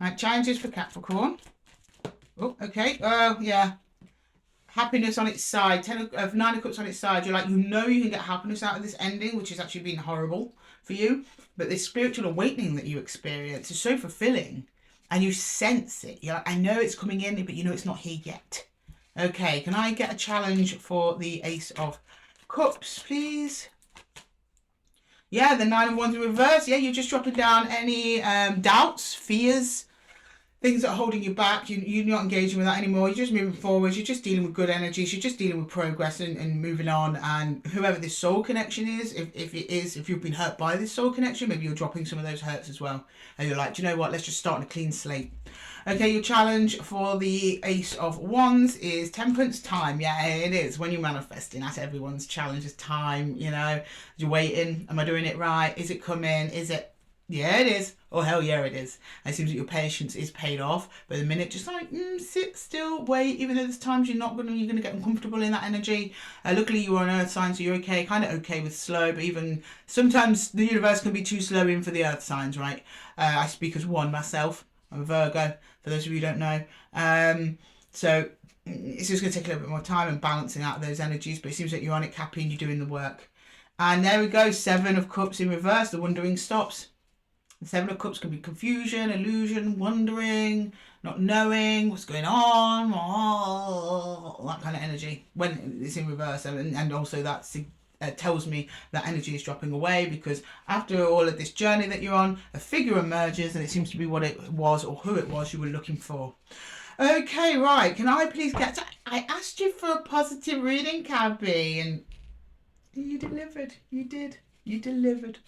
[SPEAKER 1] Right, challenges for Capricorn. Oh, okay. Yeah. Happiness on its side. Nine of Cups on its side. You're like, you know you can get happiness out of this ending, which has actually been horrible for you. But this spiritual awakening that you experience is so fulfilling. And you sense it. You're like, I know it's coming in, but you know it's not here yet. Okay, can I get a challenge for the Ace of Cups, please? Yeah, the Nine of Wands in reverse. Yeah, you're just dropping down any doubts, fears, things that are holding you back. You're not engaging with that anymore. You're just moving forwards. You're just dealing with good energies. You're just dealing with progress and moving on. And whoever this soul connection is, if you've been hurt by this soul connection, maybe you're dropping some of those hurts as well. And you're like, do you know what? Let's just start on a clean slate. Okay, your challenge for the Ace of Wands is Temperance time. Yeah, it is. When you're manifesting, that's everyone's challenge is time, you know. You're waiting. Am I doing it right? Is it coming? Is it? Yeah, it is. Oh, hell yeah, it is. And it seems that your patience is paid off. But the minute, just like, sit still, wait. Even though there's times you're going to get uncomfortable in that energy. Luckily, you are an earth sign, so you're okay. Kind of okay with slow. But even sometimes the universe can be too slow in for the earth signs, right? I speak as one myself. I'm a Virgo, for those of you who don't know. So it's just going to take a little bit more time and balancing out those energies. But it seems like you're on it, Cappy, and you're doing the work. And there we go. Seven of Cups in reverse. The wondering stops. The Seven of Cups can be confusion, illusion, wondering, not knowing what's going on, that kind of energy when it's in reverse. And also that tells me that energy is dropping away because after all of this journey that you're on, a figure emerges and it seems to be what it was or who it was you were looking for. Okay, right. Can I please get... I asked you for a positive reading, Cabby, and you delivered. You did. You delivered.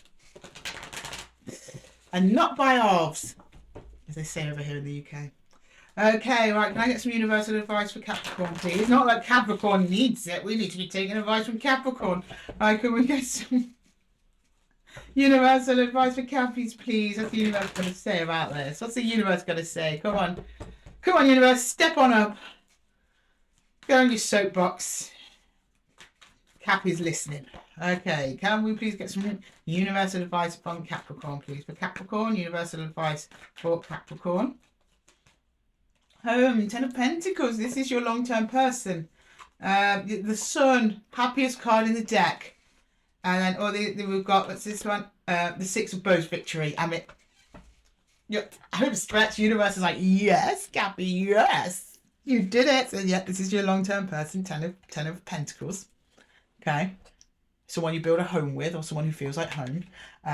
[SPEAKER 1] And not by halves, as they say over here in the UK. Okay, right, can I get some universal advice for Capricorn, please? Not like Capricorn needs it. We need to be taking advice from Capricorn. Right, can we get some universal advice for Cappies, please? What's the universe going to say about this? What's the universe going to say? Come on. Come on, universe, step on up. Go on your soapbox. Cappy's listening. Okay, can we please get some universal advice from Capricorn, please? For Capricorn, universal advice for Capricorn. Ten of Pentacles. This is your long-term person. The Sun, happiest card in the deck. And then, we've got, what's this one? The Six of Bows, victory. I mean, home stretch. Universe is like, yes, Cappy, yes. You did it. And yeah, this is your long-term person. Ten of Pentacles. Okay. Someone you build a home with or someone who feels like home.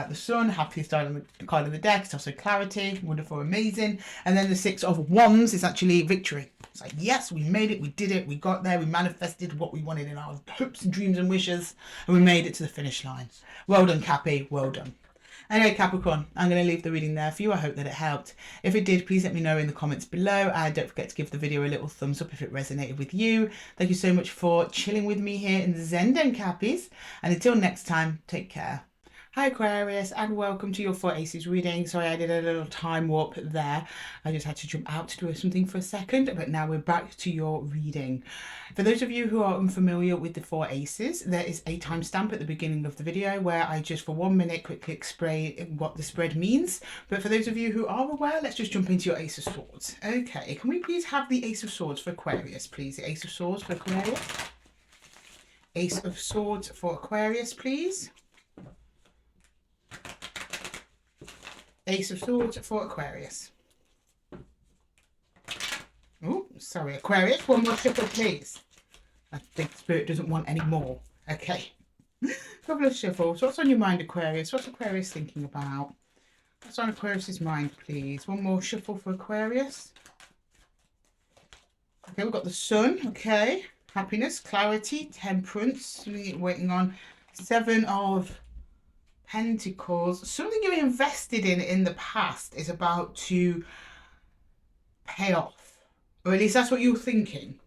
[SPEAKER 1] The Sun, happiest card in the deck. It's also clarity, wonderful, amazing. And then the Six of Wands is actually victory. It's like, yes, we made it, we did it, we got there, we manifested what we wanted in our hopes and dreams and wishes, and we made it to the finish line. Well done, Cappy, well done. Anyway, Capricorn, I'm going to leave the reading there for you. I hope that it helped. If it did, please let me know in the comments below. And don't forget to give the video a little thumbs up if it resonated with you. Thank you so much for chilling with me here in the Zenden Cappies. And until next time, take care. Hi Aquarius, and welcome to your 4 Aces reading. Sorry I did a little time warp there. I just had to jump out to do something for a second, but now we're back to your reading. For those of you who are unfamiliar with the 4 Aces, there is a timestamp at the beginning of the video where I just for 1 minute quickly explain what the spread means. But for those of you who are aware, let's just jump into your Ace of Swords. Okay, can we please have the Ace of Swords for Aquarius, please? The Ace of Swords for Aquarius. Ace of Swords for Aquarius, please. Ace of Swords for Aquarius. Oh, sorry, Aquarius. One more shuffle, please. I think Spirit doesn't want any more. Okay. Couple of shuffles. What's on your mind, Aquarius? What's Aquarius thinking about? What's on Aquarius's mind, please? One more shuffle for Aquarius. Okay, we've got the Sun. Okay. Happiness, clarity, temperance. Something you're waiting on. 7 of Pentacles. Something you invested in the past is about to pay off, or at least that's what you're thinking.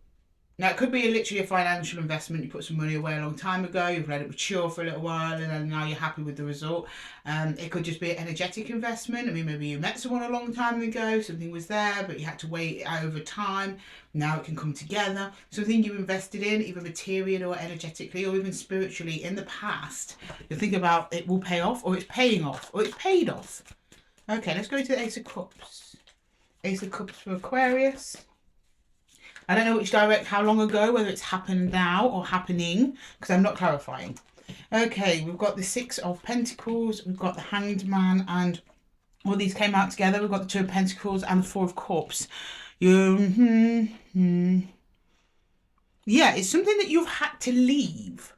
[SPEAKER 1] Now it could be literally a financial investment. You put some money away a long time ago, you've let it mature for a little while, and then now you're happy with the result. It could just be an energetic investment. I mean, maybe you met someone a long time ago, something was there, but you had to wait over time. Now it can come together. Something you invested in, either material or energetically, or even spiritually in the past, you think about it will pay off, or it's paying off, or it's paid off. Okay, let's go to the Ace of Cups. Ace of Cups for Aquarius. I don't know which direct, how long ago, whether it's happened now or happening, because I'm not clarifying. Okay, we've got the 6 of Pentacles, we've got the Hanged Man, and all these came out together. We've got the 2 of Pentacles and the 4 of Cups. Yeah, it's something that you've had to leave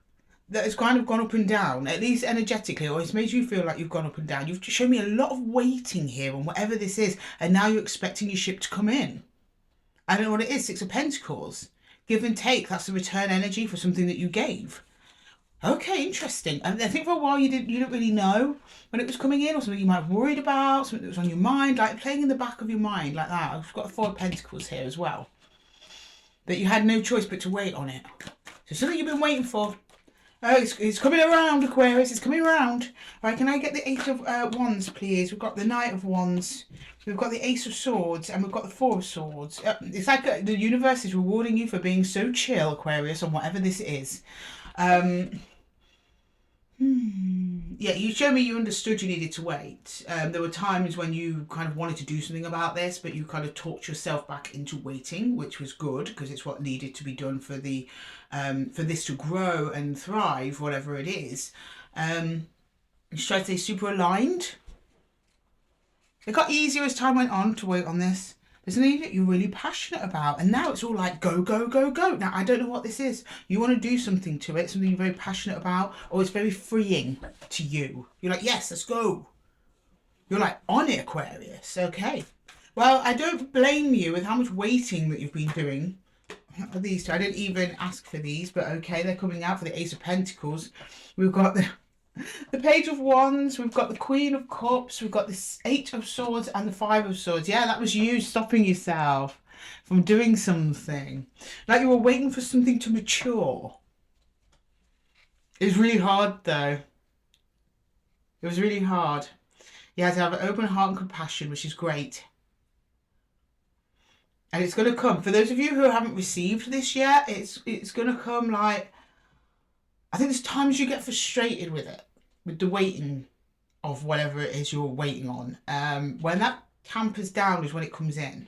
[SPEAKER 1] that has kind of gone up and down, at least energetically, or it's made you feel like you've gone up and down. You've shown me a lot of waiting here on whatever this is, and now you're expecting your ship to come in. I don't know what it is. 6 of Pentacles. Give and take. That's the return energy for something that you gave. Okay, interesting. I think for a while you didn't really know when it was coming in, or something you might have worried about, something that was on your mind, like playing in the back of your mind like that. I've got 4 of Pentacles here as well. That you had no choice but to wait on it. So something you've been waiting for. Oh, it's coming around, Aquarius. It's coming around. Right, can I get the 8 of Wands, please? We've got the Knight of Wands. We've got the Ace of Swords, and we've got the 4 of Swords. It's like the universe is rewarding you for being so chill, Aquarius, on whatever this is. Yeah, you showed me you understood you needed to wait. There were times when you kind of wanted to do something about this, but you kind of talked yourself back into waiting, which was good because it's what needed to be done for the for this to grow and thrive, whatever it is. Just try to stay super aligned. It got easier as time went on to wait on this. There's something that you're really passionate about, and now it's all like go, go, go, go. Now, I don't know what this is. You want to do something to it, something you're very passionate about, or it's very freeing to you. You're like, yes, let's go. You're like on it, Aquarius. Okay. Well, I don't blame you with how much waiting that you've been doing. These two, I didn't even ask for these, but okay, they're coming out for the Ace of Pentacles. We've got the Page of Wands, we've got the Queen of Cups, we've got the 8 of Swords and the 5 of Swords. Yeah, that was you stopping yourself from doing something. Like you were waiting for something to mature. It was really hard though. It was really hard. You had to have an open heart and compassion, which is great. And it's going to come. For those of you who haven't received this yet, it's going to come like... I think there's times you get frustrated with it, with the waiting of whatever it is you're waiting on. When that tampers down is when it comes in.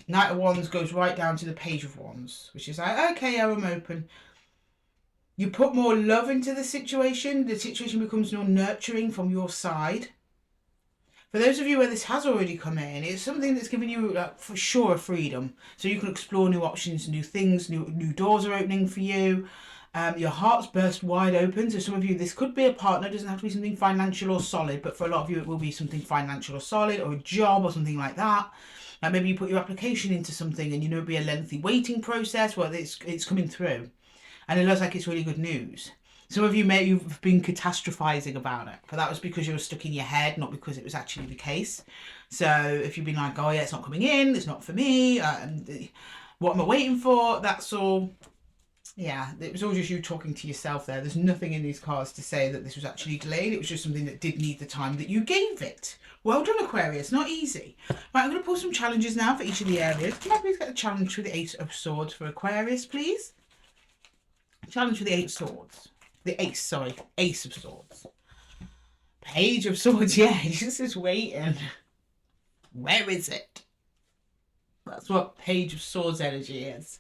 [SPEAKER 1] Knight of Wands goes right down to the Page of Wands, which is like, okay, yeah, I'm open. You put more love into the situation becomes more nurturing from your side. For those of you where this has already come in, it's something that's given you, for sure, freedom. So you can explore new options, new things, new doors are opening for you. Your heart's burst wide open. So some of you, this could be a partner. It doesn't have to be something financial or solid, but for a lot of you, it will be something financial or solid, or a job or something like that. Maybe you put your application into something and it'll be a lengthy waiting process. Well, it's coming through. And it looks like it's really good news. Some of you may have been catastrophizing about it, but that was because you were stuck in your head, not because it was actually the case. So if you've been like, oh yeah, it's not coming in, it's not for me, what am I waiting for? That's all. Yeah, it was all just you talking to yourself there. There's nothing in these cards to say that this was actually delayed. It was just something that did need the time that you gave it. Well done, Aquarius. Not easy. Right, I'm going to pull some challenges now for each of the areas. Can I please get a challenge for the Ace of Swords for Aquarius, please? Challenge for the Eight Swords. The Ace, sorry. Ace of Swords. Page of Swords, yeah. He's just waiting. Where is it? That's what Page of Swords energy is.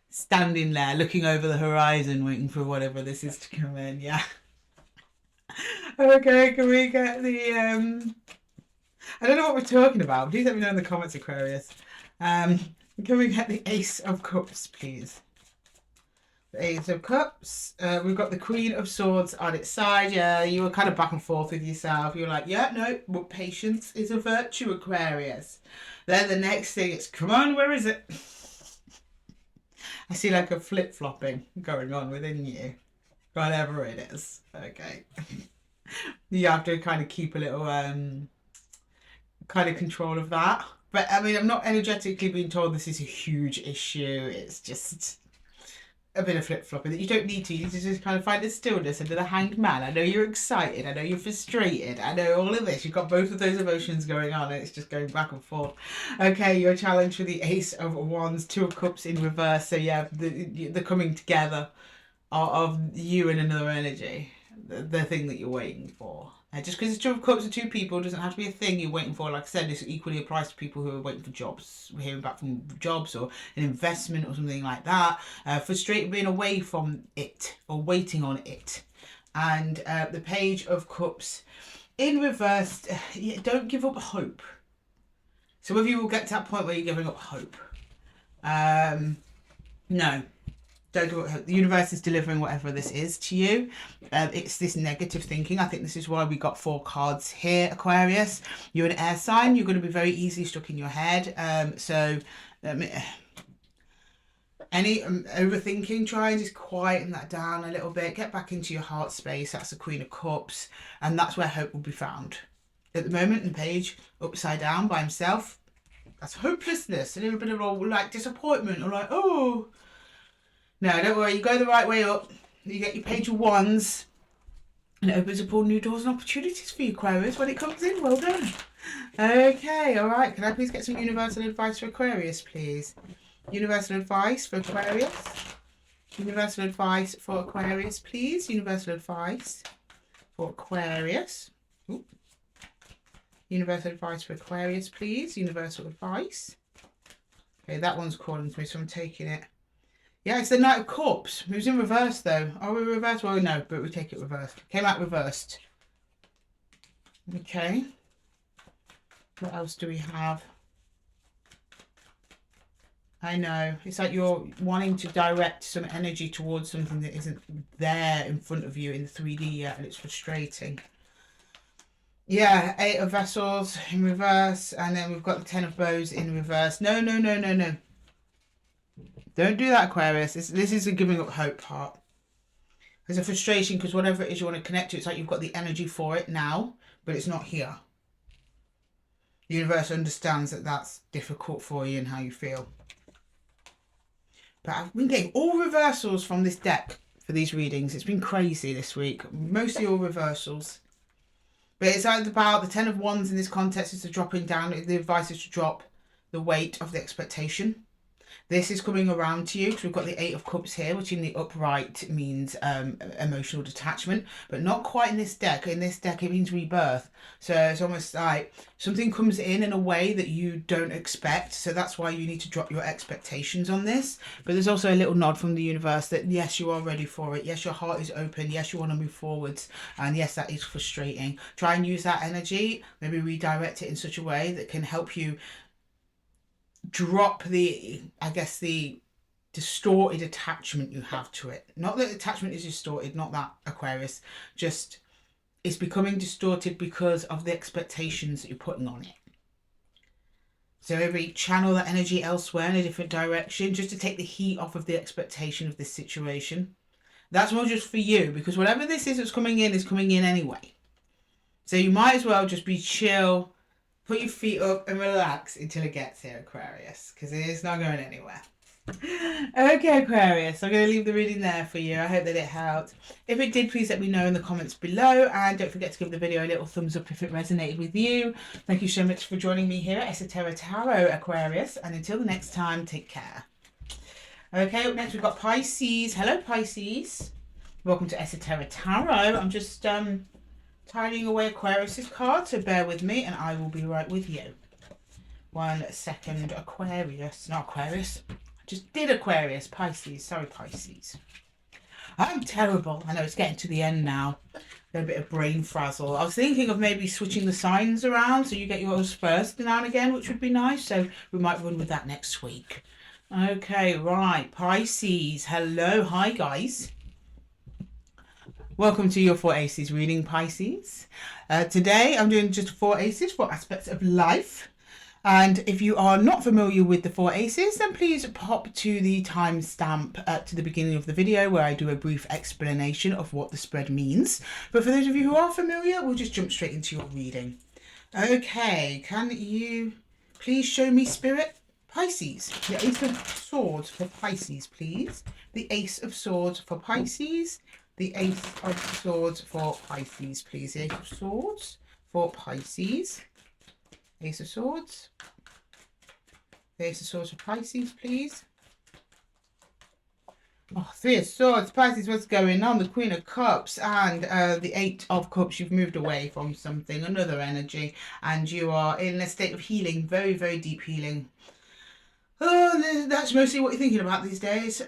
[SPEAKER 1] Standing there, looking over the horizon, waiting for whatever this is to come in, yeah. Okay, can we get the, I don't know what we're talking about. Please let me know in the comments, Aquarius. Can we get the Ace of Cups, please? The Ace of Cups. We've got the Queen of Swords on its side. Yeah, you were kind of back and forth with yourself. You were like, yeah, no, but patience is a virtue, Aquarius. Then the next thing is, come on, where is it? I see like a flip-flopping going on within you. Whatever it is. Okay. You have to kind of keep a little kind of control of that. But I mean, I'm not energetically being told this is a huge issue. It's just a bit of flip-flopping that you don't need to. You need to just kind of find the stillness under the Hanged Man. I know you're excited. I know you're frustrated. I know all of this. You've got both of those emotions going on and it's just going back and forth. Okay, your challenge for the Ace of Wands, Two of Cups in reverse. So yeah, the coming together of you and another energy. The thing that you're waiting for. Just because it's Two of Cups of two people doesn't have to be a thing you're waiting for. Like I said, this equally applies to people who are waiting for jobs, hearing back from jobs or an investment or something like that. Frustrated being away from it or waiting on it. And the Page of Cups in reverse. Don't give up hope. Some of you will get to that point where you're giving up hope. No. Don't give up hope. The universe is delivering whatever this is to you. It's this negative thinking. I think this is why we got 4 cards here, Aquarius. You're an air sign. You're going to be very easily stuck in your head. Any overthinking, try and just quieten that down a little bit. Get back into your heart space. That's the Queen of Cups. And that's where hope will be found. At the moment, the Page upside down by himself. That's hopelessness. A little bit of like disappointment or like, oh... No, don't worry. You go the right way up. You get your Page of Wands. And it opens up all new doors and opportunities for you, Aquarius, when it comes in. Well done. Okay, all right. Can I please get some universal advice for Aquarius, please? Universal advice for Aquarius. Universal advice for Aquarius, please. Universal advice for Aquarius. Ooh. Universal advice for Aquarius, please. Universal advice. Okay, that one's calling to me, so I'm taking it. Yeah, it's the Knight of Cups. It was in reverse, though. Are we reversed? Well, no, but we take it reversed. Came out reversed. Okay. What else do we have? I know. It's like you're wanting to direct some energy towards something that isn't there in front of you in the 3D yet, and it's frustrating. Yeah, 8 of Vessels in reverse, and then we've got the 10 of Bows in reverse. No, no, no, no, no. Don't do that, Aquarius. This is a giving up hope part. There's a frustration because whatever it is you want to connect to, it's like you've got the energy for it now, but it's not here. The universe understands that that's difficult for you and how you feel. But I've been getting all reversals from this deck for these readings. It's been crazy this week. Mostly all reversals. But it's like about the 10 of Wands in this context is to dropping down. The advice is to drop the weight of the expectation. This is coming around to you because we've got the 8 of Cups here, which in the upright means emotional detachment, but not quite in this deck. In this deck, it means rebirth. So it's almost like something comes in a way that you don't expect. So that's why you need to drop your expectations on this. But there's also a little nod from the universe that, yes, you are ready for it. Yes, your heart is open. Yes, you want to move forwards. And yes, that is frustrating. Try and use that energy, maybe redirect it in such a way that can help you drop the, I guess, the distorted attachment you have to it. Not that attachment is distorted, not that, Aquarius. Just it's becoming distorted because of the expectations that you're putting on it. So maybe channel that energy elsewhere in a different direction just to take the heat off of the expectation of this situation. That's more just for you, because whatever this is that's coming in anyway. So you might as well just be chill, put your feet up and relax until it gets here, Aquarius, because it is not going anywhere. Okay, Aquarius, I'm going to leave the reading there for you. I hope that it helped. If it did, please let me know in the comments below, and don't forget to give the video a little thumbs up if it resonated with you. Thank you so much for joining me here at Esotera Tarot, Aquarius, and until the next time, take care. Okay, up next we've got Pisces. Hello, Pisces. Welcome to Esotera Tarot. I'm just tidying away Aquarius's card, so bear with me and I will be right with you. 1 second, Aquarius. Not Aquarius. Just did Aquarius. Pisces. Sorry, Pisces. I'm terrible. I know it's getting to the end now. Got a bit of brain frazzle. I was thinking of maybe switching the signs around so you get yours first now and again, which would be nice. So we might run with that next week. Okay, right. Pisces. Hello. Hi, guys. Welcome to your 4 Aces reading, Pisces. Today I'm doing just 4 Aces for aspects of life. And if you are not familiar with the 4 Aces, then please pop to the timestamp to the beginning of the video where I do a brief explanation of what the spread means. But for those of you who are familiar, we'll just jump straight into your reading. Okay, can you please show me Spirit? Pisces. The Ace of Swords for Pisces, please. The Ace of Swords for Pisces. The Ace of Swords for Pisces, please. The Ace of Swords for Pisces. Ace of Swords. The Ace of Swords for Pisces, please. Oh, 3 of Swords. Pisces, what's going on? The Queen of Cups and the 8 of Cups. You've moved away from something, another energy, and you are in a state of healing, very, very deep healing. Oh, that's mostly what you're thinking about these days.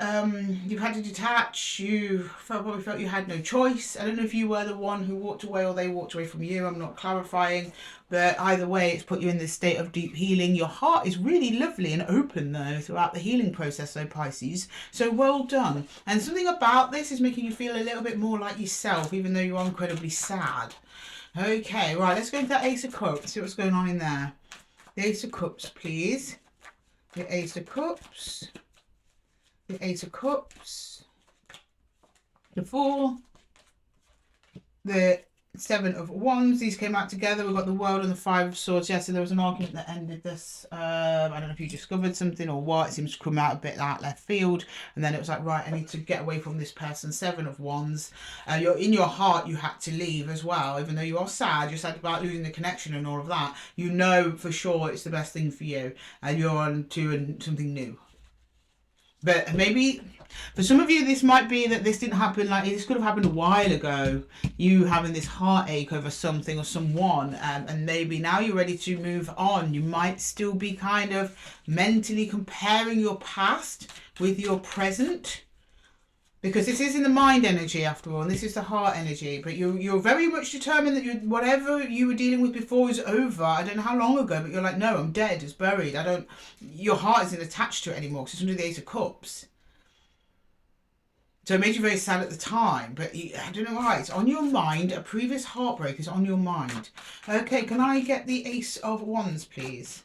[SPEAKER 1] You've had to detach. You probably felt you had no choice. I don't know if you were the one who walked away or they walked away from you. I'm not clarifying. But either way, it's put you in this state of deep healing. Your heart is really lovely and open, though, throughout the healing process, so Pisces. So well done. And something about this is making you feel a little bit more like yourself, even though you are incredibly sad. Okay, right, let's go into that Ace of Cups. See what's going on in there. The Ace of Cups, please. The Ace of Cups, the Ace of Cups, the 4, the 7 of Wands. These came out together. We've got the World and the 5 of Swords. Yeah, so there was an argument that ended this. I don't know if you discovered something or what. It seems to come out a bit like left field. And then it was like, right, I need to get away from this person. 7 of Wands. You're in your heart, you had to leave as well. Even though you are sad, you're sad about losing the connection and all of that. You know for sure it's the best thing for you. And you're on to something new. But maybe for some of you, this might be that this didn't happen, like this could have happened a while ago. You having this heartache over something or someone, and maybe now you're ready to move on. You might still be kind of mentally comparing your past with your present. Because this is in the mind energy after all, and this is the heart energy. But you're very much determined that whatever you were dealing with before is over. I don't know how long ago, but you're like, no, I'm dead, it's buried. Your heart isn't attached to it anymore because it's under the Ace of Cups. So it made you very sad at the time, but I don't know why. It's on your mind. A previous heartbreak is on your mind. Okay, can I get the Ace of Wands, please?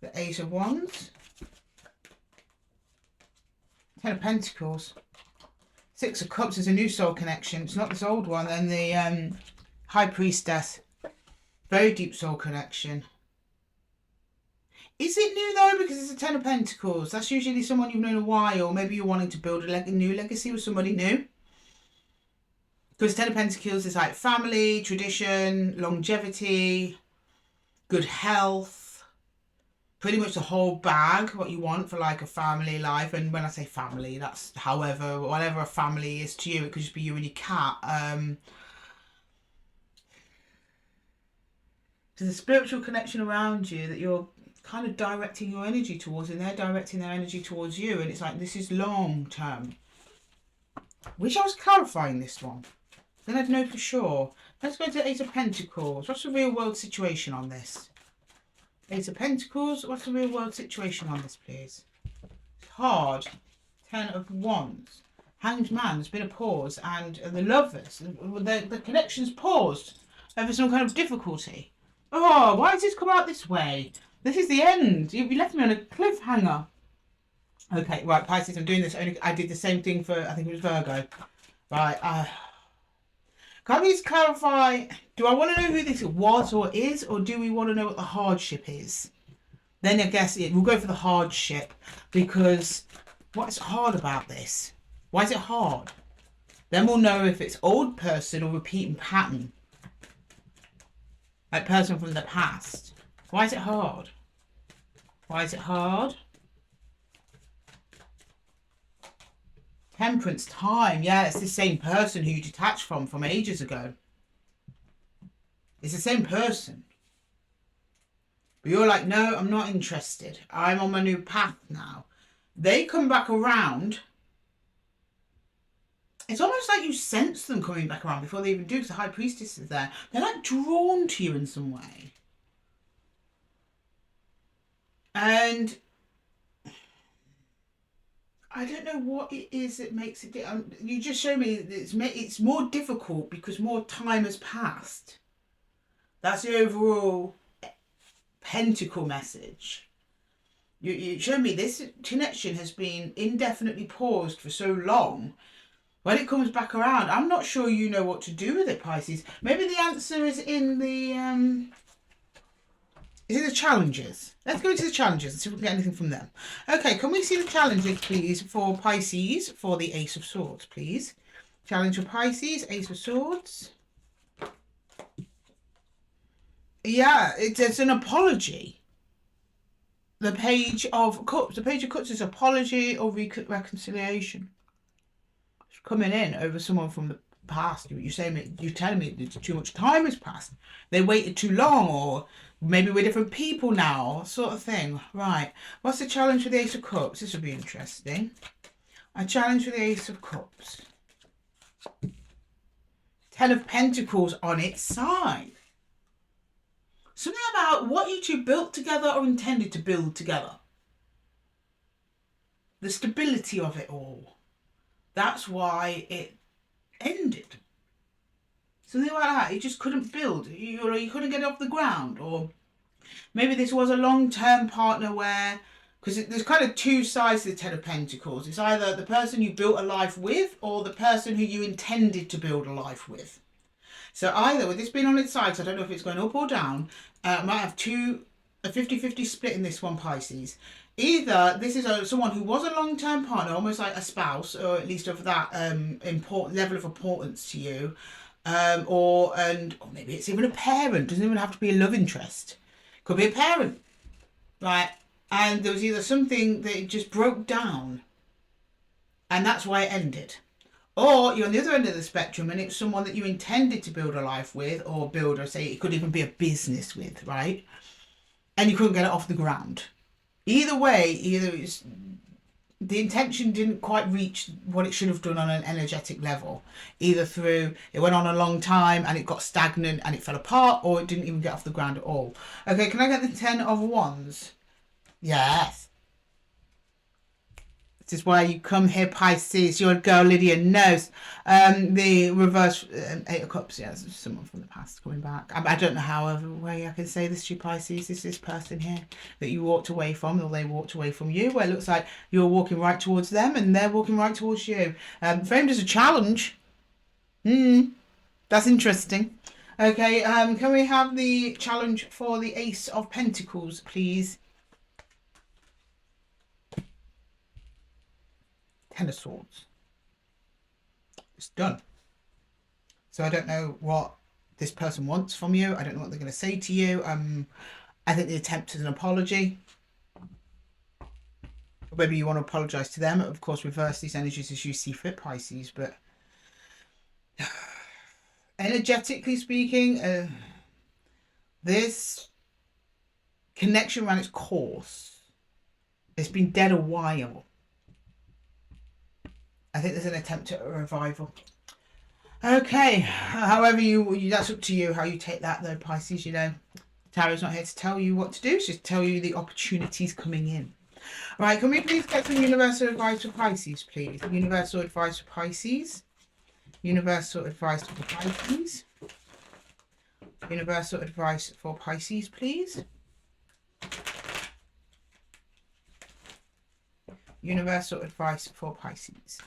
[SPEAKER 1] The Ace of Wands. 10 of Pentacles. 6 of Cups is a new soul connection. It's not this old one. And the High Priestess. Very deep soul connection. Is it new though? Because it's a 10 of Pentacles. That's usually someone you've known a while. Maybe you're wanting to build a new legacy with somebody new. Because 10 of Pentacles is like family, tradition, longevity, good health. Pretty much the whole bag, what you want for like a family life. And when I say family, that's whatever a family is to you. It could just be you and your cat. There's a spiritual connection around you that you're kind of directing your energy towards, and they're directing their energy towards you. And it's like, this is long term. Wish I was clarifying this one. Then I'd know for sure. Let's go to Ace of Pentacles. What's the real world situation on this? Ace of Pentacles, what's the real world situation on this, please? It's hard. 10 of Wands. Hanged Man, there's been a pause. And the Lovers, the connection's paused over some kind of difficulty. Oh, why has this come out this way? This is the end. You left me on a cliffhanger. Okay, right, Pisces, I'm doing this. I did the same thing for, I think it was Virgo. Right. Can we just clarify, do I want to know who this was or is, or do we want to know what the hardship is? Then I guess we'll go for the hardship, because what's hard about this? Why is it hard? Then we'll know if it's old person or repeating pattern. Like person from the past. Why is it hard? Why is it hard? Temperance, time. Yeah, it's the same person who you detached from ages ago. It's the same person. But you're like, no, I'm not interested. I'm on my new path now. They come back around. It's almost like you sense them coming back around before they even do, because the High Priestess is there. They're like drawn to you in some way. And I don't know what it is that makes it. You just show me it's more difficult because more time has passed. That's the overall Pentacle message. You show me this connection has been indefinitely paused for so long. When it comes back around, I'm not sure you know what to do with it, Pisces. Maybe the answer is in the challenges. Let's go to the challenges and see if we can get anything from them. Okay, can we see the challenges, please, for Pisces, for the Ace of Swords, please? Challenge for Pisces, Ace of Swords. Yeah, it's an apology. The Page of Cups. The Page of Cups is apology or reconciliation. It's coming in over someone from the past. You're telling me that too much time has passed. They waited too long, or maybe we're different people now, sort of thing. Right. What's the challenge for the Ace of Cups? This will be interesting. A challenge for the Ace of Cups. Ten of Pentacles on its side. Something about what you two built together or intended to build together. The stability of it all. That's why it ended. Something like that. You just couldn't build. You couldn't get it off the ground. Or maybe this was a long-term partner where... Because there's kind of two sides to the Ten of Pentacles. It's either the person you built a life with or the person who you intended to build a life with. So either, with this being on its side, so I don't know if it's going up or down, I might have a 50-50 split in this one, Pisces. Either this is someone who was a long-term partner, almost like a spouse, or at least of that important level of importance to you, or maybe it's even a parent. Doesn't even have to be a love interest. Could be a parent, right? And there was either something that it just broke down, and that's why it ended. Or you're on the other end of the spectrum and it's someone that you intended to build a life with, or say it could even be a business with, right? And you couldn't get it off the ground. Either way, it's, the intention didn't quite reach what it should have done on an energetic level. Either through, it went on a long time and it got stagnant and it fell apart, or it didn't even get off the ground at all. Okay, can I get the 10 of Wands? Yes. This is why you come here, Pisces. Your girl Lydia knows. The reverse 8 of Cups. Yeah, there's someone from the past coming back. I don't know however way I can say this to you, Pisces. Is this person here that you walked away from, or they walked away from you, where it looks like you're walking right towards them and they're walking right towards you. Framed as a challenge. That's interesting. Okay, can we have the challenge for the Ace of Pentacles, please? 10 of Swords. It's done. So I don't know what this person wants from you. I don't know what they're going to say to you. I think the attempt is an apology. Maybe you want to apologise to them. Of course, reverse these energies as you see fit, Pisces. But energetically speaking, this connection ran its course. It's been dead a while. I think there's an attempt at a revival. Okay, however that's up to you how you take that though, Pisces. You know, Tarot's not here to tell you what to do, it's just to tell you the opportunities coming in. Right, can we please get some universal advice for Pisces, please? Universal advice for Pisces. Universal advice for Pisces. Universal advice for Pisces, please. Universal advice for Pisces.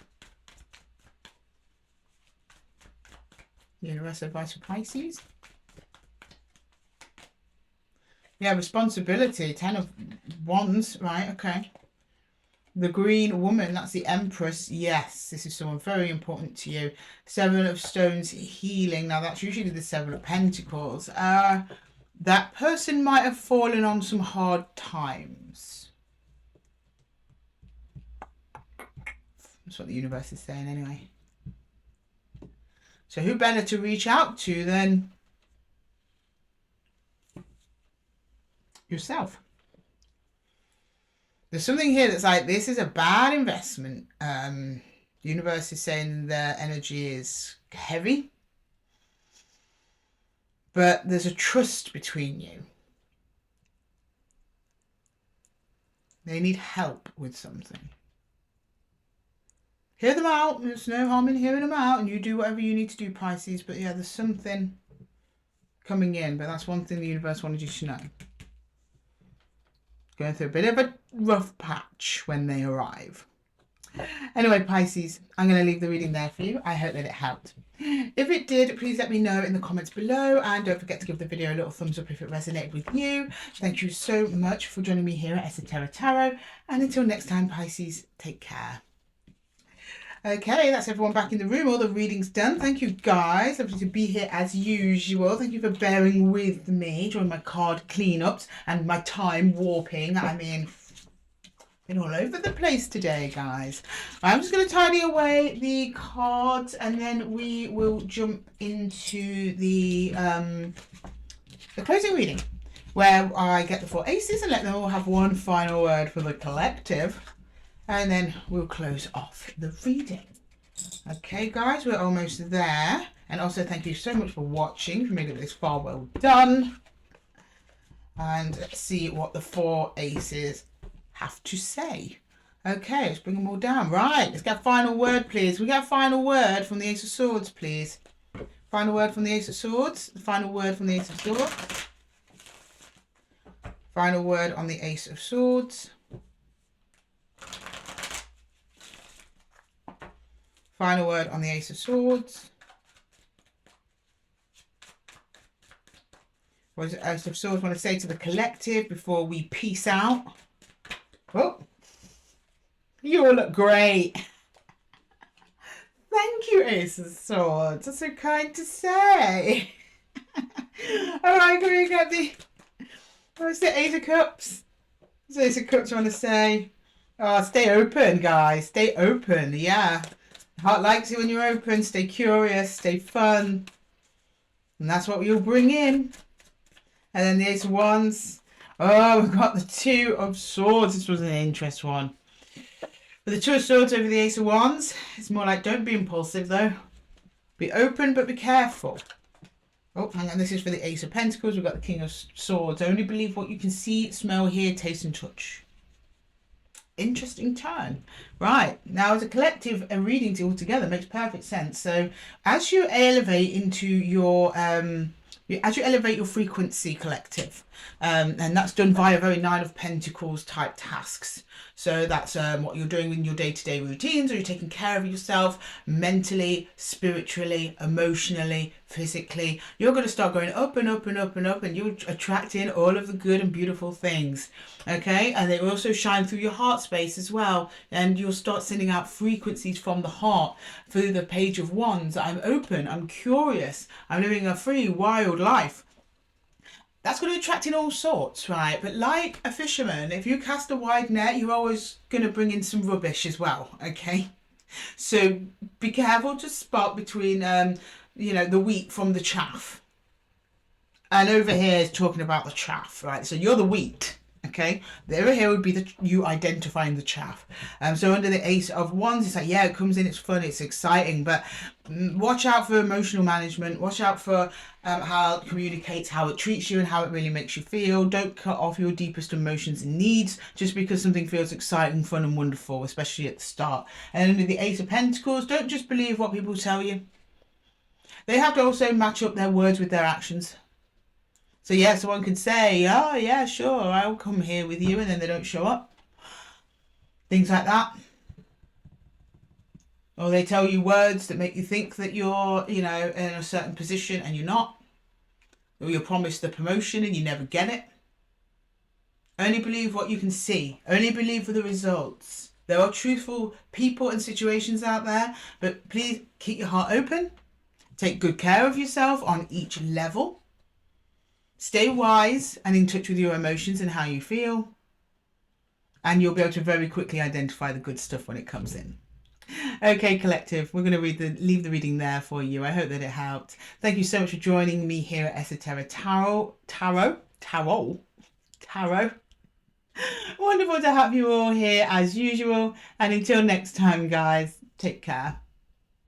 [SPEAKER 1] Universal advice for Pisces. Yeah, responsibility. 10 of Wands. Right, okay. The green woman, that's the Empress. Yes, this is someone very important to you. 7 of Stones, healing. Now, that's usually the 7 of Pentacles. That person might have fallen on some hard times. That's what the universe is saying anyway. So who better to reach out to than yourself? There's something here that's like, this is a bad investment. The universe is saying the energy is heavy. But there's a trust between you. They need help with something. Hear them out. There's no harm in hearing them out. And you do whatever you need to do, Pisces. But yeah, there's something coming in. But that's one thing the universe wanted you to know. Going through a bit of a rough patch when they arrive. Anyway, Pisces, I'm going to leave the reading there for you. I hope that it helped. If it did, please let me know in the comments below, and don't forget to give the video a little thumbs up if it resonated with you. Thank you so much for joining me here at Esotera Tarot, and until next time, Pisces, take care. Okay, that's everyone back in the room. All the reading's done. Thank you, guys. Lovely to be here as usual. Thank you for bearing with me during my card cleanups and my time warping. I mean, been all over the place today, guys. I'm just going to tidy away the cards, and then we will jump into the closing reading, where I get the 4 aces and let them all have one final word for the collective. And then we'll close off the reading. Okay, guys, we're almost there. And also, thank you so much for watching. If you made it this far, well done. And let's see what the 4 aces have to say. Okay, let's bring them all down. Right, let's get a final word, please. We get a final word from the Ace of Swords, please. Final word from the Ace of Swords. The final word from the Ace of Swords. Final word on the Ace of Swords. Final word on the Ace of Swords. What does the Ace of Swords want to say to the collective before we peace out? Oh, you all look great. Thank you, Ace of Swords. That's so kind to say. All right, can we get the... What's the Ace of Cups? What's the Ace of Cups want to say? Oh, stay open, guys. Stay open, yeah. Heart likes it when you're open. Stay curious, stay fun. And that's what you'll bring in. And then the Ace of Wands. Oh, we've got the 2 of Swords. This was an interesting one. With the 2 of Swords over the Ace of Wands, it's more like, don't be impulsive though. Be open, but be careful. Oh, hang on. This is for the Ace of Pentacles. We've got the King of Swords. Only believe what you can see, smell, hear, taste and touch. Interesting turn. Right, now as a collective, a reading all together makes perfect sense. So as you elevate into your as you elevate your frequency, collective, and that's done via very 9 of Pentacles type tasks. So that's what you're doing in your day-to-day routines, or you're taking care of yourself mentally, spiritually, emotionally, physically. You're going to start going up and up and up and up, and you're attracting all of the good and beautiful things. Okay, and they also shine through your heart space as well, and you'll start sending out frequencies from the heart through the Page of Wands. I'm open, I'm curious, I'm living a free, wild life. That's going to attract in all sorts, right? But like a fisherman, if you cast a wide net, you're always going to bring in some rubbish as well, okay? So be careful to spot between, you know, the wheat from the chaff. And over here is talking about the chaff, right? So you're the wheat, okay? The over here would be you identifying the chaff. So under the Ace of Wands, it's like, yeah, it comes in, it's fun, it's exciting, but watch out for emotional management. Watch out for how it communicates, how it treats you, and how it really makes you feel. Don't cut off your deepest emotions and needs just because something feels exciting, fun, and wonderful, especially at the start. And under the Ace of Pentacles, don't just believe what people tell you. They have to also match up their words with their actions. So yeah, someone could say, oh yeah, sure, I'll come here with you, and then they don't show up. Things like that. Or they tell you words that make you think that you're, you know, in a certain position and you're not. Or you're promised the promotion and you never get it. Only believe what you can see. Only believe for the results. There are truthful people and situations out there, but please keep your heart open. Take good care of yourself on each level. Stay wise and in touch with your emotions and how you feel. And you'll be able to very quickly identify the good stuff when it comes in. Okay, collective, we're going to leave the reading there for you. I hope that it helped. Thank you so much for joining me here at Esotera Tarot. Wonderful to have you all here as usual. And until next time, guys, take care.